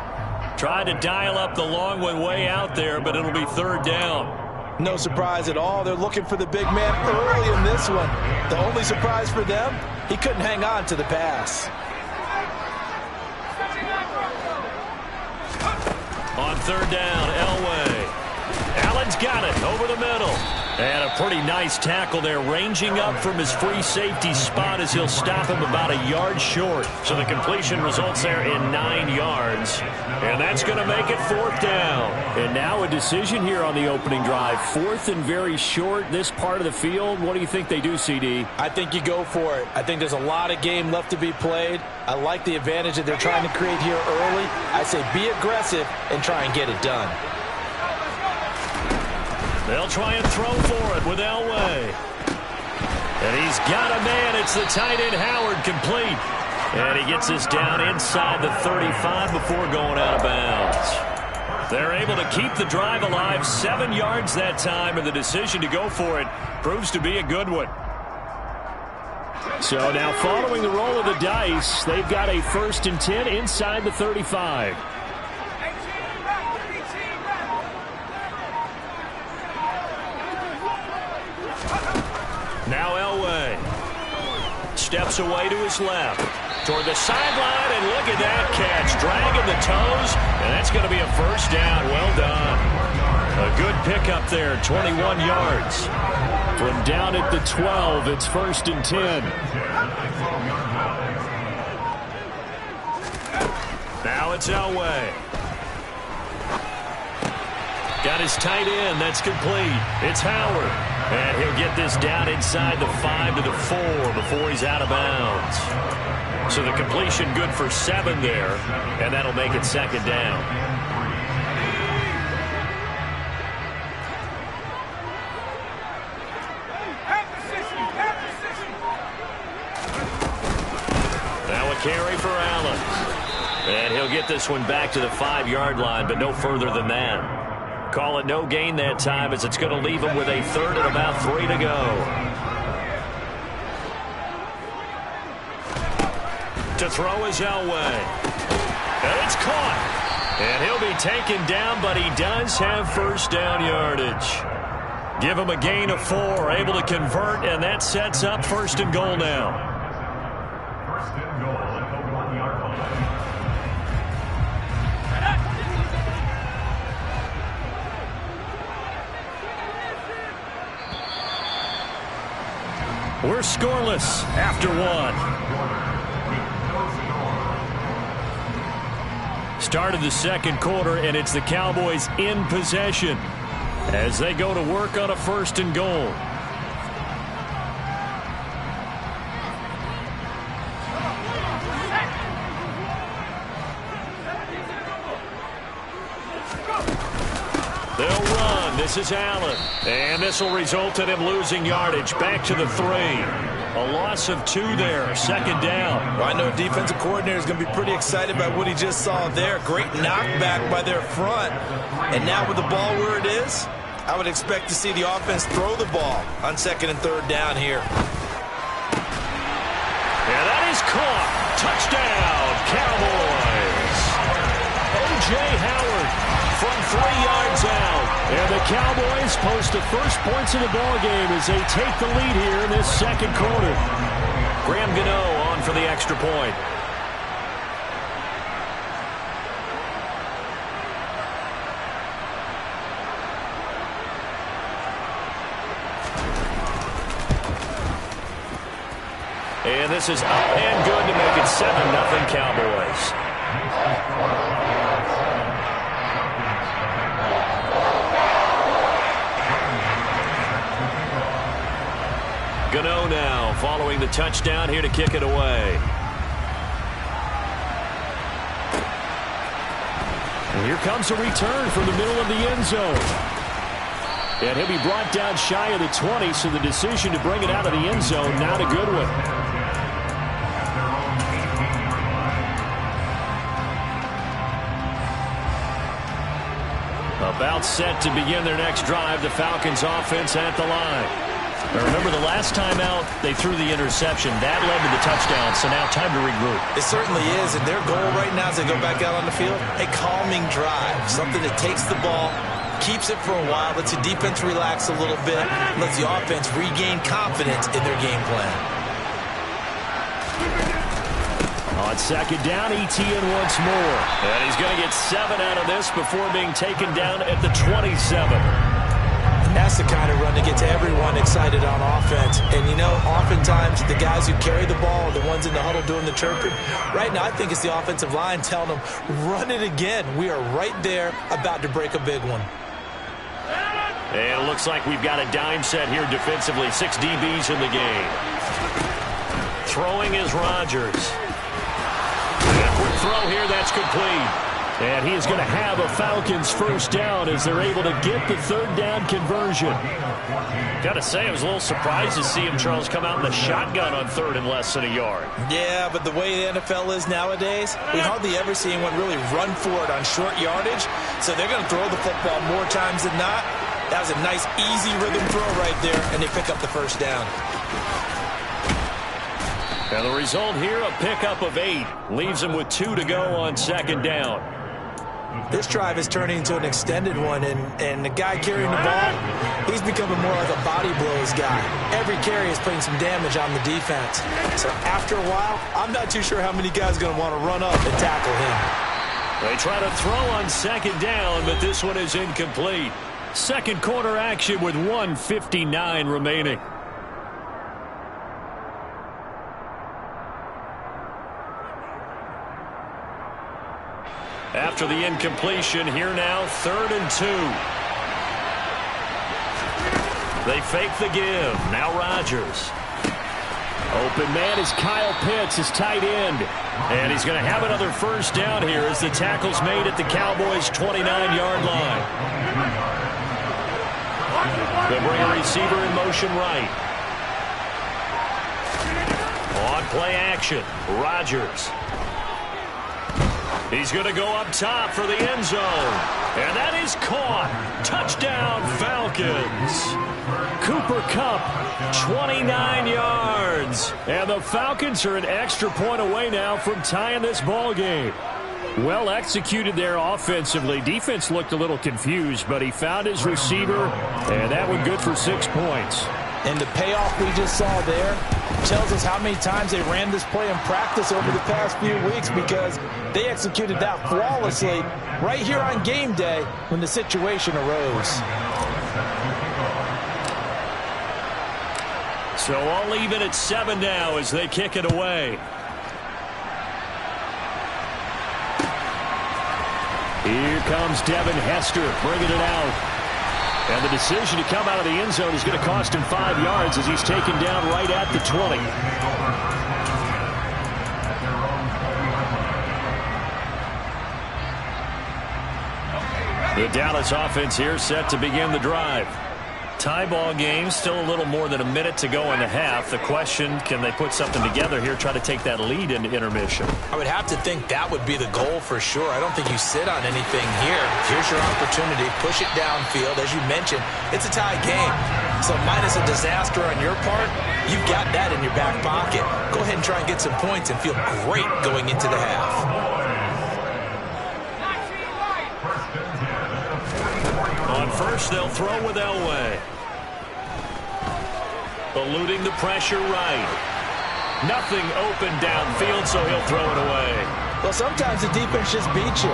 Tried to dial up the long one way out there, but it'll be 3rd down. No surprise at all. They're looking for the big man early in this one. The only surprise for them, he couldn't hang on to the pass. On 3rd down, Elway. Allen's got it over the middle. And a pretty nice tackle there, ranging up from his free safety spot as he'll stop him about a yard short. So the completion results there in 9 yards. And that's going to make it 4th down. And now a decision here on the opening drive. 4th and very short, this part of the field. What do you think they do, CD? I think you go for it. I think there's a lot of game left to be played. I like the advantage that they're trying to create here early. I say be aggressive and try and get it done. They'll try and throw for it with Elway. And he's got a man. It's the tight end, Howard, complete. And he gets this down inside the 35 before going out of bounds. They're able to keep the drive alive, 7 yards that time, and the decision to go for it proves to be a good one. So now following the roll of the dice, they've got a 1st and 10 inside the 35. Now Elway steps away to his left toward the sideline, and look at that catch, dragging the toes, and that's going to be a 1st down. Well done. A good pickup there, 21 yards. From down at the 12, it's 1st and 10. Now it's Elway. Got his tight end. That's complete. It's Howard. And he'll get this down inside the 5 to the 4 before he's out of bounds. So the completion good for 7 there, and that'll make it 2nd down. Now a carry for Allen. And he'll get this one back to the 5-yard line, but no further than that. Call it no gain that time, as it's going to leave him with a 3rd and about 3 to go. To throw is Elway. And it's caught. And he'll be taken down, but he does have 1st down yardage. Give him a gain of 4, able to convert, and that sets up 1st and goal now. 1st and goal at the 1-yard line. We're scoreless after 1. Started the 2nd quarter, and it's the Cowboys in possession as they go to work on a 1st and goal. They'll run. This is Allen. And this will result in him losing yardage. Back to the 3. A loss of 2 there. 2nd down. Well, I know defensive coordinator is going to be pretty excited by what he just saw there. Great knockback by their front. And now with the ball where it is, I would expect to see the offense throw the ball on 2nd and 3rd down here. Yeah, that is caught. Touchdown, Cowboys. O.J. Howard from 3 yards out. And the Cowboys post the first points of the ballgame as they take the lead here in this 2nd quarter. Graham Gano on for the extra point. And this is up and good to make it 7-0 Cowboys. Gano now following the touchdown here to kick it away. And here comes a return from the middle of the end zone. And he'll be brought down shy of the 20, so the decision to bring it out of the end zone, not a good one. About set to begin their next drive, the Falcons offense at the line. Now remember, the last time out, they threw the interception. That led to the touchdown, so now time to regroup. It certainly is, and their goal right now as they go back out on the field, a calming drive, something that takes the ball, keeps it for a while, lets the defense relax a little bit, lets the offense regain confidence in their game plan. On second down, ETN once more. And he's going to get 7 out of this before being taken down at the 27. And that's the kind of run that gets everyone excited on offense. And, you know, oftentimes the guys who carry the ball are the ones in the huddle doing the chirping. Right now, I think it's the offensive line telling them, run it again. We are right there about to break a big one. And it looks like we've got a dime set here defensively. 6 DBs in the game. Throwing is Rodgers. And a quick throw here, that's complete. And he is going to have a Falcons first down as they're able to get the third down conversion. Got to say, I was a little surprised to see him, Charles, come out in the shotgun on third and less than a yard. Yeah, but the way the NFL is nowadays, we hardly ever see anyone really run for it on short yardage. So they're going to throw the football more times than not. That was a nice, easy rhythm throw right there, and they pick up the first down. And the result here, a pickup of 8. Leaves them with 2 to go on second down. This drive is turning into an extended one, and the guy carrying the ball, he's becoming more like a body blows guy. Every carry is putting some damage on the defense. So after a while, I'm not too sure how many guys are going to want to run up and tackle him. They try to throw on second down, but this one is incomplete. Second quarter action with 1:59 remaining. After the incompletion, here now, 3rd and 2. They fake the give. Now Rodgers. Open man is Kyle Pitts, his tight end. And he's going to have another first down here as the tackle's made at the Cowboys' 29-yard line. They'll bring a receiver in motion right. On play action, Rodgers. He's going to go up top for the end zone. And that is caught. Touchdown, Falcons. Cooper Kupp, 29 yards. And the Falcons are an extra point away now from tying this ball game. Well executed there offensively. Defense looked a little confused, but he found his receiver, and that one good for 6 points. And the payoff we just saw there tells us how many times they ran this play in practice over the past few weeks, because they executed that flawlessly right here on game day when the situation arose. So all even at 7 now as they kick it away. Here comes Devin Hester bringing it out. And the decision to come out of the end zone is going to cost him 5 yards as he's taken down right at the 20. The Dallas offense here set to begin the drive. Tie ball game, still a little more than a minute to go in the half. The question, can they put something together here, try to take that lead into intermission? I would have to think that would be the goal for sure. I don't think you sit on anything here. Here's your opportunity. Push it downfield. As you mentioned, it's a tie game. So minus a disaster on your part, you've got that in your back pocket. Go ahead and try and get some points and feel great going into the half. On first, they'll throw with Elway. Eluding the pressure right. Nothing open downfield, so he'll throw it away. Well, sometimes the defense just beats you.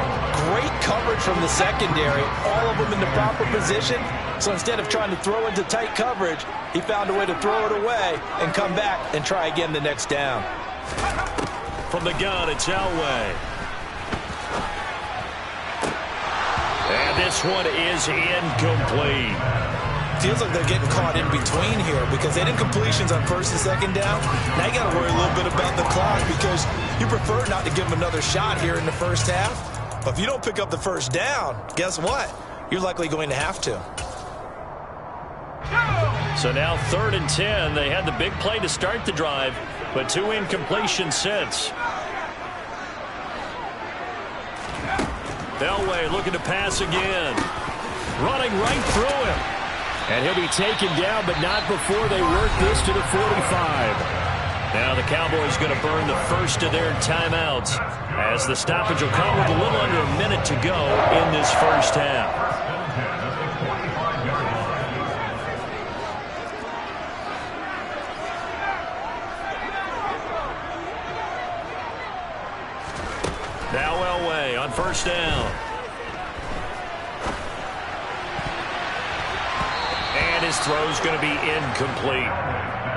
Great coverage from the secondary. All of them in the proper position. So instead of trying to throw into tight coverage, he found a way to throw it away and come back and try again the next down. From the gun, it's Elway. And this one is incomplete. Feels like they're getting caught in between here because they didn't completions on first and second down. Now you got to worry a little bit about the clock because you prefer not to give them another shot here in the first half. But if you don't pick up the first down, guess what? You're likely going to have to. So now 3rd and 10. They had the big play to start the drive, but 2 incompletions since. Elway looking to pass again. Running right through him. And he'll be taken down, but not before they work this to the 45. Now the Cowboys going to burn the first of their timeouts as the stoppage will come with a little under a minute to go in this first half. Now Elway on first down. And his throw's going to be incomplete.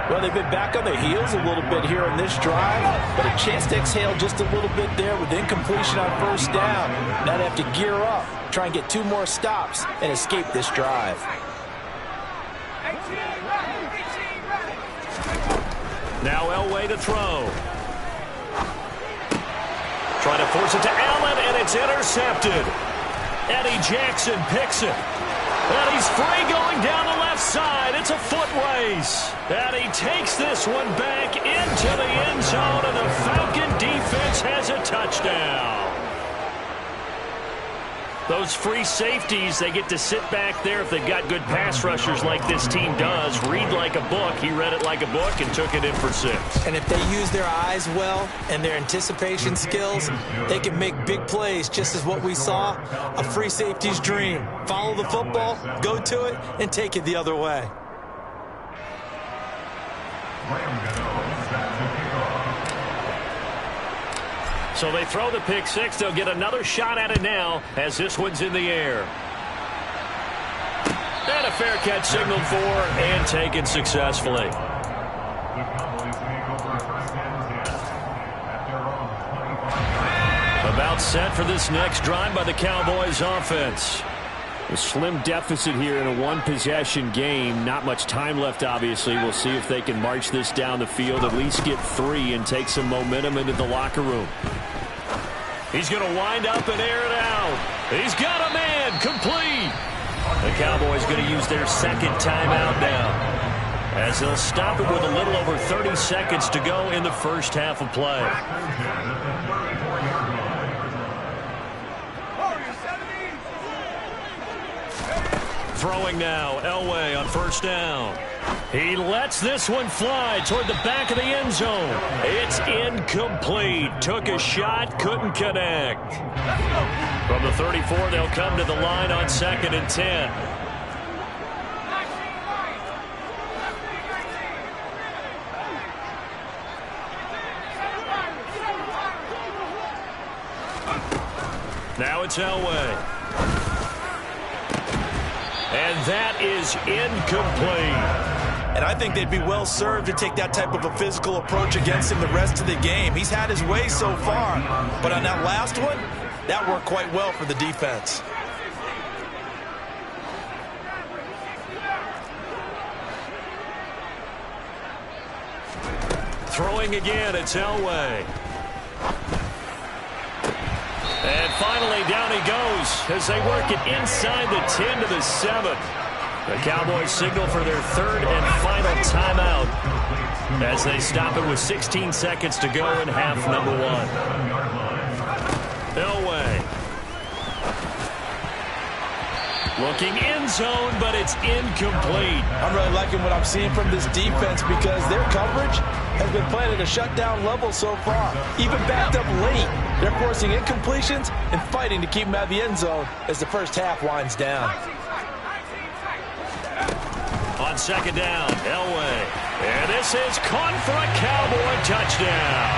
Well, they've been back on their heels a little bit here in this drive, but a chance to exhale just a little bit there with incompletion on first down. Now they have to gear up, try and get 2 more stops, and escape this drive. Now Elway to throw. Trying to force it to Allen, and it's intercepted. Eddie Jackson picks it. And he's free going down the left side. It's a foot race. And he takes this one back into the end zone, and the Falcon defense has a touchdown. Those free safeties, they get to sit back there if they've got good pass rushers like this team does. Read like a book. He read it like a book and took it in for 6. And if they use their eyes well and their anticipation skills, they can make big plays, just as what we saw, a free safety's dream. Follow the football, go to it, and take it the other way. So they throw the pick 6. They'll get another shot at it now as this one's in the air. And a fair catch signaled for and taken successfully. About set for this next drive by the Cowboys offense. A slim deficit here in a one-possession game. Not much time left, obviously. We'll see if they can march this down the field, at least get 3 and take some momentum into the locker room. He's going to wind up and air it out. He's got a man complete. The Cowboys going to use their second timeout now, as they'll stop it with a little over 30 seconds to go in the first half of play. Throwing now, Elway on first down. He lets this one fly toward the back of the end zone. It's incomplete. Took a shot, couldn't connect. From the 34, they'll come to the line on 2nd and 10. Now it's Elway. And that is incomplete. And I think they'd be well served to take that type of a physical approach against him the rest of the game. He's had his way so far, but on that last one, that worked quite well for the defense. Throwing again, it's Elway. And finally, down he goes as they work it inside the 10 to the 7. The Cowboys signal for their 3rd and final timeout as they stop it with 16 seconds to go in half number 1. Elway. Looking end zone, but it's incomplete. I'm really liking what I'm seeing from this defense because their coverage has been playing at a shutdown level so far. Even backed up late, they're forcing incompletions and fighting to keep them out of the end zone as the first half winds down. On 2nd down, Elway. And this is caught for a Cowboy touchdown.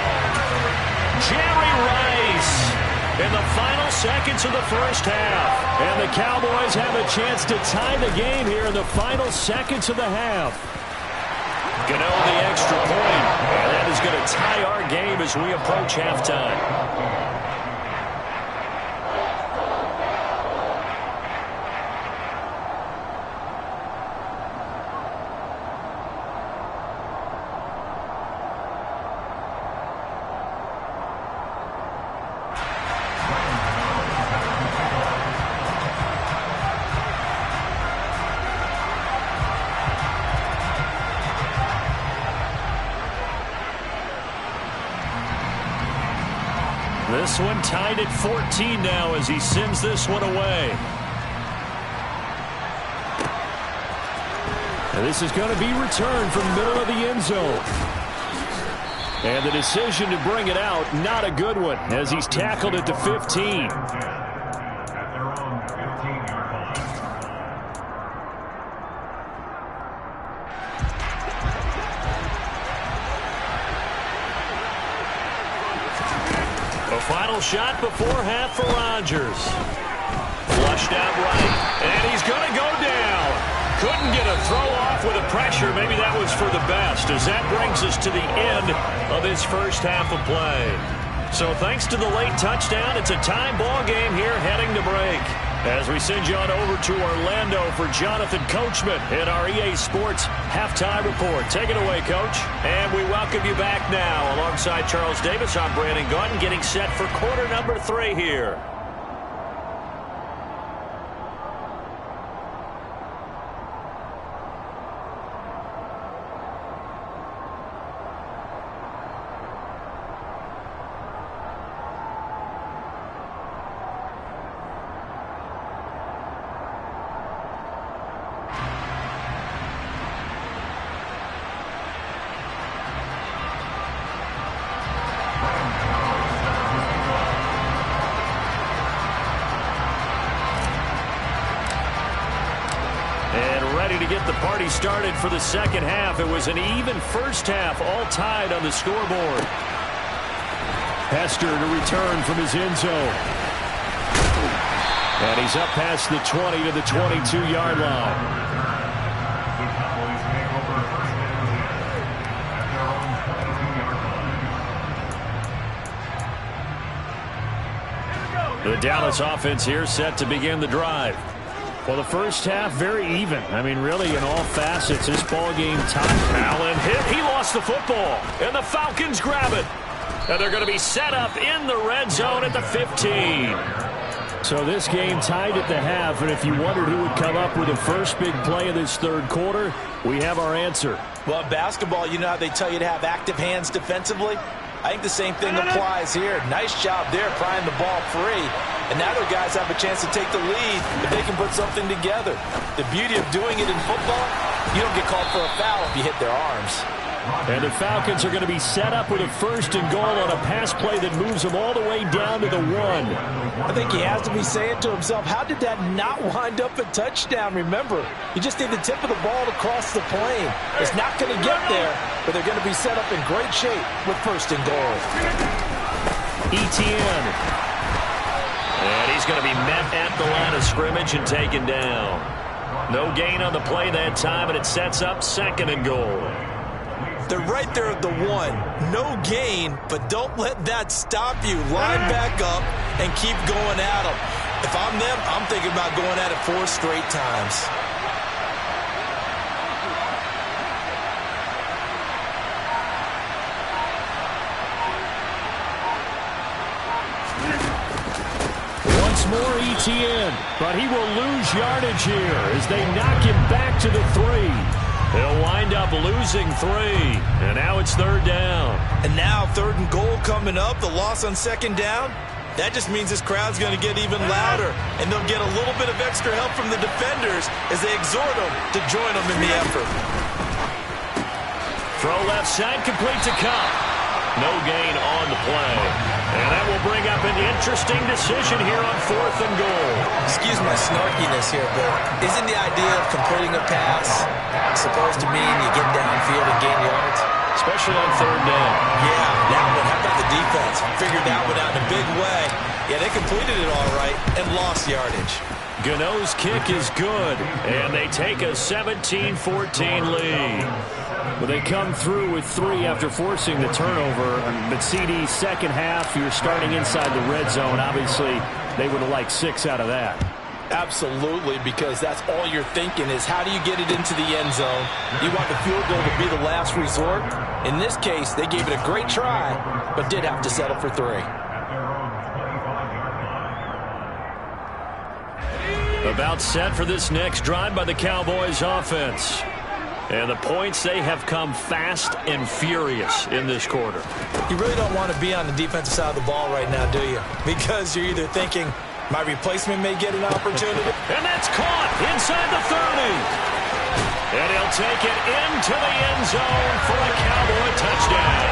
Jerry Rice. in the final seconds of the first half. And the Cowboys have a chance to tie the game here in the final seconds of the half. Gano the extra point, and that is going to tie our game as we approach halftime. This one tied at 14 now as he sends this one away. And this is going to be returned from middle of the end zone. And the decision to bring it out, not a good one, as he's tackled at the 15. At their own 15-yard line. A final shot before half for Rodgers. Flushed out right, and he's going to go down. Couldn't get a throw off with the pressure. Maybe that was for the best, as that brings us to the end of this first half of play. So thanks to the late touchdown, it's a time ball game here heading to break. As we send you on over to Orlando for Jonathan Coachman in our EA Sports Halftime Report. Take it away, Coach. And we welcome you back now. Alongside Charles Davis, I'm Brandon Gaudin, getting set for quarter number 3 here. Started for the second half. It was an even first half, all tied on the scoreboard. Hester to return from his end zone. And he's up past the 20 to the 22-yard line. The Cowboys take over first down at their own 22-yard line. The Dallas offense here set to begin the drive. Well, the first half, very even. I mean, really, in all facets, this ball game tied. Allen hit. He lost the football. And the Falcons grab it. And they're going to be set up in the red zone at the 15. So this game tied at the half. And if you wondered who would come up with the first big play of this third quarter, we have our answer. Well, in basketball, you know how they tell you to have active hands defensively? I think the same thing applies here. Nice job there, prying the ball free. And now their guys have a chance to take the lead if they can put something together. The beauty of doing it in football, you don't get called for a foul if you hit their arms. And the Falcons are going to be set up with a first and goal on a pass play that moves them all the way down to the 1. I think he has to be saying to himself, how did that not wind up a touchdown? Remember, you just need the tip of the ball to cross the plane. It's not going to get there, but they're going to be set up in great shape with first and goal. Etienne. And he's going to be met at the line of scrimmage and taken down. No gain on the play that time, and it sets up second and goal. They're right there at the 1. No gain, but don't let that stop you. Line back up and keep going at them. If I'm them, I'm thinking about going at it 4 straight times. Once more Etienne, but he will lose yardage here as they knock him back to the 3. He'll wind up losing 3, and now it's third down. And now third and goal coming up, the loss on second down. That just means this crowd's going to get even louder, and they'll get a little bit of extra help from the defenders as they exhort them to join them in the effort. Throw left side, complete to Cup. No gain on the play. And that will bring up an interesting decision here on fourth and goal. Excuse my snarkiness here, but isn't the idea of completing a pass supposed to mean you get downfield and gain yards? Especially on third down. Yeah, that one. How about the defense? Figured that one out in a big way. Yeah, they completed it all right and lost yardage. Gano's kick is good, and they take a 17-14 lead. Well, they come through with 3 after forcing the turnover. But CD, second half, you're starting inside the red zone. Obviously, they would have liked 6 out of that. Absolutely, because that's all you're thinking is how do you get it into the end zone? You want the field goal to be the last resort. In this case, they gave it a great try, but did have to settle for 3. About set for this next drive by the Cowboys offense. And the points, they have come fast and furious in this quarter. You really don't want to be on the defensive side of the ball right now, do you? Because you're either thinking, my replacement may get an opportunity. And that's caught inside the 30. And he'll take it into the end zone for a Cowboy touchdown.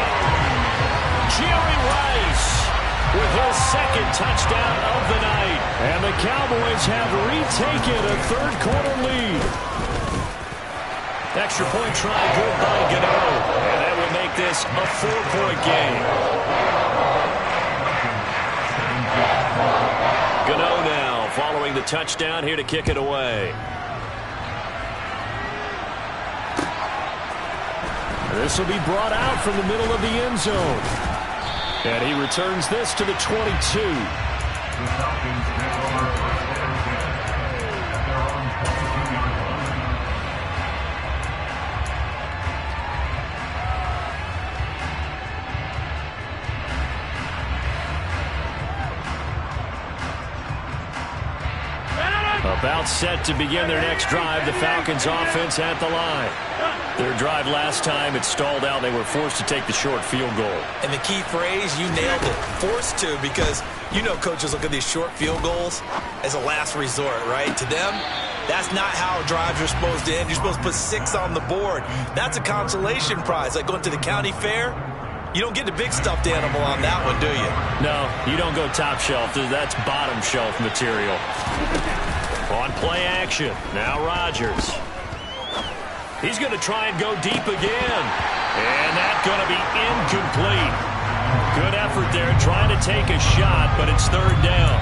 Jerry Rice with his second touchdown of the night. And the Cowboys have retaken a third-quarter lead. Extra point try good by Gano. And that will make this a 4-point game. Gano now following the touchdown here to kick it away. This will be brought out from the middle of the end zone. And he returns this to the 22. About set to begin their next drive, the Falcons offense at the line. Their drive last time, it stalled out. They were forced to take the short field goal. And the key phrase, you nailed it, forced to, because you know coaches look at these short field goals as a last resort, right? To them, that's not how drives are supposed to end. You're supposed to put 6 on the board. That's a consolation prize, like going to the county fair. You don't get the big stuffed animal on that one, do you? No, you don't go top shelf. That's bottom shelf material. On play action, now Rodgers. He's going to try and go deep again. And that's going to be incomplete. Good effort there, trying to take a shot, but it's third down.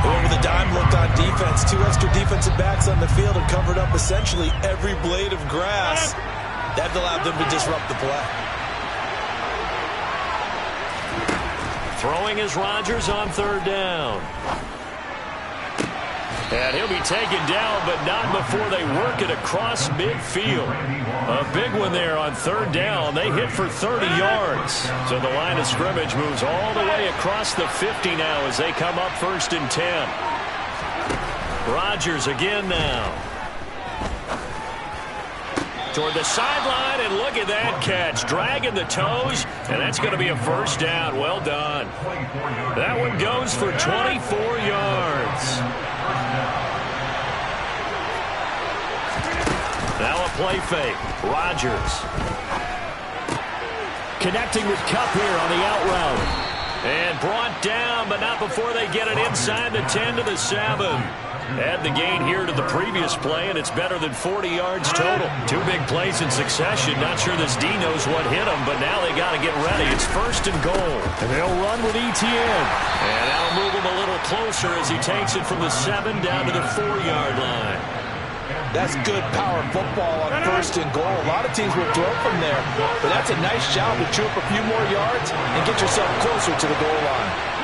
Whoever the dime looked on defense, 2 extra defensive backs on the field and covered up essentially every blade of grass. That allowed them to disrupt the play. Throwing is Rodgers on third down. And he'll be taken down, but not before they work it across midfield. A big one there on third down. They hit for 30 yards. So the line of scrimmage moves all the way across the 50 now as they come up 1st and 10. Rodgers again now. Toward the sideline, and look at that catch. Dragging the toes, and that's going to be a first down. Well done. That one goes for 24 yards. Now a play fake. Rodgers. Connecting with Kupp here on the out route. And brought down, but not before they get it inside the 10 to the 7. Add the gain here to the previous play, and it's better than 40 yards total. 2 big plays in succession. Not sure this D knows what hit him, but now they got to get ready. It's 1st and goal. And they'll run with ETN. And that'll move him a little closer as he takes it from the 7 down to the 4-yard line. That's good power football on 1st and goal. A lot of teams will throw from there, but that's a nice job to chew up a few more yards and get yourself closer to the goal line.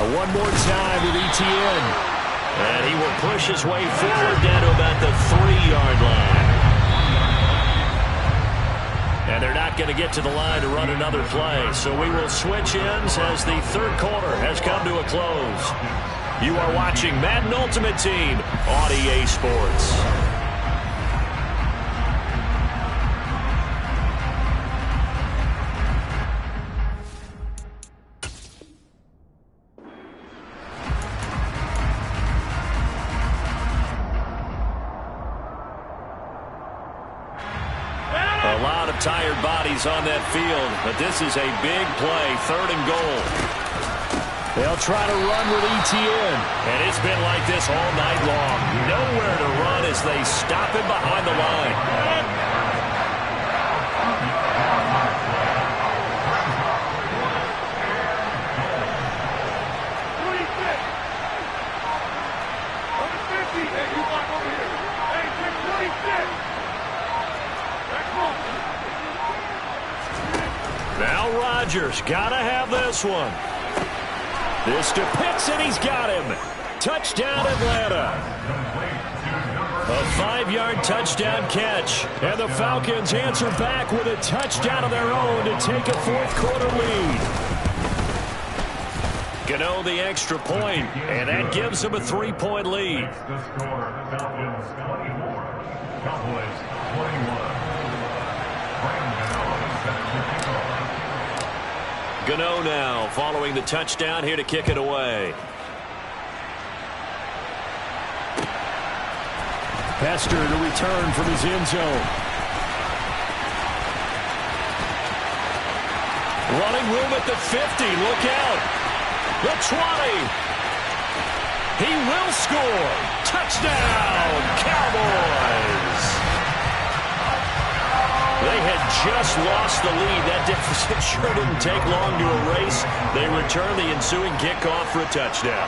One more time with ETN. And he will push his way forward down to about the 3-yard line. And they're not going to get to the line to run another play. So we will switch ends as the third quarter has come to a close. You are watching Madden Ultimate Team on EA Sports. A lot of tired bodies on that field, but this is a big play, 3rd and goal. They'll try to run with ETN, and it's been like this all night long. Nowhere to run as they stop him behind the line. Now Rodgers got to have this one. This to Pitts, and he's got him. Touchdown, Atlanta. A 5-yard touchdown catch. And the Falcons answer back with a touchdown of their own to take a fourth-quarter lead. Gano the extra point, and that gives them a 3-point lead. The score, the Falcons 24, Cowboys 21. Gano now following the touchdown here to kick it away. Pester to return from his end zone. Running room at the 50. Look out. The 20. He will score. Touchdown, Cowboys. They had just lost the lead. That deficit sure didn't take long to erase. They return the ensuing kickoff for a touchdown.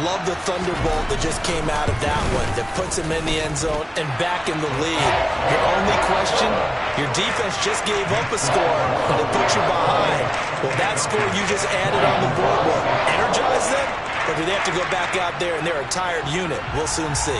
Love the thunderbolt that just came out of that one that puts him in the end zone and back in the lead. Your only question, your defense just gave up a score that put you behind. Well, that score you just added on the board will energize them, or do they have to go back out there and they're a tired unit? We'll soon see.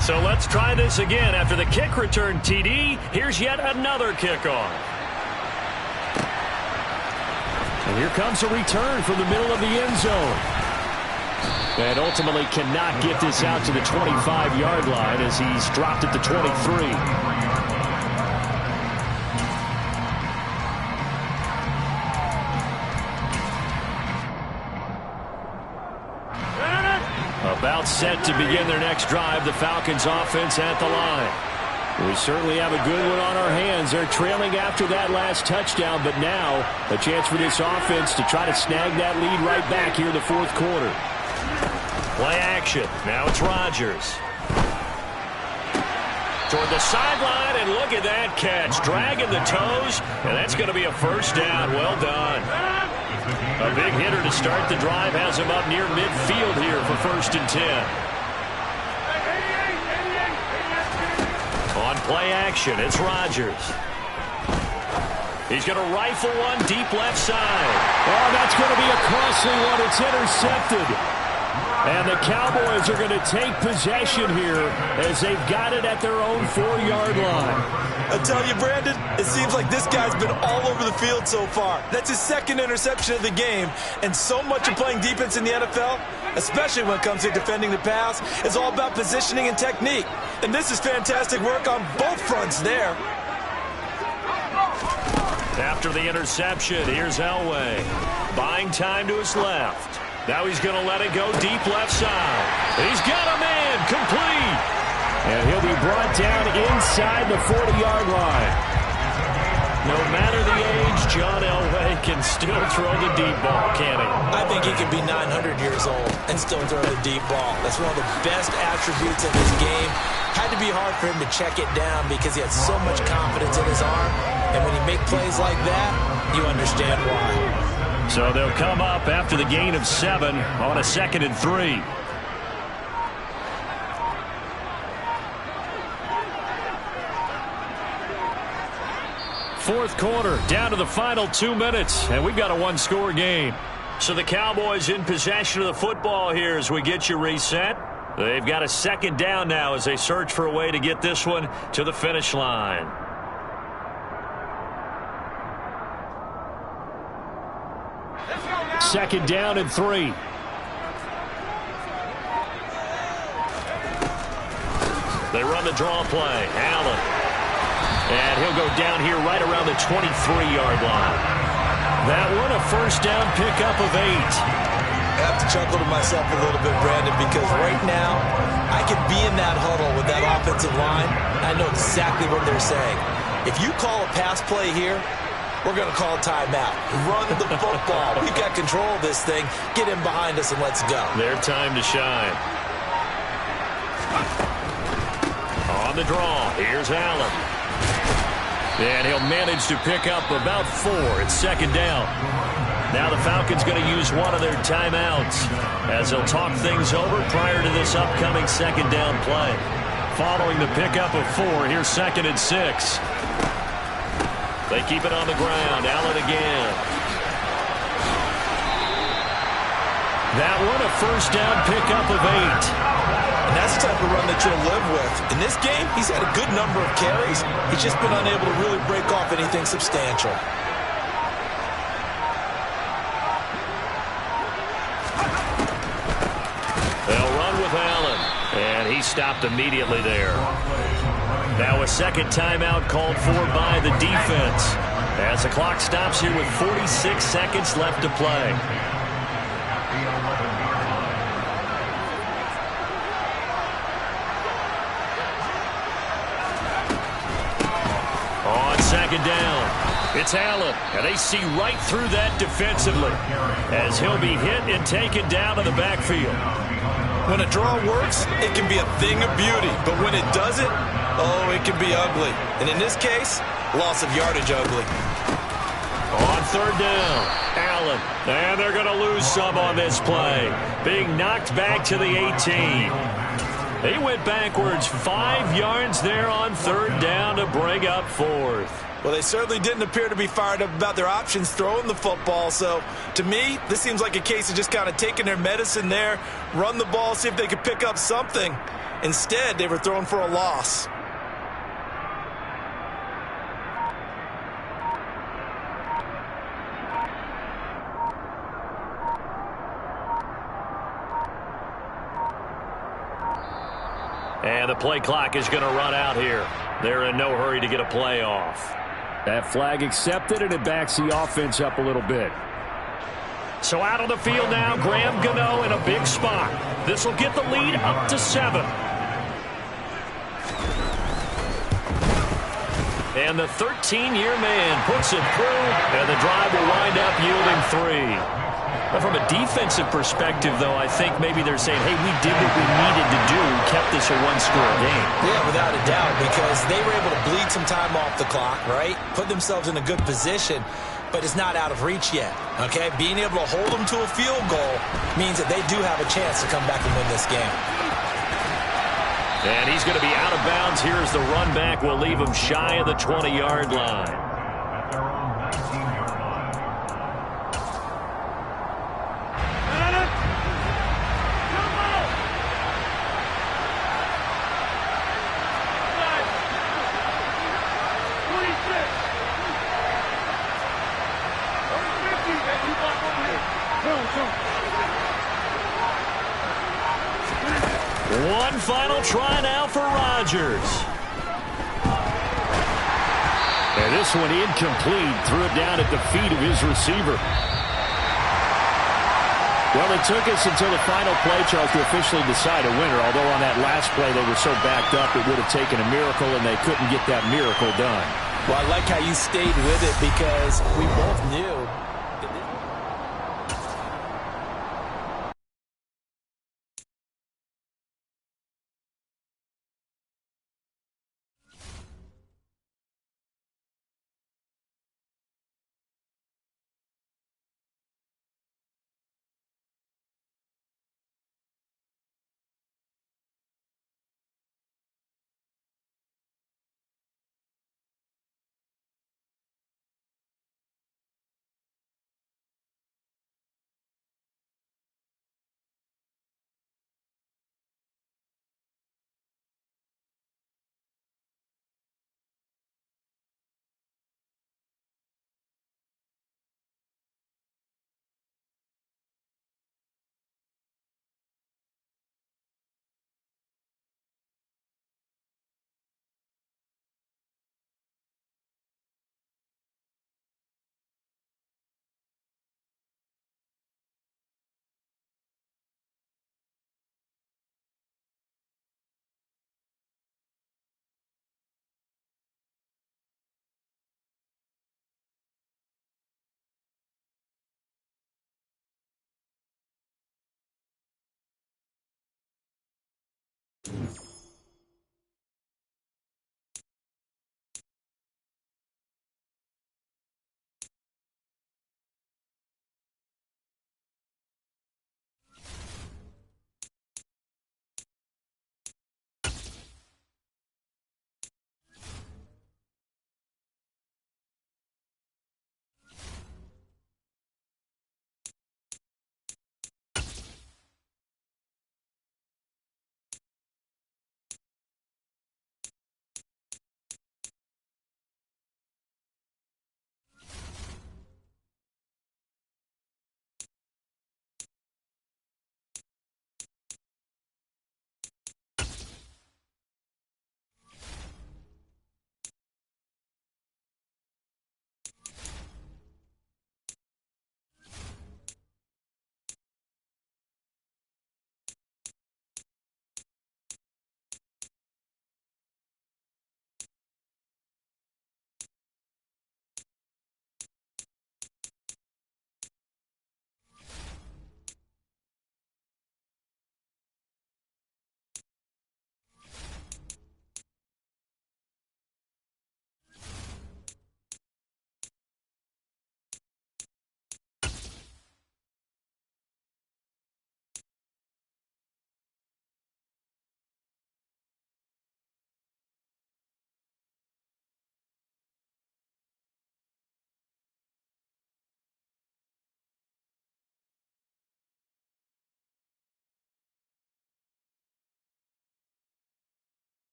So let's try this again. After the kick return TD, here's yet another kickoff. And here comes a return from the middle of the end zone. And ultimately cannot get this out to the 25-yard line as he's dropped at the 23. About set to begin their next drive, the Falcons offense at the line. We certainly have a good one on our hands. They're trailing after that last touchdown, but now a chance for this offense to try to snag that lead right back here in the fourth quarter. Play action. Now it's Rodgers. Toward the sideline, and look at that catch. Dragging the toes, and that's going to be a first down. Well done. A big hitter to start the drive has him up near midfield here for 1st and 10. On play action, it's Rodgers. He's going to rifle one deep left side. Oh, that's going to be a costly one. It's intercepted. And the Cowboys are going to take possession here as they've got it at their own 4-yard line. I tell you, Brandon, it seems like this guy's been all over the field so far. That's his 2nd interception of the game. And so much of playing defense in the NFL, especially when it comes to defending the pass, is all about positioning and technique. And this is fantastic work on both fronts there. After the interception, here's Elway. Buying time to his left. Now he's going to let it go deep left side. He's got a man complete. And he'll be brought down inside the 40-yard line. No matter the age, John Elway can still throw the deep ball, can't he? I think he could be 900 years old and still throw the deep ball. That's one of the best attributes of his game. Had to be hard for him to check it down because he had so much confidence in his arm. And when you make plays like that, you understand why. So they'll come up after the gain of 7 on a 2nd and 3. Fourth quarter, down to the final 2 minutes, and we've got a 1-score game. So the Cowboys in possession of the football here as we get you reset. They've got a 2nd down now as they search for a way to get this one to the finish line. Second down and 3. They run the draw play. Allen. And he'll go down here right around the 23-yard line. That one, a first down pickup of 8. I have to chuckle to myself a little bit, Brandon, because right now I could be in that huddle with that offensive line. I know exactly what they're saying. If you call a pass play here, we're going to call a timeout. Run the football. We've got control of this thing. Get in behind us and let's go. Their time to shine. On the draw, here's Allen. And he'll manage to pick up about 4. It's second down. Now the Falcons going to use one of their timeouts as they'll talk things over prior to this upcoming second down play. Following the pickup of 4, here's second and 6. They keep it on the ground. Allen again. That one a first down pickup of 8. And that's the type of run that you'll live with. In this game, he's had a good number of carries. He's just been unable to really break off anything substantial. They'll run with Allen. And he stopped immediately there. Now a second timeout called for by the defense as the clock stops here with 46 seconds left to play. On second down, it's Allen, and they see right through that defensively as he'll be hit and taken down to the backfield. When a draw works, it can be a thing of beauty, but when it doesn't, oh, it can be ugly. And in this case, loss of yardage ugly. On third down, Allen, and they're going to lose some on this play, being knocked back to the 18. He went backwards 5 yards there on third down to bring up 4th. Well, they certainly didn't appear to be fired up about their options throwing the football. So, to me, this seems like a case of just kind of taking their medicine there, run the ball, see if they could pick up something. Instead, they were throwing for a loss. And the play clock is going to run out here. They're in no hurry to get a play off. That flag accepted, and it backs the offense up a little bit. So out on the field now, Graham Gano in a big spot. This will get the lead up to 7. And the 13-year man puts it through, and the drive will wind up yielding 3. But from a defensive perspective, though, I think maybe they're saying, hey, we did what we needed to do, kept this a one-score game. Yeah, without a doubt, because they were able to bleed some time off the clock, right? Put themselves in a good position, but it's not out of reach yet, okay? Being able to hold them to a field goal means that they do have a chance to come back and win this game. And he's going to be out of bounds. Here's the run back. We'll leave him shy of the 20-yard line. At their own 19-yard line. One final try now for Rodgers. And this one incomplete. Threw it down at the feet of his receiver. Well, it took us until the final play, Charles, to officially decide a winner. Although on that last play they were so backed up it would have taken a miracle, and they couldn't get that miracle done. Well, I like how you stayed with it because we both knew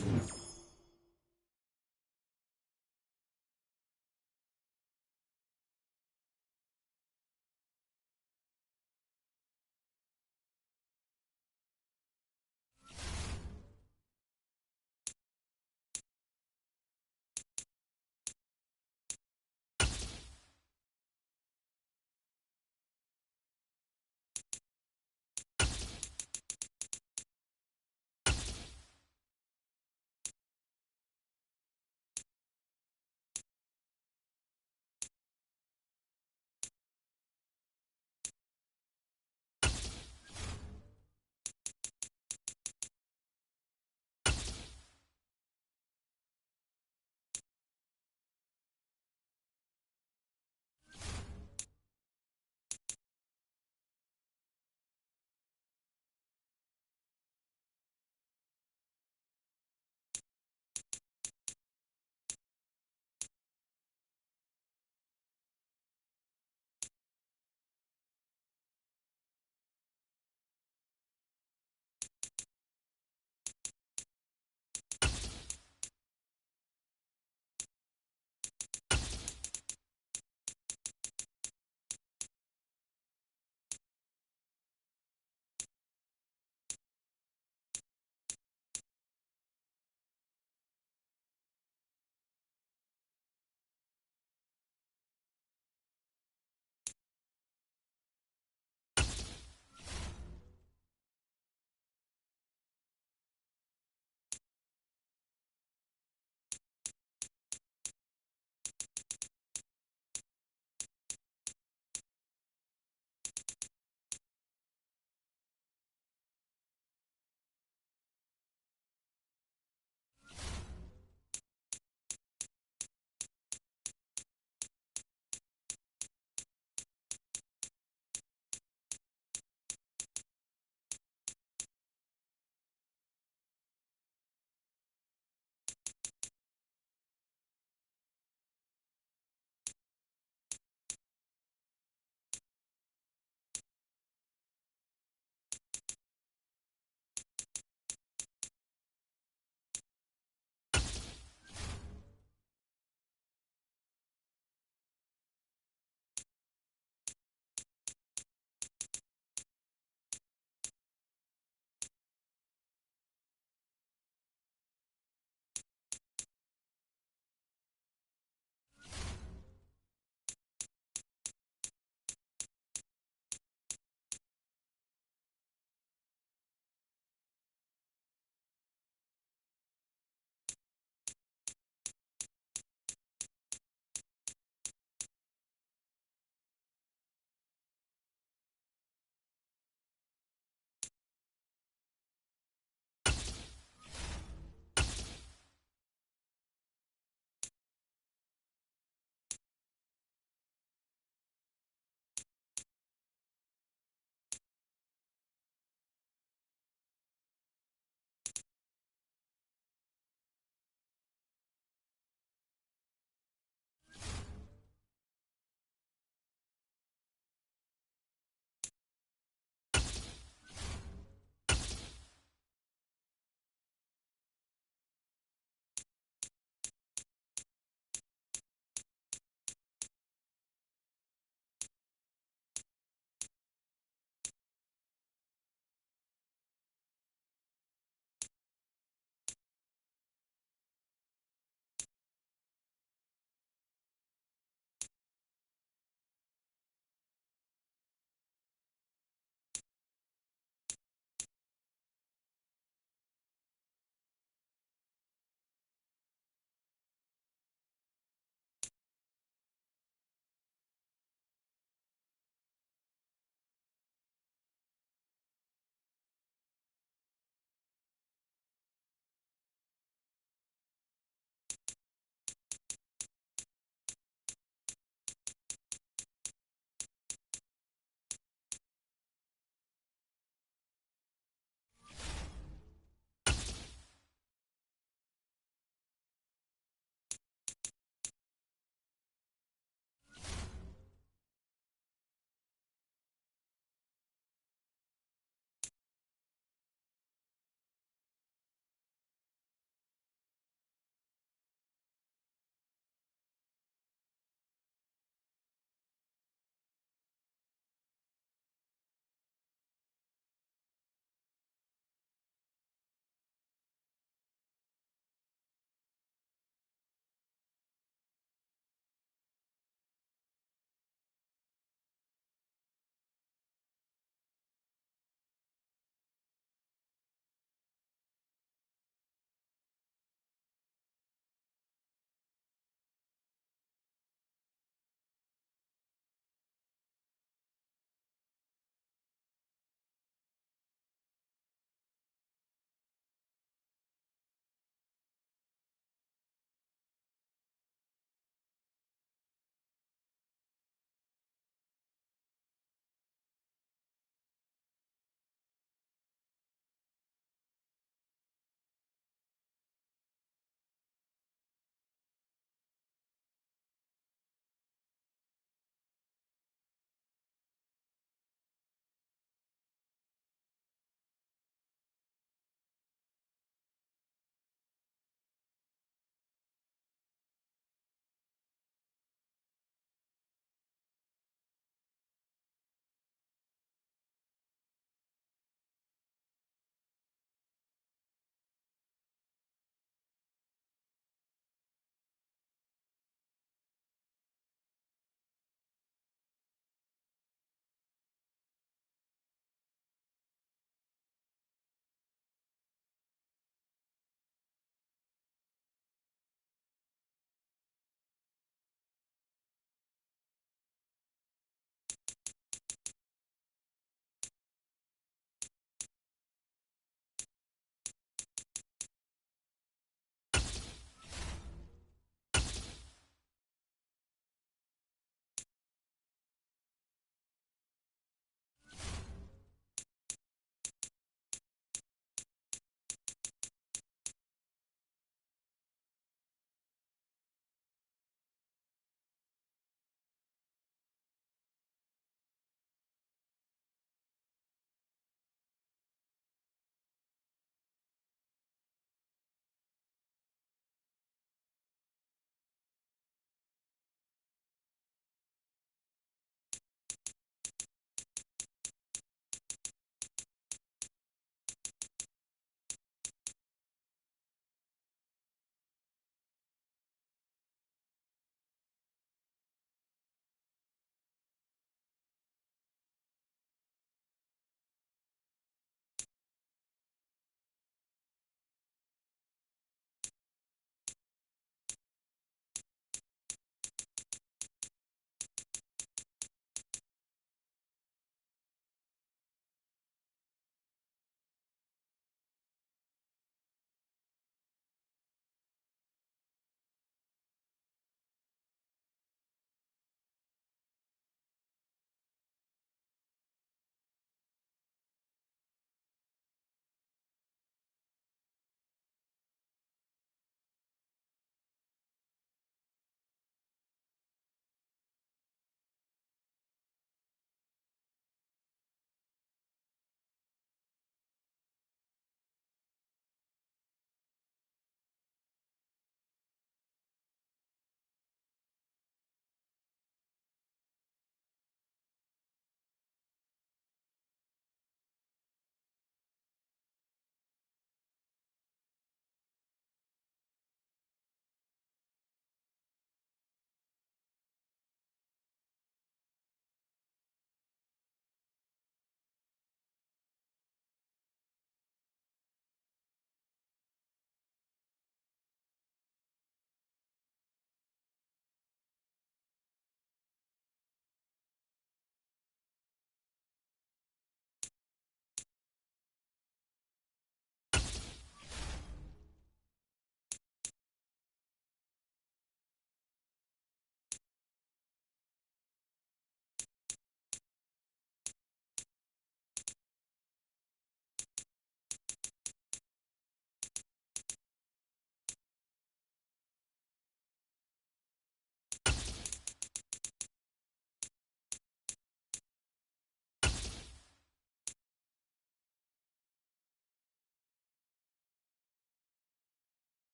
it.